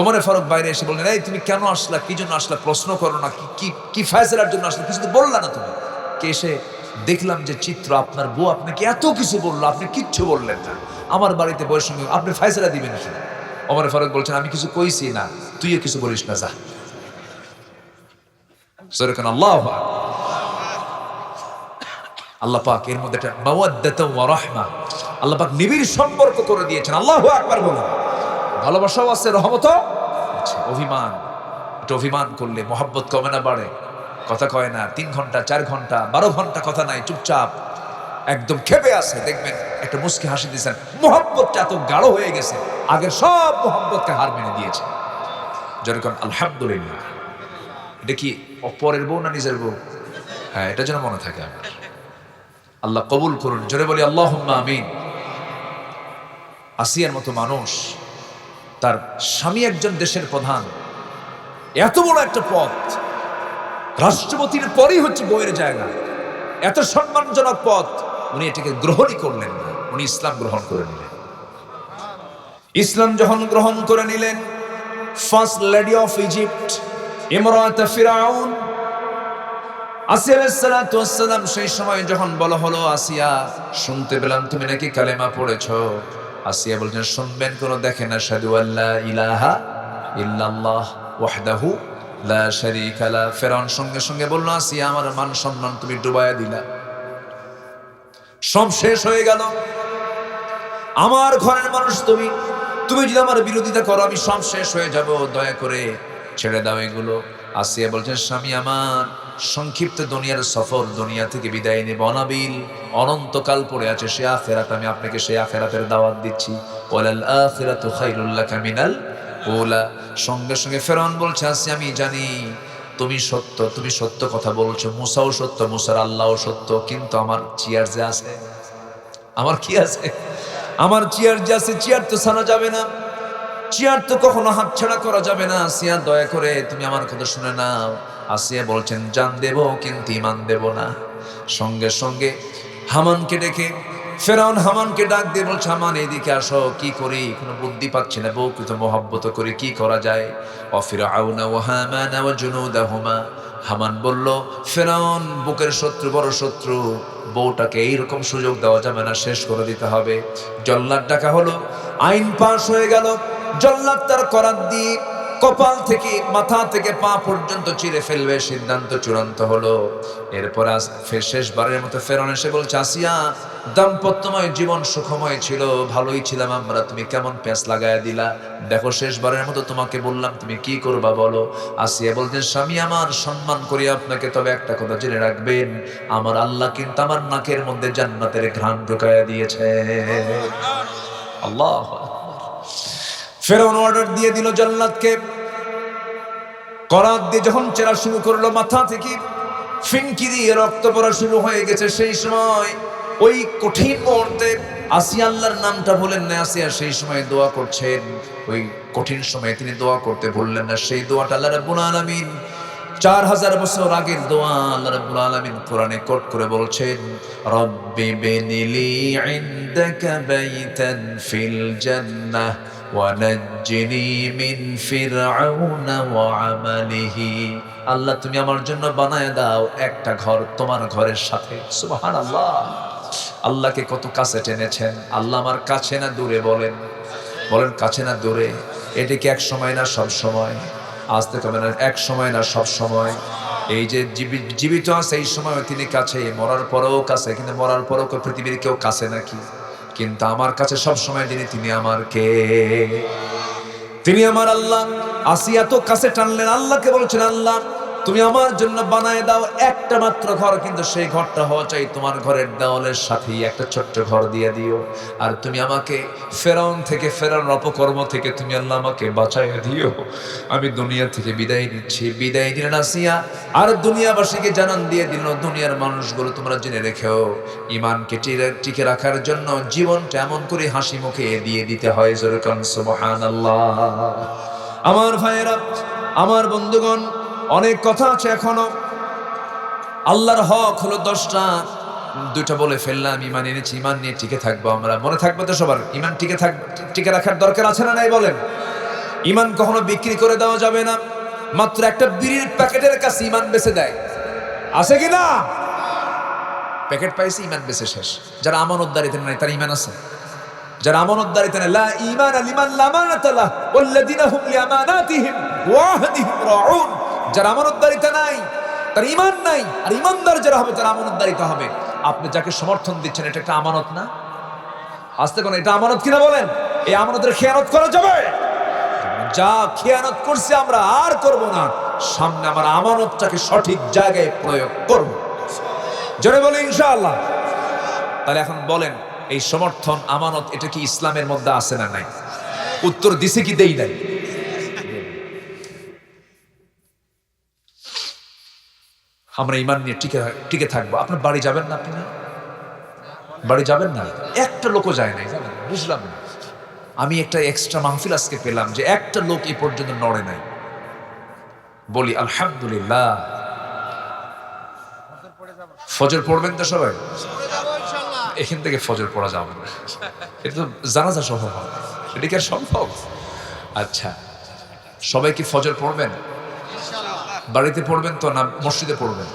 ওমরে ফারুক বাইরে এসে বললেন, এই তুমি কেন আসলা, কি জন্য আসলা, প্রশ্ন করো না, কি ফায়সালার জন্য আসলা, কিছু তো বললা না তুমি। কে এসে দেখলাম যে চিত্র, আপনার বউ আপনাকে এত কিছু বললো, আপনি কিচ্ছু বললেন না, আমার বাড়িতে বউয়ের সঙ্গে আপনি ফায়সালা দিবেন কি? ওমরে ফারুক বলছেন, আমি কিছু কইছি না, তুইও কিছু বলিস না, যা। আল্লাহু আকবার। আল্লাহ পাক এর মধ্যে একটা মাওয়াদ্দাতু ওয়া রাহমা, আল্লাহ পাক নিবিড় সম্পর্ক করে দিয়েছেন। আল্লাহু আকবার বলুন। ভালোবাসাও আছে, রহমতও আছে। অভিমান, এটা অভিমান করলে মহব্বত কমে না বাড়ে? কথা কয় না, 3 ঘন্টা 4 ঘন্টা 12 ঘন্টা কথা নাই, চুপচাপ একদম খেপে আছে, দেখবেন একটা মুস্কি হাসি দিয়েছেন, মহব্বতটা এত গাঢ় হয়ে গেছে, আগের সব মহব্বতকে হার মেনে দিয়েছে। যেরকম আলহামদুলিল্লাহ। এটা কি অপরের বউ না নিজের বউ? হ্যাঁ, এটা যেন মনে থাকে আমার। আল্লাহ কবুল করুন, জোরে বলি আল্লাহুম্মা আমিন। আসিয়ার মতো মানুষ, তার স্বামী একজন দেশের প্রধান, এত বড় একটা পদ, রাষ্ট্রপতির পরেই হচ্ছে বউয়ের জায়গা, এত সম্মানজনক পদ, উনি এটাকে গ্রহণই করলেন না, উনি ইসলাম গ্রহণ করে নিলেন। ইসলাম যখন গ্রহণ করে নিলেন, ফার্স্ট লেডি অফ ইজিপ্ট ইমরাতে ফিরাউন আসিয়া আলাইহিস সালাতু ওয়াস সালাম, সেই সময় যখন বলা হলো, আসিয়া শুনতে পেলাম তুমি নাকি কালেমা পড়েছো। আসিয়া বলছেন, শুনবেন কোন, দেখেন আশহাদু আল্লা ইলাহা ইল্লাল্লাহ ওয়াহদাহু লা শারীকা লা। ফিরাউন সঙ্গে সঙ্গে বলল, আসিয়া আমার মান সম্মান তুমি ডুবাইয়া দিলা, সব শেষ হয়ে গেল, আমার ঘরের মানুষ তুমি যদি আমার বিরোধিতা করো, আমি সব শেষ হয়ে যাব, দয়া করে ছেড়ে দাও এগুলো। আসিয়া বলছেন, স্বামী আমার সংক্ষিপ্ত দুনিয়ার সফর, দুনিয়া থেকে বিদায় নেব, অনাবিল অনন্তকাল পড়ে আছে সে আখিরাত, আমি আপনাকে সেই আখিরাতের দাওয়াত দিচ্ছি। ওয়ালাল আখিরাতু খায়রুল লাকা মিনাল উলা। সঙ্গে সঙ্গে ফেরাউন বলছে, আসিয়া আমি জানি তুমি সত্য কথা বলছো, মুসাও সত্য, মুসার আল্লাহও সত্য, কিন্তু আমার চেয়ার যে আছে, আমার কি আছে, আমার চেয়ার যে আছে, চেয়ার তো ছাড়া যাবে না, চেয়ার তো কখনো হাতছাড়া করা যাবে না। আসিয়া দয়া করে তুমি আমার কথা শুনে নাও। আসিয়া বলছেন, জান দেব কিন্তু ঈমান দেব না। সঙ্গে সঙ্গে হামানকে ডেকে ফেরাউন হামানকে ডাক দিয়ে বলছে, হামান এদিকে আসো, কি করি কোনো বুদ্ধি পাচ্ছি না, বউ কিছু মহব্বত করে কি করা যায়। ফিরআউনা ওয়া হামানা ওয়া জুনুদাহুমা, হামান বলল, ফেরাউন বুকের শত্রু, বড় শত্রু, বউটাকে এইরকম সুযোগ দেওয়া যাবে না, শেষ করে দিতে হবে। জল্লাদ ডাকা হলো, আইন পাশ হয়ে গেল। জল্লাদ তার করাত দিয়ে কপাল থেকে মাথা থেকে পা পর্যন্ত চিরে ফেলবে, সিদ্ধান্ত চূড়ান্ত হলো। এরপর শেষবারের মতো ফেরাউন এসে বলছে, আসিয়া, দাম্পত্যময় জীবন সুখময় ছিল, ভালোই ছিলাম আমরা, তুমি কেমন প্যাঁচ লাগায়া দিলা, দেখো শেষবারের মতো তোমাকে বললাম, তুমি কি করবা বলো। আসিয়া বলতেন, স্বামী আমার, সম্মান করি আপনাকে, তবে একটা কথা জেনে রাখবেন, আমার আল্লাহ কিন্তু আমার নাকের মধ্যে জান্নাতের ঘ্রাণ ঢুকায়া দিয়েছে। আল্লাহ। ফেরাউন অর্ডার দিয়ে দিল জল্লাদকে, করাত দিয়ে যখন চেরা শুরু করলো, মাথা থেকে ফিনকি দিয়ে রক্ত পড়া শুরু হয়ে গেছে। সেই সময় ওই কঠিন মুহূর্তে আসিয়া আল্লাহর নামটা ভুলেন না। আসিয়া সেই সময় দোয়া করছেন, ওই কঠিন সময়ে তিনি দোয়া করতে ভুললেন না। সেই দোয়াটা আল্লাহ রাব্বুল আলামিন 4000 বছর আগের দোয়া, আল্লাহ রাব্বুল আলামিন কোরআনে কোট করে বলছেন, রব্বি বিনিলি ইনদাকা বাইতান ফিল জান্নাহ ওয়া নাজ্জিনি মিন ফিরআউনা ওয়া আমালিহি। আল্লাহ তুমি আমার জন্য বানায় দাও একটা ঘর তোমার ঘরের সাথে। সুবহানাল্লাহ। আল্লাহকে কত কাছে টেনেছেন। আল্লাহ আমার কাছে না দূরে, বলেন বলেন, কাছে না দূরে। এটা কি এক সময় না সব সময়? আসতে কবে না, এক সময় না সব সময়। এই যে জীবিত আছে এই সময় তিনি কাছে, মরার পরেও কাছে, কিন্তু মরার পরেও পৃথিবীর কেউ কাছে নাকি? কিন্তু আমার কাছে সব সময় যিনি, তিনি আমার কে? তিনি আমার আল্লাহ। আসিয়া তো কাছে টানলেন, আল্লাহকে বলছেন, আল্লাহ তুমি আমার জন্য বানায় দাও একটা মাত্র ঘর, কিন্তু সেই ঘরটা হওয়া চাই তোমার ঘরের দেওয়ালের সাথেই একটা ছোট্ট ঘর দিয়ে দিও। আর তুমি আমাকে ফেরাউন থেকে, ফেরাউনের অপকর্ম থেকে তুমি আল্লাহ আমাকে বাঁচাইয়া দিও। আমি দুনিয়া থেকে বিদায় নিচ্ছি। বিদায় দিলেন আসিয়া, আর দুনিয়াবাসীকে জানান দিয়ে দিল, দুনিয়ার মানুষগুলো তোমরা জেনে রেখেও, ইমানকে টিকে রাখার জন্য জীবনটা এমন করে হাসি মুখে দিয়ে দিতে হয়। যেরকম সুবহানাল্লাহ। আমার ভাইয়েরা, আমার বন্ধুগণ, অনেক কথা আছে এখনো। আল্লাহর হক হলো 10টা, 2টা বলে ফেললাম। ইমান এনেছি, ইমান নিয়ে টিকে থাকবো আমরা। মনে থাকবে তো সবার? ইমান টিকে রাখার দরকার আছে না নাই বলেন? ইমান কখনো বিক্রি করে দেওয়া যাবে না। মাত্র একটা বিড়ির প্যাকেটের কাছে ইমান বেচে দেয়, আছে কি না? প্যাকেট পাইছে, ইমান বেচে শেষ। যারা আমানতদারিতে নাই তার ইমান আছে? যারা আমানতদারিতে নাই, লা ঈমান লিমান লা আমানাতা লাহু ওয়াল্লাযিনা হুম লিআমানাতিহিম ওয়া আহদিহিম রাউন। যারা আমানতদারিতে নাই তার ঈমান নাই, আর ঈমানদার যারা হবে তারা আমানতদারিতে হবে। আপনি যাকে সমর্থন দিচ্ছেন, এটা একটা আমানত না? আস্তে কোন, এটা আমানত কিনা বলেন? এই আমানতের খেয়ানত করা যাবে? যা খেয়ানত করছি আমরা আর করব না। সামনে আমার আমানতটাকে সঠিক জায়গায় প্রয়োগ করব। জোরে বলে ইনশাআল্লাহ। তাহলে এখন বলেন, এই সমর্থন, আমানত, এটা কি ইসলামের মধ্যে আছে না নাই? উত্তর দিছে কি দেই নাই? আমরা ইমান নিয়ে টিকে থাকবো। আপনার বাড়ি যাবেন না? আপনি না বাড়ি যাবেন না? একটা লোকও যায় নাই, জানেন? বুঝলাম না। আমি একটা এক্সট্রা মাহফিল আজকে পেলাম যে একটা লোক এই পর্যন্ত নড়ে নাই। বলি আলহামদুলিল্লাহ। ফজর পড়বেন তো সবাই? এখান থেকে ফজর পড়া যাবে না, এটা তো জানাজা সহ হবে। এটা কি আর সম্ভব? আচ্ছা, সবাই কি ফজর পড়বেন? বাড়িতে পড়বেন তো না মসজিদে পড়বেন?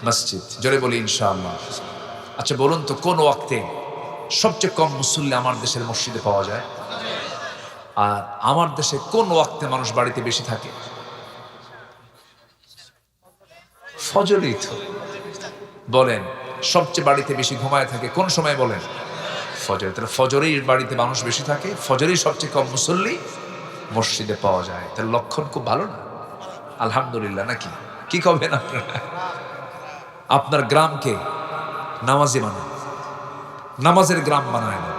মসজিদ। জোরে বলি ইনশাআল্লাহ। আচ্ছা বলুন তো, কোন ওয়াক্তে সবচেয়ে কম মুসল্লি আমার দেশের মসজিদে পাওয়া যায়? আর আমার দেশে কোন ওয়াক্তে মানুষ বাড়িতে বেশি থাকে? ফজরই তো। বলেন, সবচেয়ে বাড়িতে বেশি ঘুমায় থাকে কোন সময় বলেন? ফজর। তাহলে ফজরেই বাড়িতে মানুষ বেশি থাকে, ফজরেই সবচেয়ে কম মুসল্লি মসজিদে পাওয়া যায়। তার লক্ষণ খুব ভালো না? আলহামদুলিল্লাহ নাকি? কি কবেন আপনারা? আপনার গ্রামকে নামাজি বানান, নামাজের গ্রাম বানায় না।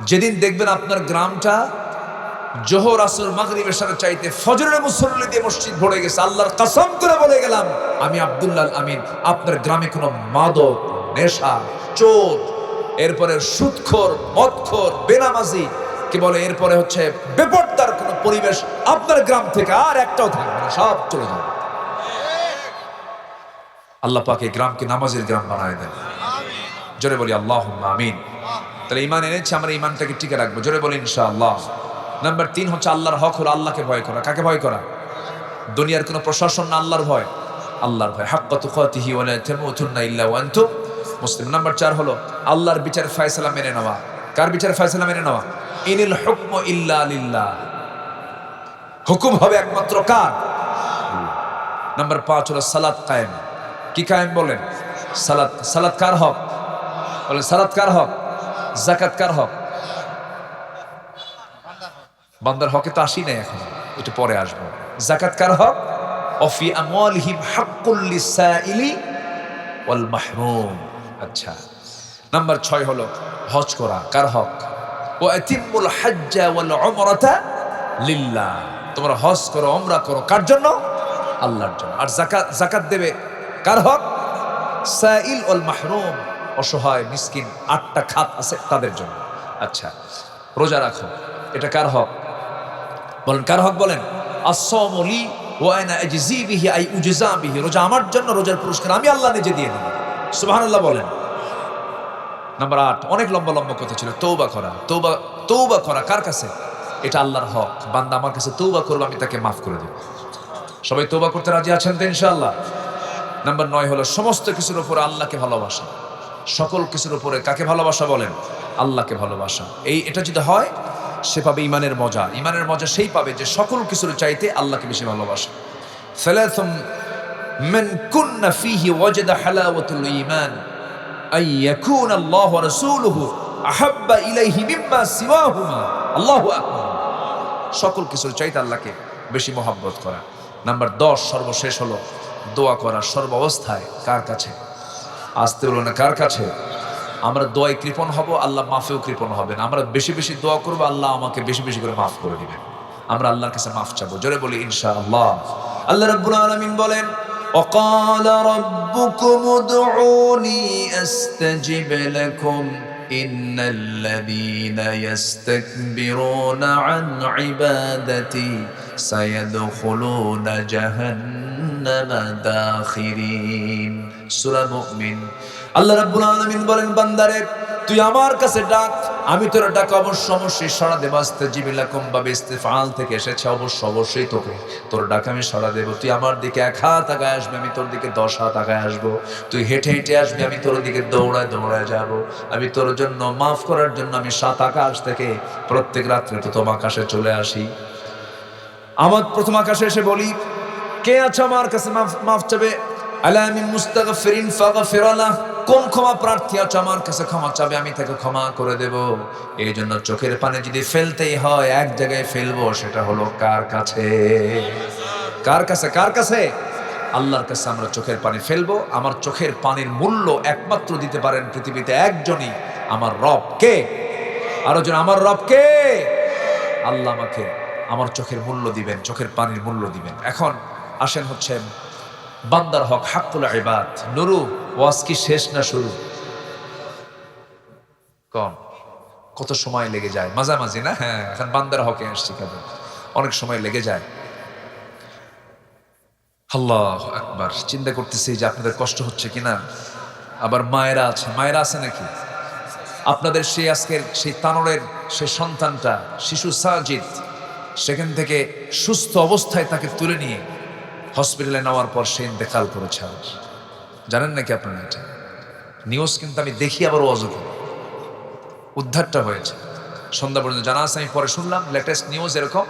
যেদিন দেখবেন আপনার গ্রামটা জোহর, আসর, মাগরিব, এশার চাইতে ফজরের মুসল্লি দিয়ে মসজিদ ভরে গেছে, আল্লাহর কসম করে বলে গেলাম আমি আব্দুল্লাহ আমিন, আপনার গ্রামে কোনো মাদক, নেশা, চোর, এরপরে সুদখোর, মদখোর, বেনামাজি, কি বলে, এরপরে হচ্ছে বেপরদার কোনো পরিবেশ আপনার গ্রাম থেকে আর একটাও থাকবে না, সব চলে যাবে। আল্লাহ পাক এই গ্রামকে নামাজের গ্রাম বানায় দেন। জোরে বলি আল্লাহুম্মা আমিন। তাহলে ঈমান এনেছি, আমরা ঈমানটাকে টিকে রাখবো, জোরে বলি ইনশাআল্লাহ। নাম্বার 3 হচ্ছে আল্লাহর হক হলো আল্লাহকে ভয় করা। কাকে ভয় করা? দুনিয়ার কোনো প্রশাসন না, আল্লাহর ভয়। আল্লাহর ভয়, হাক্কা তুকাতিহি ওয়া লা তামুতুন্না ইল্লা ওয়া আনতুম মুসলিম। নাম্বার 4 হলো আল্লাহর বিচার ফয়সালা মেনে নেওয়া। কার বিচার ফয়সালা মেনে নেওয়া? ইনিল হুকমু ইল্লা লিল্লাহ, হুকুম হবে একমাত্র কার? নাম্বার 5 হলো সালাত কায়েম। কি কায়েম বলেন? সালাত। সালাত কার হক বলেন? সালাত কার হক? যাকাত কার হক? বান্দার হকে তো আসি নাই এখন, একটু পরে আসবো। যাকাত কার হক? অফি আমওয়ালিহিম হাক্কুল লিসাইলি ওয়াল মাহরুম। আচ্ছা, নাম্বার 6 হলো হজ করা। কার হক? ওয়া আতিমুল হাজ্জা ওয়াল উমরাতা লিল্লাহ। তোমরা হজ করো, উমরা করো, কার জন্য? আল্লাহর জন্য। আর যাকাত, যাকাত দেবে কার হক? সাইল ওয়াল মাহরুম, অসহায় মিসকিন 8টা খাত আছে তাদের জন্য। আচ্ছা, রোজা রাখো, এটা কার হক বলেন? কার হক বলেন? as-sawmu li wa ana ajzi bihi ay ujza bihi। রোজা আমার জন্য, রোজার পুরস্কার আমি আল্লাহ নিজে দিয়ে দেব। সুবহানাল্লাহ বলেন। নাম্বার 8, অনেক লম্বা লম্বা কথা ছিল, তওবা করা। তওবা করা কার কাছে? এটা আল্লাহর হক। বান্দা আমার কাছে তওবা করবে, আমি তাকে মাফ করে দেব। সবাই তওবা করতে রাজি আছেন তো ইনশাআল্লাহ? নাম্বার 9 হলো সমস্ত কিছুর উপরে আল্লাহকে ভালোবাসা। সকল কিছুর উপরে কাকে ভালোবাসা বলেন? আল্লাহকে ভালোবাসা। এটা যদি হয়, সে পাবে ঈমানের মজা। ঈমানের মজা সেই পাবে যে সকল কিছুর চাইতে আল্লাহকে বেশি ভালোবাসে। সালাতুম মান কুন্না ফীহি ওয়াজাদা হালাওয়াতুল ঈমান আই ইয়াকুনা আল্লাহু ওয়া রাসূলুহু আহাব্বা ইলাইহি মিম্মা সিওয়াহুমা। আল্লাহু আকবার। সকল কিছুর চাইতে আল্লাহকে বেশি মহব্বত করা। নাম্বার 10 সর্বশেষ হলো দোয়া করা সর্ব অবস্থায়। কার কাছে? আসতে বলো না, কার কাছে? আমরা দোয়ায় কৃপণ হব, আল্লাহ মাফেও কৃপণ হবেন। আমরা বেশি বেশি দোয়া করবো, আল্লাহ আমাকে বেশি বেশি করে মাফ করে দিবেন। আমরা আল্লাহর কাছে মাফ চাবো, জোরে বলি ইনশাআল্লাহ। আল্লাহ রাব্বুল আলামিন বলেন, وقال ربكم ادعوني استجب لكم إن الذين يستكبرون عن عبادتي سيدخلون جهنم داخرين। সূরা মুমিন। আল্লাহ রাব্বুল আলামিন বলেন, বান্দারে তুই আমার কাছে ডাক, আমি তোর ডাক অবশ্যই সাড়া দেব। আস্তাজিব লাকুম বা ইস্তিফআল থেকে এসেছে, অবশ্যই তোকে তোর ডাক আমি সাড়া দেব। তুই আমার দিকে 1 হাত আগায় আসবে, আমি তোর দিকে 10 হাত আগায় আসবো। তুই হেঁটে হেঁটে আসবি, আমি তোর দিকে দৌড়ায় দৌড়ায় যাব। আমি তোর জন্য মাফ করার জন্য আমি 7 আকাশ থেকে প্রত্যেক রাত্রে প্রথম আকাশে চলে আসি। আমার প্রথম আকাশে এসে বলি, কে আছে আমার কাছে মাফ চাবে? আলা মিন মুস্তাগফিরিন ফাগফির লাহ। কোন ক্ষমা প্রার্থী আছে আমার কাছে ক্ষমা চাবে, আমি তাকে ক্ষমা করে দেব। এই জন্য চোখের পানি যদি ফেলতেই হয়, এক জায়গায় ফেলবো, সেটা হলো কার কাছে? কার কাছে? কার কাছে? আল্লাহর কাছে আমরা চোখের পানি ফেলবো। আমার চোখের পানির মূল্য একমাত্র দিতে পারেন পৃথিবীতে একজনই, আমার রব। কে? আরো জন, আমার রব কে? আল্লাহ আমাকে আমার চোখের মূল্য দিবেন, চোখের পানির মূল্য দিবেন। এখন আসেন হচ্ছে বান্দার হক, হাক্কুল ইবাদ। নুরু, ওয়াজ কি শেষ না শুরু? কত সময় লেগে যায় মাঝামাঝি না? হ্যাঁ, এখন বান্দার হকে আসছি, কেমন অনেক সময় লেগে যায়। আল্লাহু আকবার। চিন্তা করতেছি যে আপনাদের কষ্ট হচ্ছে কিনা। আবার মায়েরা আছে নাকি আপনাদের? সেই আজকের সেই তানোরের সেই সন্তানটা, শিশু সাজিদ, সেখান থেকে সুস্থ অবস্থায় তাকে তুলে নিয়ে হসপিটালে নেওয়ার পর সে ইন্তেকাল করেছে। জানেন নাকি আপনারা এটা? নিউজ কিন্তু আমি দেখি, আবার ওয়াজও করি। উদ্ধারটা হয়েছে সন্ধ্যা পর্যন্ত জানা আছে। আমি পরে শুনলাম লেটেস্ট নিউজ এরকম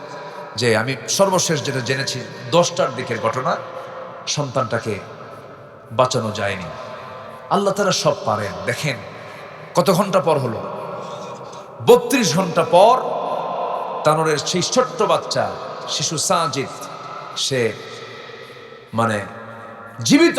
যে, আমি সর্বশেষ যেটা জেনেছি 10টার দিকের ঘটনা, সন্তানটাকে বাঁচানো যায়নি। আল্লাহ তাআলা সব পারেন। দেখেন কত ঘন্টা পর হলো, 32 ঘন্টা পর তানোরের সেই ছোট্ট বাচ্চা শিশু সাজিদ, সে জীবিত